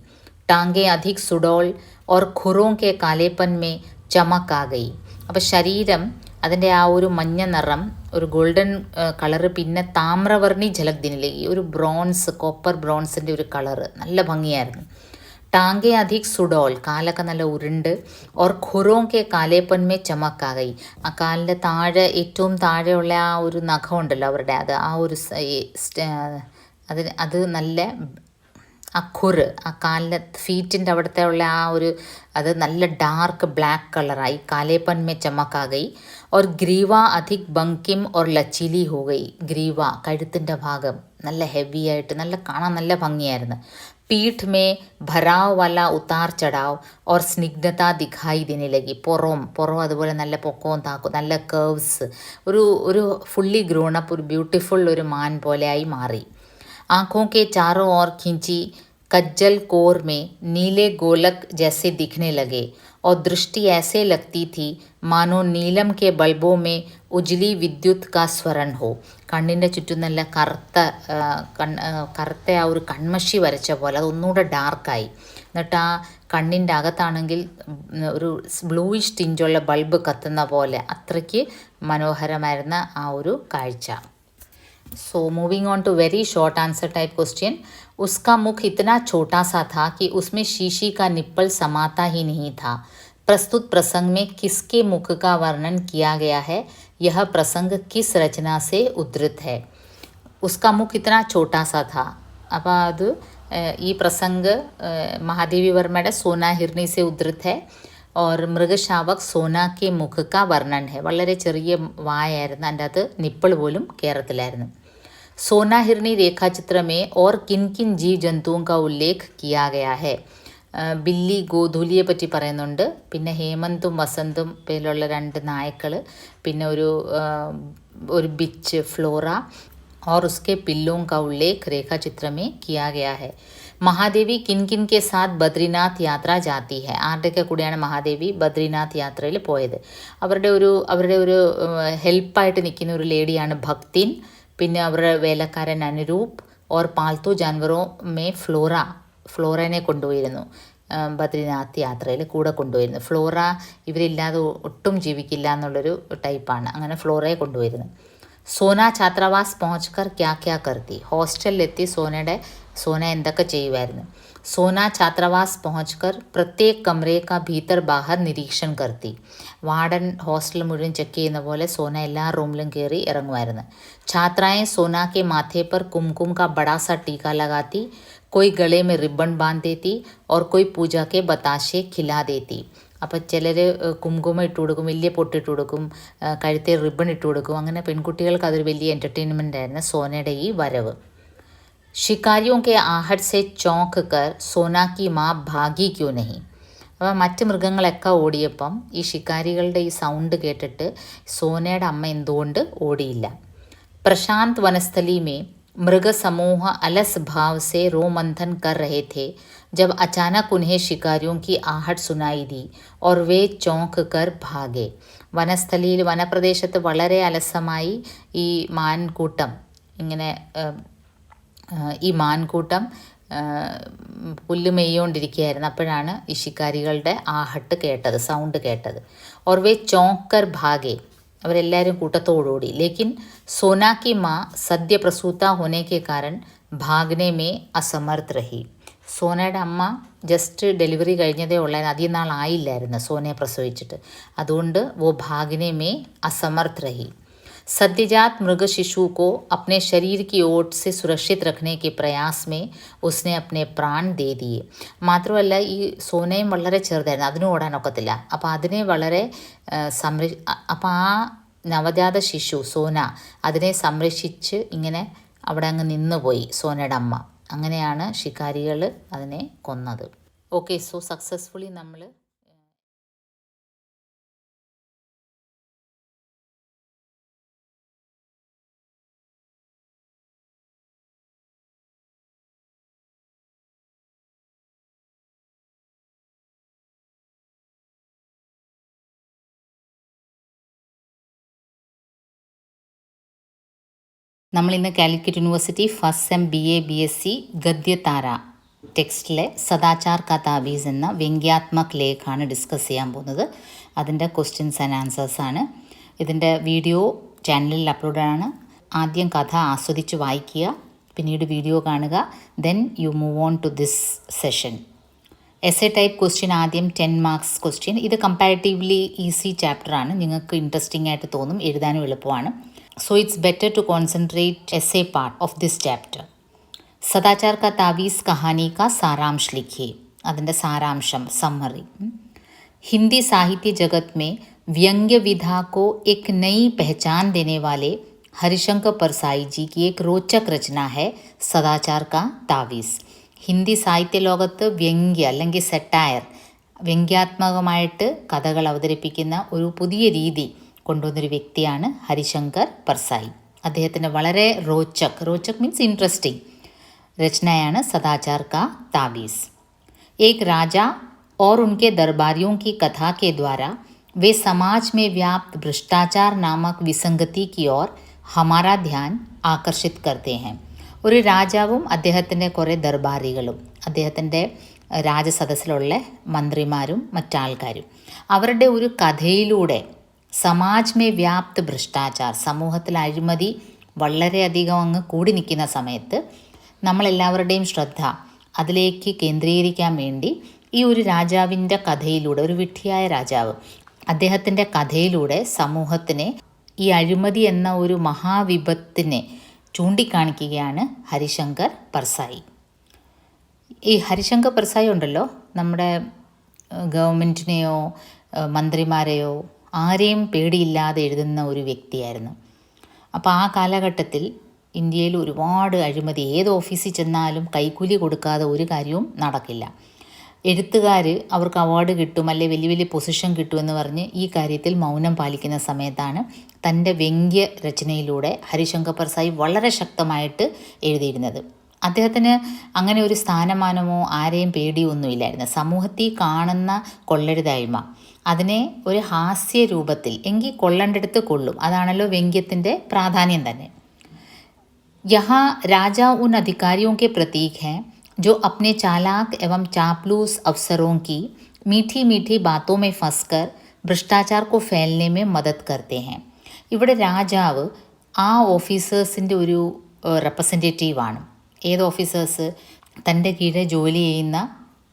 टांगें अधिक सुडौल और खुरों के कालेपन में चमक आ गई. അപ്പോൾ ശരീരം അതിൻ്റെ ആ ഒരു മഞ്ഞ നിറം, ഒരു ഗോൾഡൻ കളറ്, പിന്നെ താമ്രവർണ്ണി ജലഗ്ദിനിലെ ഈ ഒരു ബ്രോൺസ്, കോപ്പർ ബ്രോൺസിൻ്റെ ഒരു കളറ് നല്ല ഭംഗിയായിരുന്നു. ടാങ്കെ അധിക് സുഡോൾ, കാലൊക്കെ നല്ല ഉരുണ്ട്. ഓർ ഖുറോങ്കെ കാലേപ്പന്മേ ചമക്കാകൈ, ആ കാലിൻ്റെ താഴെ ഏറ്റവും താഴെയുള്ള ആ ഒരു നഖം ഉണ്ടല്ലോ അവരുടെ, അത് ആ ഒരു അത് നല്ല ആ ഖുറ്, ആ കാലിൻ്റെ ഫീറ്റിൻ്റെ അവിടുത്തെ ഉള്ള ആ ഒരു അത് നല്ല ഡാർക്ക് ബ്ലാക്ക് കളറായി. കാലേപ്പന്മേ ചമക്കാകൈ. ഓർ ഗ്രീവ അധിക് ബങ്കിം ഓർ ലച്ചീലി ഹോഗൈ. ഗ്രീവ കഴുത്തിൻ്റെ ഭാഗം നല്ല ഹെവി ആയിട്ട് നല്ല കാണാൻ നല്ല ഭംഗിയായിരുന്നു. पीठ में भराव वाला उतार चढ़ाव और स्निग्धता दिखाई देने लगी. പുറം അതുപോലെ നല്ല പൊക്കവും താക്കും, നല്ല കേവ്സ്, ഒരു ഫുള്ളി ഗ്രോണപ്പ്, ഒരു ബ്യൂട്ടിഫുൾ ഒരു മാൻ പോലെയായി മാറി. आँखों के चारों ओर खींची कज्जल कोर में नीले गोलक जैसे दिखने लगे और दृष्टि ऐसे लगती थी मानो नीलम के बल्बों में उजली विद्युत का स्वरण हो. കണ്ണിൻ്റെ ചുറ്റും നല്ല കറുത്ത ആ ഒരു കൺമഷി വരച്ച പോലെ അതൊന്നുകൂടെ ഡാർക്കായി. എന്നിട്ട് ആ കണ്ണിൻ്റെ അകത്താണെങ്കിൽ ഒരു ബ്ലൂയിഷ് ടിഞ്ചുള്ള ബൾബ് കത്തുന്ന പോലെ അത്രയ്ക്ക് മനോഹരമായിരുന്ന ആ ഒരു കാഴ്ച. So moving on to very short answer type question. उसका मुख इतना छोटा सा था कि उसमें शीशी का निप्पल समाता ही नहीं था. प्रस्तुत प्रसंग में किसके मुख का वर्णन किया गया है? यह प्रसंग किस रचना से उद्धृत है? उसका मुख इतना छोटा सा था. അപ്പോൾ അത് ഈ പ്രസംഗ് മഹാദേവി വർമ്മയുടെ സോനാ ഹിർണി സെ ഉദ്ധൃത് ഹെ. और മൃഗശാവക് സോന കെ മുഖ കാ വർണ്ണൻ ഹെ. വളരെ ചെറിയ വായായിരുന്നു, അതിൻ്റെ അത് നിപ്പിൾ പോലും കേരളത്തിലായിരുന്നു. സോനാ ഹിർണി രേഖാചിത്ര में और किन किन जीव जंतुओं का उल्लेख किया गया है? ബില്ലി ഗോധൂലിയെ പറ്റി പറയുന്നുണ്ട്. പിന്നെ ഹേമന്തും വസന്തും പേരിലുള്ള 2 നായ്ക്കൾ, പിന്നെ ഒരു ബിച്ച് ഫ്ലോറ और उसके पिल्लों का उल्लेख रेखा चित्र में किया गया है. മഹാദേവി കിൻ കിൻ കെ സാത്ത് ബദ്രിനാഥ് യാത്ര ജാത്തി ഹെ. ആരുടെയൊക്കെ കൂടിയാണ് മഹാദേവി ബദ്രിനാഥ് യാത്രയിൽ പോയത്? അവരുടെ ഒരു ഹെൽപ്പായിട്ട് നിൽക്കുന്ന ഒരു ലേഡിയാണ് ഭക്തിൻ. പിന്നെ അവരുടെ വേലക്കാരൻ അനുരൂപ്. Or Palthu ജാൻവറോ may ഫ്ലോറനെ കൊണ്ടുപോയിരുന്നു. ബദ്രിനാഥ് യാത്രയിൽ കൂടെ കൊണ്ടുപോയിരുന്നു. ഫ്ലോറ ഇവരില്ലാതെ ഒട്ടും ജീവിക്കില്ല എന്നുള്ളൊരു ടൈപ്പാണ്. അങ്ങനെ ഫ്ലോറയെ കൊണ്ടുപോയിരുന്നു. സോന ഛാത്രാവാസ് പहुंचकर क्या क्या करती? ഹോസ്റ്റലിലെത്തി സോന എന്തൊക്കെ ചെയ്യുമായിരുന്നു? സോന ഛാത്രാവാസ് പहुंचकर പ്രത്യേക കമറേ കാ ഭീതർ ബാഹർ നിരീക്ഷൺ करती. വാർഡൻ ഹോസ്റ്റൽ മുഴുവൻ ചെക്ക് ചെയ്യുന്ന പോലെ സോന എല്ലാ റൂമിലും കയറി ഇറങ്ങുമായിരുന്നു. ഛാത്രാएं सोना के माथे पर कुमकुम का बड़ा सा टीका लगाती. कोई गले में रिबन बांध देती और कोई पूजा के बताशे खिला देती. അപ്പോൾ ചിലർ കുങ്കുമം ഇട്ട് കൊടുക്കും, വലിയ പൊട്ടിട്ട് കൊടുക്കും, കഴുത്തിൽ റിബൺ ഇട്ട് കൊടുക്കും. അങ്ങനെ പെൺകുട്ടികൾക്ക് അതൊരു വലിയ എൻ്റർടൈൻമെൻ്റ് ആയിരുന്നു സോനയുടെ ഈ വരവ്. शिकारियों के आहट से चौंक कर सोना की माँ भागी क्यों नहीं? അപ്പോൾ മറ്റ് മൃഗങ്ങളൊക്കെ ഓടിയപ്പം ഈ ശിക്കാരികളുടെ ഈ സൗണ്ട് കേട്ടിട്ട് സോനയുടെ അമ്മ എന്തുകൊണ്ട് ഓടിയില്ല? प्रशांत वनस्थली में मृग समूह अलस भाव से रोमंथन कर रहे थे जब अचानक उन्हें शिकारियों की आहट सुनाई दी और वे चौंक कर भागे. വനസ്ഥലിയിൽ വനപ്രദേശത്ത് വളരെ അലസമായി ഈ മാൻകൂട്ടം പുല്ല് മെയ്യുകൊണ്ടിരിക്കുകയായിരുന്നു. അപ്പോഴാണ് ഈ ശിക്കാരികളുടെ ആഹട്ട് കേട്ടത്, സൗണ്ട് കേട്ടത്. और वे चौंक कर भागे, അവരെല്ലാവരും കൂട്ടത്തോടുകൂടി. ലേക്കിൻ സോനാ की माँ സദ്യ പ്രസൂത होने के कारण भागने में असमर्थ रही. സോനയുടെ അമ്മ ജസ്റ്റ് ഡെലിവറി കഴിഞ്ഞതേ ഉള്ളായിരുന്നു, അധികം നാൾ ആയില്ലായിരുന്നു സോനയെ പ്രസവിച്ചിട്ട്. അതുകൊണ്ട് वो भागने में असमर्थ रही. सद्यजात मृग शिशु को अपने शरीर की ओट से सुरक्षित रखने के प्रयास में उसने अपने प्राण दे दिए. മാത്രമല്ല ഈ സോനയും വളരെ ചെറുതായിരുന്നു, അതിനും ഓടാനൊക്കത്തില്ല. അപ്പോൾ അതിനെ വളരെ അപ്പോൾ ആ നവജാത ശിശു സോന അതിനെ സംരക്ഷിച്ച് ഇങ്ങനെ അവിടെ അങ്ങ് നിന്നുപോയി സോനയുടെ അമ്മ. അങ്ങനെയാണ് ശിക്കാരികൾ അതിനെ കൊന്നത്. ഓക്കെ, സോ സക്സസ്ഫുള്ളി നമ്മൾ നമ്മളിന്ന് Calicut university first sem BA BSc ഗദ്യതാര ടെക്സ്റ്റിലെ സദാചാർ കാ താവീസ് എന്ന വ്യംഗ്യാത്മക ലേഖാണ് ഡിസ്കസ് ചെയ്യാൻ പോകുന്നത്. അതിൻ്റെ ക്വസ്റ്റ്യൻസ് ആൻഡ് ആൻസേഴ്സാണ്. ഇതിൻ്റെ വീഡിയോ ചാനലിൽ അപ്ലോഡാണ്. ആദ്യം കഥ ആസ്വദിച്ച് വായിക്കുക, പിന്നീട് വീഡിയോ കാണുക. Then you move on to this session. SA type question ആദ്യം 10 മാർക്സ് ക്വസ്റ്റ്യൻ. ഇത് കമ്പാരിറ്റീവ്ലി ഈസി ചാപ്റ്ററാണ്. നിങ്ങൾക്ക് ഇൻട്രസ്റ്റിംഗ് ആയിട്ട് തോന്നും, എഴുതാനും എളുപ്പമാണ്. So it's better to concentrate essay part of this chapter. सदाचार का तावीज़ कहानी का सारांश लिखिए. അതിൻ്റെ സാരാംശം സമ്മറി. हिंदी साहित्य जगत में व्यंग्य विधा को एक नई पहचान देने वाले हरिशंकर परसाई जी की एक रोचक रचना है सदाचार का तावीज़. ഹിന്ദി സാഹിത്യ ലോകത്ത് വ്യംഗ്യ അല്ലെങ്കിൽ സെറ്റയർ, വ്യംഗ്യാത്മകമായിട്ട് കഥകൾ അവതരിപ്പിക്കുന്ന ഒരു പുതിയ രീതി കൊണ്ടുവന്നൊരു വ്യക്തിയാണ് ഹരിശങ്കർ परसाई. അദ്ദേഹത്തിൻ്റെ വളരെ रोचक मीन्स इंटरेस्टिंग रचनायाണ് सदाचार का तावीज़. एक राजा और उनके दरबारियों की कथा के द्वारा वे समाज में व्याप्त भ्रष्टाचार नामक विसंगति की ओर हमारा ध्यान आकर्षित करते हैं. ഒരു രാജാവും അദ്ദേഹത്തിൻ്റെ കുറേ ദർബാരികളും, അദ്ദേഹത്തിൻ്റെ രാജസദസ്സിലുള്ള മന്ത്രിമാരും മറ്റാൾക്കാരും അവരുടെ ഒരു കഥയിലൂടെ സമാജ് മേ വ്യാപ്ത് ഭ്രഷ്ടാചാർ, സമൂഹത്തിൽ അഴിമതി വളരെയധികം അങ്ങ് കൂടി നിൽക്കുന്ന സമയത്ത് നമ്മളെല്ലാവരുടെയും ശ്രദ്ധ അതിലേക്ക് കേന്ദ്രീകരിക്കാൻ വേണ്ടി ഈ ഒരു രാജാവിൻ്റെ കഥയിലൂടെ, ഒരു വിഡ്ഢിയായ രാജാവ്, അദ്ദേഹത്തിൻ്റെ കഥയിലൂടെ സമൂഹത്തിനെ ഈ അഴിമതി എന്ന ഒരു മഹാവിപത്തിനെ ചൂണ്ടിക്കാണിക്കുകയാണ് ഹരിശങ്കർ परसाई. ഈ ഹരിശങ്കർ परसाई ഉണ്ടല്ലോ, നമ്മുടെ ഗവൺമെൻറ്റിനെയോ മന്ത്രിമാരെയോ ആരെയും പേടിയില്ലാതെ എഴുതുന്ന ഒരു വ്യക്തിയായിരുന്നു. അപ്പോൾ ആ കാലഘട്ടത്തിൽ ഇന്ത്യയിൽ ഒരുപാട് അഴിമതി, ഏത് ഓഫീസിൽ ചെന്നാലും കൈക്കൂലി കൊടുക്കാതെ ഒരു കാര്യവും നടക്കില്ല. എഴുത്തുകാർ അവർക്ക് അവാർഡ് കിട്ടും, അല്ലെങ്കിൽ വലിയ വലിയ പൊസിഷൻ കിട്ടുമെന്ന് പറഞ്ഞ് ഈ കാര്യത്തിൽ മൗനം പാലിക്കുന്ന സമയത്താണ് തൻ്റെ വ്യംഗ്യ രചനയിലൂടെ ഹരിശങ്കർ परसाई വളരെ ശക്തമായിട്ട് എഴുതിയിരുന്നത്. അദ്ദേഹത്തിന് അങ്ങനെ ഒരു സ്ഥാനമാനമോ ആരെയും പേടിയൊന്നുമില്ലായിരുന്നു. സമൂഹത്തിൽ കാണുന്ന കൊള്ളരുതായ്മ അതിനെ ഒരു ഹാസ്യ രൂപത്തിൽ എങ്കിൽ കൊള്ളേണ്ടടുത്ത് കൊള്ളും, അതാണല്ലോ വ്യംഗ്യത്തിൻ്റെ പ്രാധാന്യം തന്നെ. यहाँ राजा उन अधिकारियों के प्रतीक हैं जो अपने चालाक एवं चापलूस अफसरों की मीठी मीठी बातों में फंसकर भ्रष्टाचार को फैलने में मदद करते हैं. ഇവിടെ രാജാവ് ആ ഓഫീസേഴ്സിൻ്റെ ഒരു റെപ്രസെൻറ്റേറ്റീവാണ്. ഏത് ഓഫീസേഴ്സ്? തൻ്റെ കീഴെ ജോലി ചെയ്യുന്ന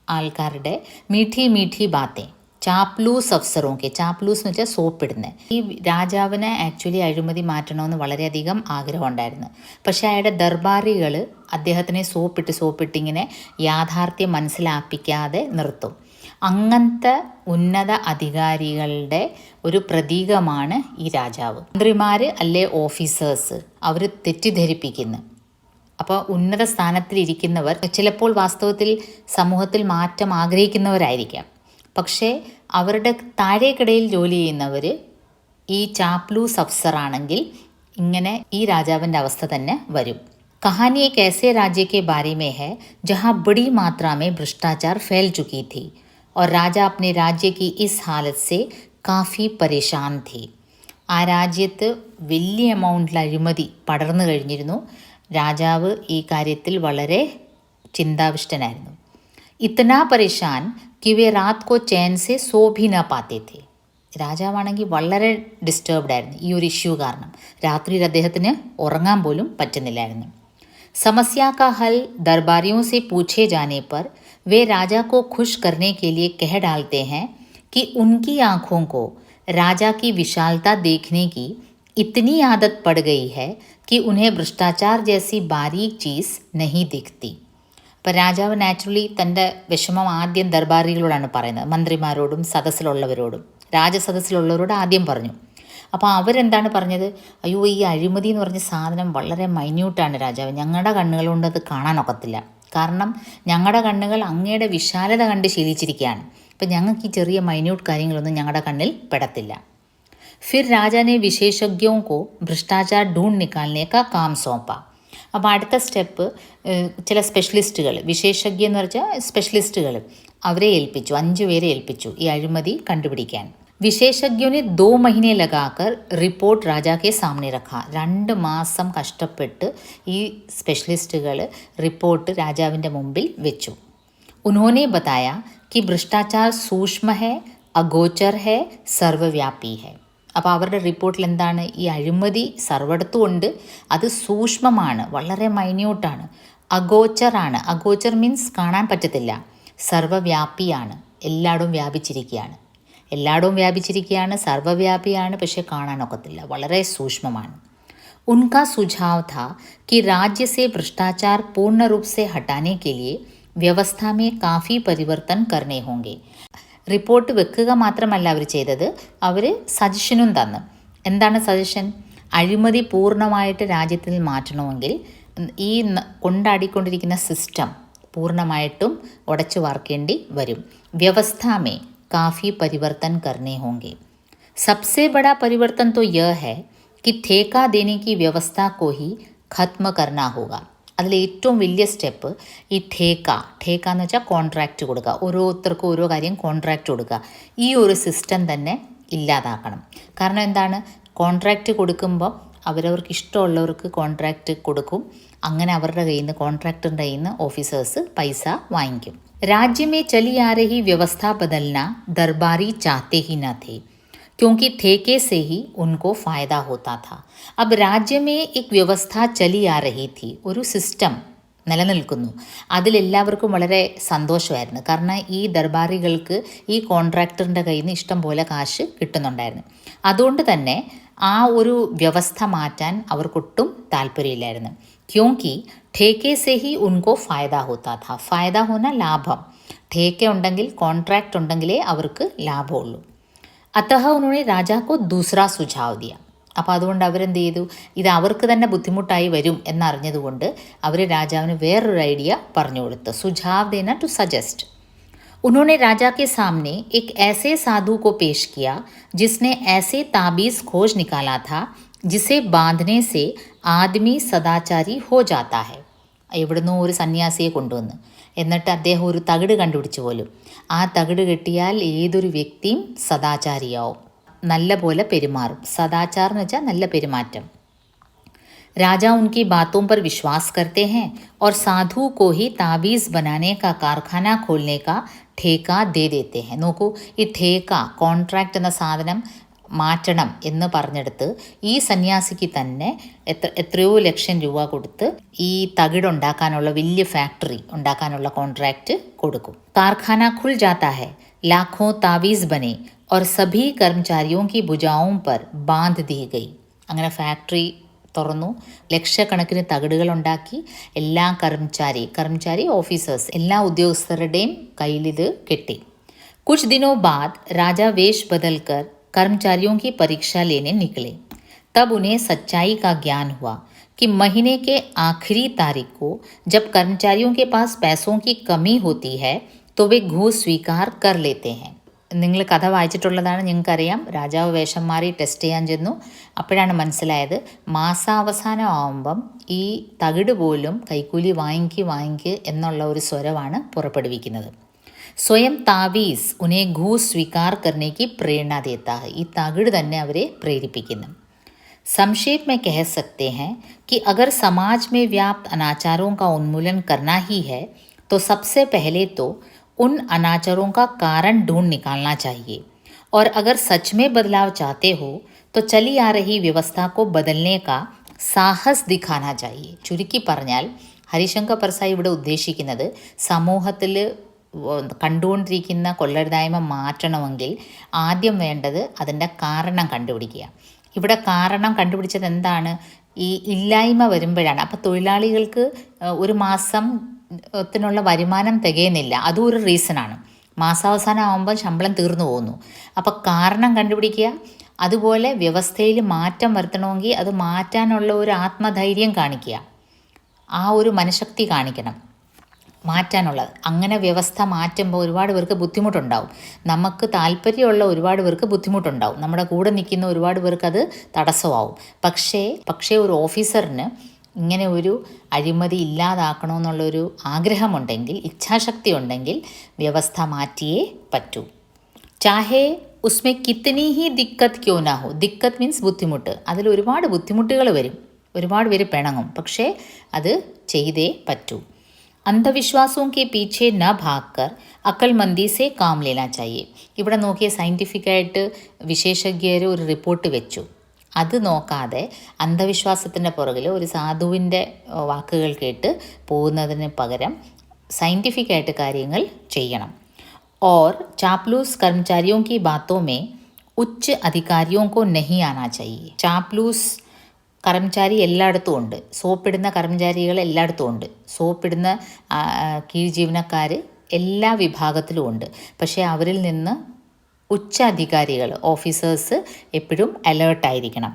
ആൾക്കാരുടെ മീഠി മീഠി ബാത്തേ, ചാപ്ലൂസ് അഫ്സറോക്കെ, ചാപ്ലൂസ് എന്ന് വെച്ചാൽ സോപ്പിടുന്നത്. ഈ രാജാവിനെ ആക്ച്വലി അഴിമതി മാറ്റണമെന്ന് വളരെയധികം ആഗ്രഹം ഉണ്ടായിരുന്നു. പക്ഷേ അയാളുടെ ദർബാറികൾ അദ്ദേഹത്തിനെ സോപ്പിട്ടിങ്ങനെ യാഥാർത്ഥ്യം മനസ്സിലാപ്പിക്കാതെ നിർത്തും. അങ്ങനത്തെ ഉന്നത അധികാരികളുടെ ഒരു പ്രതീകമാണ് ഈ രാജാവ്. മന്ത്രിമാർ അല്ലേ ഓഫീസേഴ്സ്, അവർ തെറ്റിദ്ധരിപ്പിക്കുന്നു. അപ്പോൾ ഉന്നത സ്ഥാനത്തിലിരിക്കുന്നവർ ചിലപ്പോൾ വാസ്തവത്തിൽ സമൂഹത്തിൽ മാറ്റം ആഗ്രഹിക്കുന്നവരായിരിക്കാം. പക്ഷേ അവരുടെ താഴേക്കിടയിൽ ജോലി ചെയ്യുന്നവർ ഈ ചാപ്ലൂസ് അഫ്സറാണെങ്കിൽ ഇങ്ങനെ ഈ രാജാവിൻ്റെ അവസ്ഥ തന്നെ വരും. कहानी एक ऐसे राज्य के बारे में है जहाँ बड़ी मात्रा में भ्रष्टाचार फैल चुकी थी और राजा अपने राज्य की इस हालत से काफ़ी परेशान थे. ആ രാജ്യത്ത് വലിയ എമൗണ്ടിൽ അഴിമതി പടർന്നു കഴിഞ്ഞിരുന്നു. രാജാവ് ഈ കാര്യത്തിൽ വളരെ ചിന്താവിഷ്ടനായിരുന്നു. ഇത്തനാ പരേഷാൻ कि वे रात को चैन से सो भी न पाते थे. രാജാവാണെങ്കിൽ വളരെ ഡിസ്റ്റർബ്ഡ് ആയിരുന്നു ഈ ഒരു ഇഷ്യൂ കാരണം. രാത്രിയിൽ അദ്ദേഹത്തിന് ഉറങ്ങാൻ പോലും പറ്റുന്നില്ലായിരുന്നു. समस्या का हल दरबारियों से पूछे जाने पर वे राजा को खुश करने के लिए कह डालते हैं कि उनकी आँखों को राजा की विशालता देखने की इतनी आदत पड़ गई है कि उन्हें भ्रष्टाचार जैसी बारीक चीज़ नहीं दिखती. അപ്പോൾ രാജാവ് നാച്ചുറലി തൻ്റെ വിഷമം ആദ്യം ദർബാറികളോടാണ് പറയുന്നത്, മന്ത്രിമാരോടും സദസ്സിലുള്ളവരോടും. രാജസദസ്സിലുള്ളവരോട് ആദ്യം പറഞ്ഞു. അപ്പോൾ അവരെന്താണ് പറഞ്ഞത്, അയ്യോ ഈ അഴിമതി എന്ന് പറഞ്ഞ സാധനം വളരെ മൈന്യൂട്ടാണ് രാജാവ്, ഞങ്ങളുടെ കണ്ണുകളുകൊണ്ട് അത് കാണാനൊക്കത്തില്ല. കാരണം ഞങ്ങളുടെ കണ്ണുകൾ അങ്ങയുടെ വിശാലത കണ്ട് ശീലിച്ചിരിക്കുകയാണ്. അപ്പം ഞങ്ങൾക്ക് ഈ ചെറിയ മൈന്യൂട്ട് കാര്യങ്ങളൊന്നും ഞങ്ങളുടെ കണ്ണിൽ പെടത്തില്ല. फिर राजा ने विशेषज्ञों को भ्रष्टाचार ढूंढ निकालने का काम सौंपा. അപ്പോൾ അടുത്ത സ്റ്റെപ്പ് ചില സ്പെഷ്യലിസ്റ്റുകൾ, വിശേഷജ്ഞ എന്ന് വെച്ചാൽ സ്പെഷ്യലിസ്റ്റുകൾ, അവരെ ഏൽപ്പിച്ചു, 5 പേരെ ഏൽപ്പിച്ചു ഈ അഴിമതി കണ്ടുപിടിക്കാൻ. വിശേഷജ്ഞോं ने 2 महीने लगाकर റിപ്പോർട്ട് രാജാക്കെ സാമനെ രഖ. 2 മാസം കഷ്ടപ്പെട്ട് ഈ സ്പെഷ്യലിസ്റ്റുകൾ റിപ്പോർട്ട് രാജാവിൻ്റെ മുമ്പിൽ വെച്ചു. उन्होंने बताया कि भ्रष्टाचार सूक्ष्म है, अगोचर है, सर्वव्यापी है. അപ്പോൾ അവരുടെ റിപ്പോർട്ടിൽ എന്താണ്, ഈ അഴിമതി സർവ്വടത്തും ഉണ്ട്, അത് സൂക്ഷ്മമാണ്, വളരെ മൈന്യൂട്ടാണ്, അഗോച്ചറാണ്, അഗോച്ചർ മീൻസ് കാണാൻ പറ്റത്തില്ല, സർവ്വവ്യാപിയാണ്, എല്ലായിടവും വ്യാപിച്ചിരിക്കുകയാണ്, എല്ലായിടവും വ്യാപിച്ചിരിക്കുകയാണ്, സർവ്വവ്യാപിയാണ്, പക്ഷേ കാണാനൊക്കത്തില്ല, വളരെ സൂക്ഷ്മമാണ്. उनका सुझाव था कि राज्य से भ्रष्टाचार पूर्ण रूप से हटाने के लिए व्यवस्था में काफ़ी परिवर्तन करने होंगे. റിപ്പോർട്ട് വെക്കുക മാത്രമല്ല അവർ ചെയ്തത്, അവർ സജഷനും തന്നു. എന്താണ് സജഷൻ? അഴിമതി പൂർണ്ണമായിട്ട് രാജ്യത്തിൽ മാറ്റണമെങ്കിൽ ഈ കൊണ്ടാടിക്കൊണ്ടിരിക്കുന്ന സിസ്റ്റം പൂർണ്ണമായിട്ടും ഉടച്ചു വാർക്കേണ്ടി വരും. വ്യവസ്ഥാമേ കാഫി പരിവർത്തൻ കർണേ ഹോങ്കെ. सबसे बड़ा परिवर्तन तो यह है कि ठेका देने की व्यवस्था को ही खत्म करना होगा. അതിൽ ഏറ്റവും വലിയ സ്റ്റെപ്പ് ഈ ठेका എന്ന് വെച്ചാൽ കോൺട്രാക്റ്റ് കൊടുക്കുക, ഓരോരുത്തർക്കും ഓരോ കാര്യം കോൺട്രാക്റ്റ് കൊടുക്കുക, ഈ ഒരു സിസ്റ്റം തന്നെ ഇല്ലാതാക്കണം. കാരണം എന്താണ്, കോൺട്രാക്റ്റ് കൊടുക്കുമ്പോൾ അവരവർക്ക് ഇഷ്ടമുള്ളവർക്ക് കോൺട്രാക്റ്റ് കൊടുക്കും, അങ്ങനെ അവരുടെ കയ്യിൽ നിന്ന്, കോൺട്രാക്ടറിൻ്റെ കയ്യിൽ നിന്ന് ഓഫീസേഴ്സ് പൈസ വാങ്ങിക്കും. राज्य में चली आ रही व्यवस्था बदलना दरबारी चाहते ही न थे, क्योंकि ठेके से ही उनको फ़ायदा होता था. अब राज्य में एक व्यवस्था चली आ रही थी, ഒരു സിസ്റ്റം നിലനിൽക്കുന്നു, അതിലെല്ലാവർക്കും വളരെ സന്തോഷമായിരുന്നു. കാരണം ഈ ദർബാറികൾക്ക് ഈ കോൺട്രാക്ടറിൻ്റെ കയ്യിൽ നിന്ന് ഇഷ്ടം പോലെ കാശ് കിട്ടുന്നുണ്ടായിരുന്നു. അതുകൊണ്ട് തന്നെ ആ ഒരു വ്യവസ്ഥ മാറ്റാൻ അവർക്കൊട്ടും താല്പര്യമില്ലായിരുന്നു. ക്യോങ്കി ठेके से ही उनको फ़ायदा होता था. फ़ायदा होना ലാഭം, ठेके ഉണ്ടെങ്കിൽ, കോൺട്രാക്റ്റ് ഉണ്ടെങ്കിലേ അവർക്ക് ലാഭമുള്ളൂ. അത്തഹ ഉन्होंने രാജാ को दूसरा सुझाव दिया. അപ്പോൾ അതുകൊണ്ട് അവരെന്ത് ചെയ്തു, ഇത് അവർക്ക് തന്നെ ബുദ്ധിമുട്ടായി വരും എന്നറിഞ്ഞതുകൊണ്ട് അവർ രാജാവിന് വേറൊരു ഐഡിയ പറഞ്ഞു കൊടുത്തു. സുझाव देना टू सजेस्ट. उन्होंने राजा के सामने एक ऐसे साधु को पेश किया जिसने ऐसे ताबीज़ खोज निकाला था जिसे बांधने से आदमी सदाचारी हो जाता है. എവിടുന്നോ ഒരു സന്യാസിയെ കൊണ്ടുവന്ന്, എന്നിട്ട് അദ്ദേഹം ഒരു തകിട് കണ്ടുപിടിച്ചു പോലും, ആ തകിട് കെട്ടിയാൽ ഏതൊരു വ്യക്തിയും സദാചാരിയാവും, നല്ല പോലെ പെരുമാറും. സദാചാർ എന്ന് വെച്ചാൽ നല്ല പെരുമാറ്റം. राजा उनकी बातों पर विश्वास करते हैं और साधु को ही ताबीज़ बनाने का कारखाना खोलने का ठेका दे देते हैं. നോക്കൂ, ഈ ठेका, കോൺട്രാക്റ്റ് എന്ന സാധനം മാറ്റണം എന്ന് പറഞ്ഞെടുത്ത് ഈ സന്യാസിക്ക് തന്നെ എത്രയോ ലക്ഷം രൂപ കൊടുത്ത് ഈ തകിടുണ്ടാക്കാനുള്ള വലിയ ഫാക്ടറി ഉണ്ടാക്കാനുള്ള കോൺട്രാക്റ്റ് കൊടുക്കും. കാർഖാന ഖുൽ ജാത്താ ഹൈ, ലാഖോं താവീസ് ബനെ और सभी कर्मचारियों की भुजाओं पर बांध दी गई. അങ്ങനെ ഫാക്ടറി തുറന്നു, ലക്ഷക്കണക്കിന് തകിടുകൾ ഉണ്ടാക്കി, എല്ലാ കർമ്മചാരി ഓഫീസേഴ്സ്, എല്ലാ ഉദ്യോഗസ്ഥരുടെയും കയ്യിലിത് കെട്ടി. കുछ दिनों बाद राजा वेश बदलकर कर्मचारियों की परीक्षा लेने निकले. तब उन्हें सच्चाई का ज्ञान हुआ कि महीने के आखिरी तारीख को जब कर्मचारियों के पास पैसों की कमी होती है तो वे घूस स्वीकार कर लेते हैं. നിങ്ങൾ കഥ വായിച്ചിട്ടുള്ളതാണ്, നിങ്ങൾക്കറിയാം. രാജാവ് വേഷം മാറി ടെസ്റ്റ് ചെയ്യാൻ ചെന്നു. അപ്പോഴാണ് മനസ്സിലായത്, മാസാവസാനം ആവുമ്പം ഈ തകിട് പോലും കൈക്കൂലി വാങ്ങിക്ക് എന്നുള്ള ഒരു സ്വരമാണ് പുറപ്പെടുവിക്കുന്നത്. സ്വയം താവീസ് ഉനെ ഘൂസ് സ്വീകാർ കർണേക്ക് പ്രേരണ ദേത്താ ഹൈ. ഈ തകിട് തന്നെ അവരെ പ്രേരിപ്പിക്കുന്നു. संक्षेप में कह सकते हैं कि अगर समाज में व्याप्त अनाचारों का उन्मूलन करना ही है तो सबसे पहले तो उन अनाचारों का कारण ढूंढ निकालना चाहिए, और अगर सच में बदलाव चाहते हो तो चली आ रही व्यवस्था को बदलने का സാഹസ് ദിഖാന ചാഹിയെ. ചുരുക്കി പറഞ്ഞാൽ ഹരിശങ്കർ പ്രസാദ് ഇവിടെ ഉദ്ദേശിക്കുന്നത്, സമൂഹത്തിൽ കണ്ടുകൊണ്ടിരിക്കുന്ന കൊള്ളരുതായ്മ മാറ്റണമെങ്കിൽ ആദ്യം വേണ്ടത് അതിൻ്റെ കാരണം കണ്ടുപിടിക്കുക. ഇവിടെ കാരണം കണ്ടുപിടിച്ചത് എന്താണ്, ഈ ഇല്ലായ്മ വരുമ്പോഴാണ്. അപ്പോൾ തൊഴിലാളികൾക്ക് ഒരു മാസത്തിനുള്ള വരുമാനം തികയുന്നില്ല, അതും ഒരു റീസണാണ്. മാസാവസാനം ആകുമ്പോൾ ശമ്പളം തീർന്നു പോകുന്നു. അപ്പോൾ കാരണം കണ്ടുപിടിക്കുക, അതുപോലെ വ്യവസ്ഥയിൽ മാറ്റം വരുത്തണമെങ്കിൽ അത് മാറ്റാനുള്ള ഒരു ആത്മധൈര്യം കാണിക്കുക, ആ ഒരു മനഃശക്തി കാണിക്കണം മാറ്റാനുള്ളത്. അങ്ങനെ വ്യവസ്ഥ മാറ്റുമ്പോൾ ഒരുപാട് പേർക്ക് ബുദ്ധിമുട്ടുണ്ടാവും. നമുക്ക് താല്പര്യമുള്ള ഒരുപാട് പേർക്ക് ബുദ്ധിമുട്ടുണ്ടാവും. നമ്മുടെ കൂടെ നിൽക്കുന്ന ഒരുപാട് പേർക്ക് അത് തടസ്സമാവും. പക്ഷേ ഒരു ഓഫീസറിന് ഇങ്ങനെ ഒരു അഴിമതി ഇല്ലാതാക്കണമെന്നുള്ളൊരു ആഗ്രഹമുണ്ടെങ്കിൽ, ഇച്ഛാശക്തി ഉണ്ടെങ്കിൽ വ്യവസ്ഥ മാറ്റിയേ പറ്റൂ. ചാഹേ ഉസ്മേ കിത്തനി ഹി ദിക്കത്ത് ക്യോ നാ ഹോ. ദിക്കത്ത് മീൻസ് ബുദ്ധിമുട്ട്. അതിൽ ഒരുപാട് ബുദ്ധിമുട്ടുകൾ വരും, ഒരുപാട് പേര് പിണങ്ങും, പക്ഷേ അത് ചെയ്തേ പറ്റൂ. അന്ധവിശ്വാസവും കെ പീछे ന ഭാഗ്കർ അക്കൽമന്ദി സെ കാം ലേനാ ചാഹിയെ. ഇവിടെ നോക്കിയ സയൻറ്റിഫിക്കായിട്ട് വിശേഷജ്ഞർ ഒരു റിപ്പോർട്ട് വെച്ചു. അത് നോക്കാതെ അന്ധവിശ്വാസത്തിൻ്റെ പുറകിൽ ഒരു സാധുവിൻ്റെ വാക്കുകൾ കേട്ട് പോകുന്നതിന് പകരം സയൻറ്റിഫിക്കായിട്ട് കാര്യങ്ങൾ ചെയ്യണം. और चापलूस कर्मचारियों की बातों में उच्च अधिकारियों को नहीं आना चाहिए. ചാപ്ലൂസ് കർമ്മചാരി എല്ലായിടത്തും ഉണ്ട്, സോപ്പിടുന്ന കർമ്മചാരികൾ എല്ലായിടത്തും ഉണ്ട്, സോപ്പിടുന്ന കീഴ് ജീവനക്കാർ എല്ലാ വിഭാഗത്തിലും ഉണ്ട്. പക്ഷേ അവരിൽ നിന്ന് ഉच्च അധികാരികൾ, ഓഫീസേഴ്സ് എപ്പോഴും അലേർട്ടായിരിക്കണം.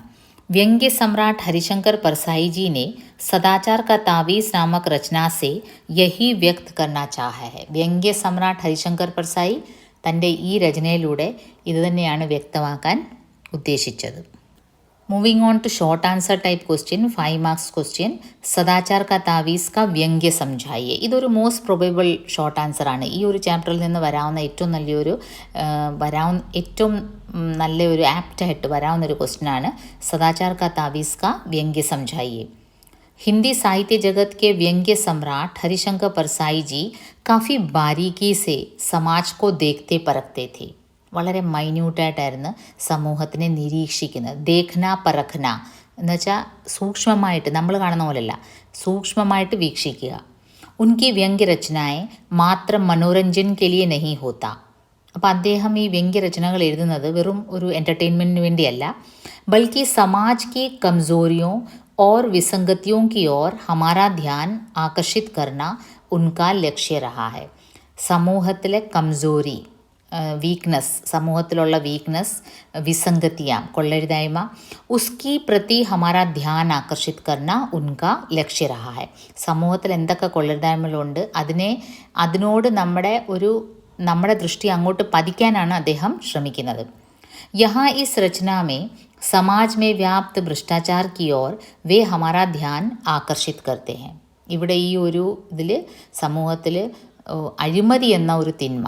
व्यंग्य सम्राट हरिशंकर परसाई जी ने सदाचार का तावीज़ नामक रचना से यही व्यक्त करना चाहा है. വ്യംഗ്യ സമ്രാട്ട് ഹരിശങ്കർ പർസായി തൻ്റെ ഈ രചനയിലൂടെ ഇതുതന്നെയാണ് വ്യക്തമാക്കാൻ ഉദ്ദേശിച്ചത്. Moving on to short answer type question, 5 marks question. സദാചാർ കാ താവീസ് കാ വ്യംഗ്യ സംജായിയെ. ഇതൊരു മോസ്റ്റ് പ്രൊബബിൾ ഷോർട്ട് ആൻസർ ആണ്. ഈ ഒരു ചാപ്റ്ററിൽ നിന്ന് വരാവുന്ന ഏറ്റവും നല്ലൊരു ആപ്റ്റായിട്ട് വരാവുന്നൊരു ക്വസ്റ്റ്യനാണ് സദാചാർ കാ താവീസ് കാ വ്യംഗ്യ സംജായിയെ. हिंदी साहित्य जगत के व्यंग्य सम्राट हरिशंकर परसाई जी काफ़ी बारीकी से समाज को देखते परखते थे. വളരെ മൈന്യൂട്ടായിട്ടായിരുന്നു സമൂഹത്തിനെ നിരീക്ഷിക്കുന്നത്. ദേഖ്ന പരഖ്ന എന്ന് വെച്ചാൽ സൂക്ഷ്മമായിട്ട്, നമ്മൾ കാണുന്ന പോലെയല്ല, സൂക്ഷ്മമായിട്ട് വീക്ഷിക്കുക. ഉൻകി വ്യംഗ്യരചനായെ മാത്ര മനോരഞ്ജൻ കെ ലിയെ നഹി ഹോത്ത. അപ്പോൾ അദ്ദേഹം ഈ വ്യംഗ്യരചനകൾ എഴുതുന്നത് വെറും ഒരു എൻ്റർടൈൻമെൻറ്റിന് വേണ്ടിയല്ല, ബൽക്കി സമാജ് की कमज़ोरियों और विसंगतियों की ओर हमारा ध्यान आकर्षित करना उनका लक्ष्य रहा है. സമൂഹത്തിലെ കംസോരി, വീക്ക്നെസ്, സമൂഹത്തിലുള്ള വീക്ക്നെസ്, വിസംഗതിയാം, കൊള്ളരുതായ്മ, ഉസ്കി പ്രതി ഹമാരാ ധ്യാൻ ആകർഷിത് കർണ ഉൻകാ ലക്ഷ്യ രഹാ ഹൈ. സമൂഹത്തിൽ എന്തൊക്കെ കൊള്ളരുതായ്മകളുണ്ട് അതിനോട് നമ്മുടെ ദൃഷ്ടി അങ്ങോട്ട് പതിക്കാനാണ് അദ്ദേഹം ശ്രമിക്കുന്നത്. യഹാ ഇസ് രചന മേ समाज में व्याप्त भ्रष्टाचार की ओर वे हमारा ध्यान आकर्षित करते हैं. ഇവിടെ ഈ ഒരു ഇതിൽ സമൂഹത്തിൽ അഴിമതി എന്ന ഒരു തിന്മ,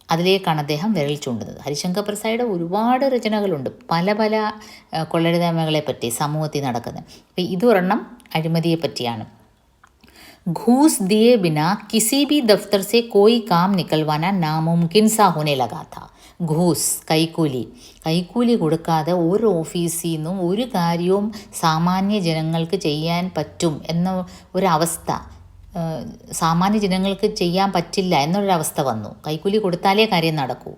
അതിലേക്കാണ് അദ്ദേഹം വിരൽ ചൂണ്ടുന്നത്. ഹരിശങ്കർ പ്രസായിയുടെ ഒരുപാട് രചനകളുണ്ട് പല കൊള്ളരുതായ്മകളെ പറ്റി സമൂഹത്തിൽ നടക്കുന്നത്. അപ്പോൾ ഇതൊരെണ്ണം അഴിമതിയെ പറ്റിയാണ്. घूस दिए बिना किसी भी दफ्तर से कोई काम निकलवाना नामुमकिन सा होने लगा था. ഘൂസ്, കൈക്കൂലി കൊടുക്കാതെ ഒരു ഓഫീസിൽ നിന്നും ഒരു കാര്യവും സാമാന്യ ജനങ്ങൾക്ക് ചെയ്യാൻ പറ്റും എന്ന ഒരവസ്ഥ, സാമാന്യ ജനങ്ങൾക്ക് ചെയ്യാൻ പറ്റില്ല എന്നൊരവസ്ഥ വന്നു. കൈക്കൂലി കൊടുത്താലേ കാര്യം നടക്കൂ.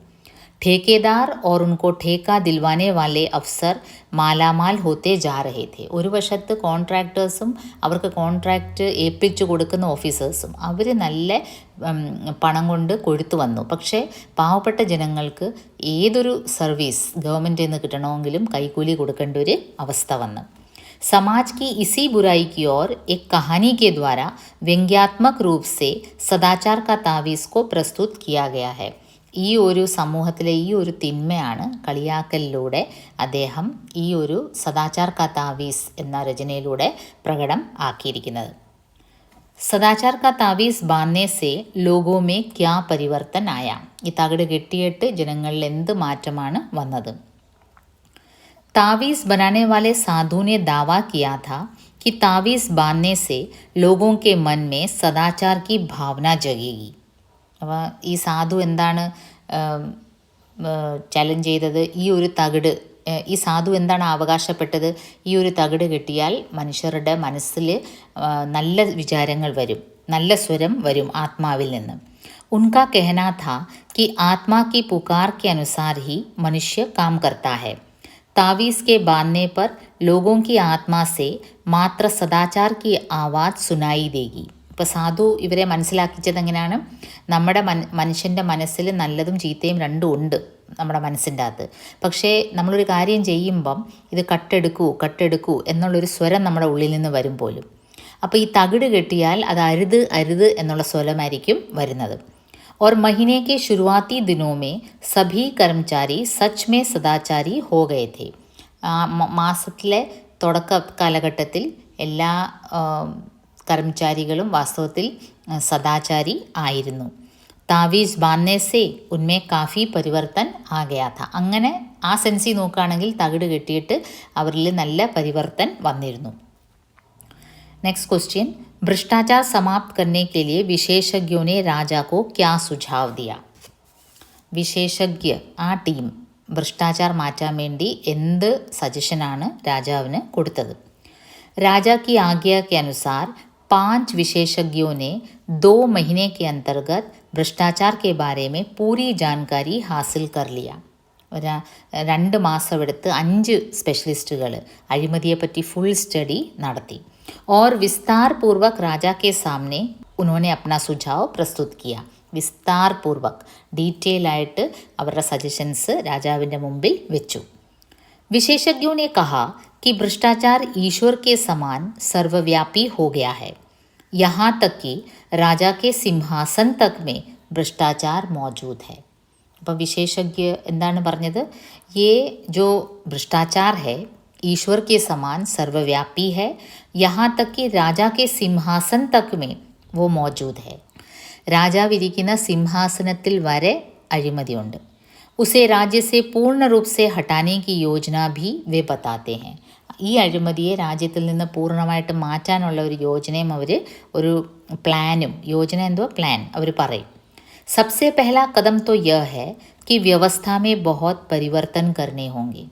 ठेकेदार और उनको ठेका दिलवाने वाले अफसर മാലാമാൽ ഹോത്തെ ജാ രഹേ थे. ഒരു വശത്ത് കോൺട്രാക്ടേഴ്സും അവർക്ക് കോൺട്രാക്റ്റ് ഏൽപ്പിച്ചു കൊടുക്കുന്ന ഓഫീസേഴ്സും അവർ നല്ല പണം കൊണ്ട് കൊഴുത്തു വന്നു. പക്ഷേ പാവപ്പെട്ട ജനങ്ങൾക്ക് ഏതൊരു സർവീസ് ഗവൺമെൻറ്റിൽ നിന്ന് കിട്ടണമെങ്കിലും കൈക്കൂലി കൊടുക്കേണ്ട ഒരു അവസ്ഥ വന്നു. समाज की इसी बुराई की ओर एक कहानी के द्वारा व्यंग्यात्मक रूप से सदाचार का तावीज़ को प्रस्तुत किया गया है. ഈ ഒരു സമൂഹത്തിലെ ഈ ഒരു തിന്മയാണ് കളിയാക്കലിലൂടെ അദ്ദേഹം ഈ ഒരു സദാചാർ കാ താവീസ് എന്ന രചനയിലൂടെ പ്രകടം ആക്കിയിരിക്കുന്നത്. സദാചാർ കാ താവീസ് ബാന്ധനെ സെ ലോഗോ മേ ക്യാ പരിവർത്തൻ ആയ. ഈ തകിട് കെട്ടിയിട്ട് ജനങ്ങളിൽ എന്ത് മാറ്റമാണ് വന്നത്? तावीज़ बनाने वाले साधु ने दावा किया था कि तावीज़ बांधने से लोगों के मन में सदाचार की भावना जगेगी. അപ്പോൾ ഈ സാധു എന്താണ് ചലഞ്ച് ചെയ്തത്? ഈ സാധു എന്താണ് അവകാശപ്പെട്ടത്? ഈ ഒരു തകിട് കെട്ടിയാൽ മനുഷ്യരുടെ മനസ്സിൽ നല്ല വിചാരങ്ങൾ വരും, നല്ല സ്വരം വരും ആത്മാവിൽ നിന്ന്. उनका कहना था कि आत्मा की पुकार के अनुसार ही मनुष्य काम करता है. तावीज़ के बांधने पर लोगों की आत्मा से मात्र सदाचार की आवाज़ सुनाई देगी. ഇപ്പോൾ സാധു ഇവരെ മനസ്സിലാക്കിച്ചത് എങ്ങനെയാണ്, നമ്മുടെ മനുഷ്യൻ്റെ മനസ്സിൽ നല്ലതും ചീത്തയും രണ്ടും ഉണ്ട് നമ്മുടെ മനസ്സിൻ്റെ അകത്ത്. പക്ഷേ നമ്മളൊരു കാര്യം ചെയ്യുമ്പം ഇത് കട്ടെടുക്കൂ എന്നുള്ളൊരു സ്വരം നമ്മുടെ ഉള്ളിൽ നിന്ന് വരും പോലും. അപ്പോൾ ഈ തകിട് കെട്ടിയാൽ അത് അരുത് അരുത് എന്നുള്ള സ്വരമായിരിക്കും വരുന്നത്. और महीने के शुरुआती दिनों में सभी कर्मचारी सच में सदाचारी हो गए थे. മാസത്തിലെ തുടക്ക കാലഘട്ടത്തിൽ എല്ലാ കർമ്മചാരികളും വാസ്തവത്തിൽ സദാചാരി ആയിരുന്നു. താവീസ് ബാന്ധനെ സേ ഉന്മേ കാഫി പരിവർത്തൻ ആ ഗയാ ഥ. അങ്ങനെ ആ സെൻസിൽ നോക്കുകയാണെങ്കിൽ തകിട് കെട്ടിയിട്ട് അവരിൽ നല്ല പരിവർത്തൻ വന്നിരുന്നു. नेक्स्ट क्वेश्चन, भ्रष्टाचार समाप्त करने के लिए विशेषज्ञों ने राजा को क्या सुझाव दिया? വിശേഷജ്ഞ ആ ടീം ഭ്രഷ്ടാചാർ മാറ്റാൻ വേണ്ടി എന്ത് സജഷനാണ് രാജാവിന് കൊടുത്തത്? राजा की आज्ञा के अनुसार 5 विशेषज्ञों ने 2 महीने के अंतर्गत भ्रष्टाचार के बारे में पूरी जानकारी हासिल कर लिया. 2 മാസമെടുത്ത് 5 സ്പെഷ്യലിസ്റ്റുകൾ അഴിമതിയെപ്പറ്റി ഫുൾ സ്റ്റഡി നടത്തി. और विस्तार पूर्वक राजा के सामने उन्होंने अपना सुझाव प्रस्तुत किया. विस्तार पूर्वक ഡീറ്റെയിൽ ആയിട്ട് അവരുടെ സജഷൻസ് രാജാവിൻ്റെ മുമ്പിൽ വെച്ചു. विशेषज्ञों ने कहा कि भ्रष्टाचार ईश्वर के समान सर्वव्यापी हो गया है. यहाँ तक कि राजा के सिंहासन तक में भ्रष्टाचार मौजूद है. അപ്പോൾ വിശേഷജ്ഞ എന്താണ് പറഞ്ഞത്? ये जो भ्रष्टाचार है ईश्वर के समान सर्वव्यापी है, यहाँ तक कि राजा के सिंहासन तक में वो मौजूद है. രാജാവിരിക്കുന്ന സിംഹാസനത്തിൽ വരെ അഴിമതിയുണ്ട്. उसे राज्य से पूर्ण रूप से हटाने की योजना भी वे बताते हैं. ഈ അഴിമതിയെ രാജ്യത്തിൽ നിന്ന് പൂർണ്ണമായിട്ട് മാറ്റാനുള്ള ഒരു യോജനയും അവർ ഒരു പ്ലാനും പ്ലാൻ അവർ പറയും. सबसे पहला कदम तो यह है कि व्यवस्था में बहुत परिवर्तन करने होंगे.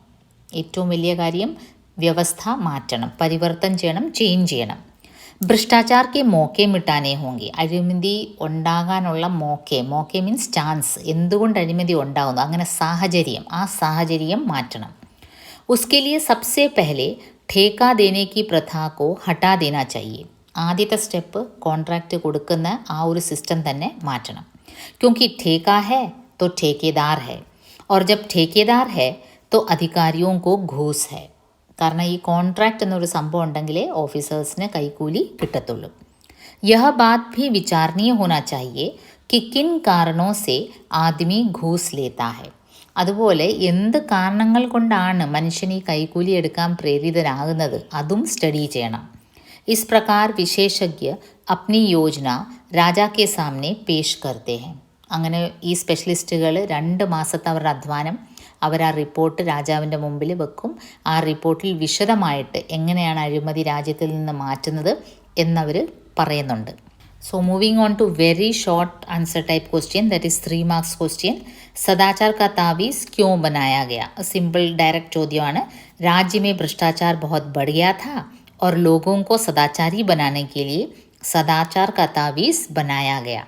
ഏറ്റവും വലിയ കാര്യം വ്യവസ്ഥ മാറ്റണം, പരിവർത്തൻ ചെയ്യണം, ചേഞ്ച് ചെയ്യണം. ഭ്രഷ്ടാചാർ കെ മോക്കെ മിട്ടാനേ ഹോങ്കി. അഴിമതി ഉണ്ടാകാനുള്ള മോക്കെ മീൻസ് ചാൻസ്, എന്തുകൊണ്ട് അഴിമതി ഉണ്ടാകുന്നു, അങ്ങനെ സാഹചര്യം, ആ സാഹചര്യം മാറ്റണം. ഉസ്കെ ലിയെ സബ്സെ പെഹലെ ठेका देने की प्रथा को हटा देना चाहिए. ആദ്യത്തെ സ്റ്റെപ്പ് കോൺട്രാക്റ്റ് കൊടുക്കുന്ന ആ ഒരു സിസ്റ്റം തന്നെ മാറ്റണം. क्योंकि ठेका है तो ठेकेदार है, और जब ठेकेदार है तो अधिकारियों को घूस है. കാരണം ഈ കോൺട്രാക്റ്റ് എന്നൊരു സംഭവം ഉണ്ടെങ്കിലേ ഓഫീസേഴ്സിന് കൈക്കൂലി കിട്ടത്തുള്ളൂ. यह बात भी विचारणीय होना चाहिए कि किन कारणों से आदमी घूस लेता है. അതുപോലെ എന്ത് കാരണങ്ങൾ കൊണ്ടാണ് മനുഷ്യൻ ഈ കൈക്കൂലി എടുക്കാൻ പ്രേരിതനാകുന്നത്, അതും സ്റ്റഡി ചെയ്യണം. इस प्रकार विशेषज्ञ अपनी योजना राजा के सामने पेश करते हैं. അങ്ങനെ ഈ സ്പെഷ്യലിസ്റ്റുകൾ 2 മാസത്തെ അവരുടെ അധ്വാനം അവർ ആ റിപ്പോർട്ട് രാജാവിൻ്റെ മുമ്പിൽ വെക്കും. ആ റിപ്പോർട്ടിൽ വിശദമായിട്ട് എങ്ങനെയാണ് അഴിമതി രാജ്യത്തിൽ നിന്ന് മാറ്റുന്നത് എന്നവർ പറയുന്നുണ്ട്. So moving on to very short answer type question, that is 3 marks question. सदाचार का तावीज़ क्यों बनाया गया? सिंपल डायरेक्ट ചോദ്യമാണ്. राज्य में भ्रष्टाचार बहुत बढ़ गया था और लोगों को सदाचारी बनाने के लिए सदाचार का तावीज़ बनाया गया.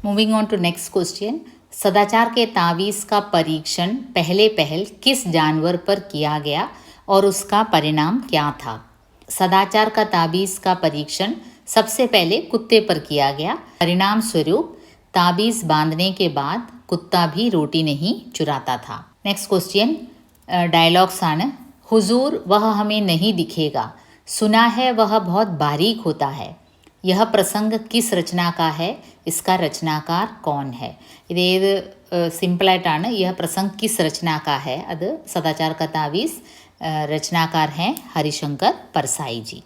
Moving on to next question, सदाचार के तावीज़ का परीक्षण पहल किस जानवर पर किया गया और उसका परिणाम क्या था? सदाचार का तावीज़ का परीक्षण सबसे पहले कुत्ते पर किया गया. परिणाम स्वरूप ताबीज़ बांधने के बाद कुत्ता भी रोटी नहीं चुराता था. नेक्स्ट क्वेश्चन डायलॉग्स आने. हुजूर वह हमें नहीं दिखेगा, सुना है वह बहुत बारीक होता है. यह प्रसंग किस रचना का है? इसका रचनाकार कौन है? ഇത് സിമ്പിളായിട്ടാണ്. यह प्रसंग किस रचना का है, അത് സദാചാർ का तावीज़, रचनाकार हैं हरिशंकर परसाई जी.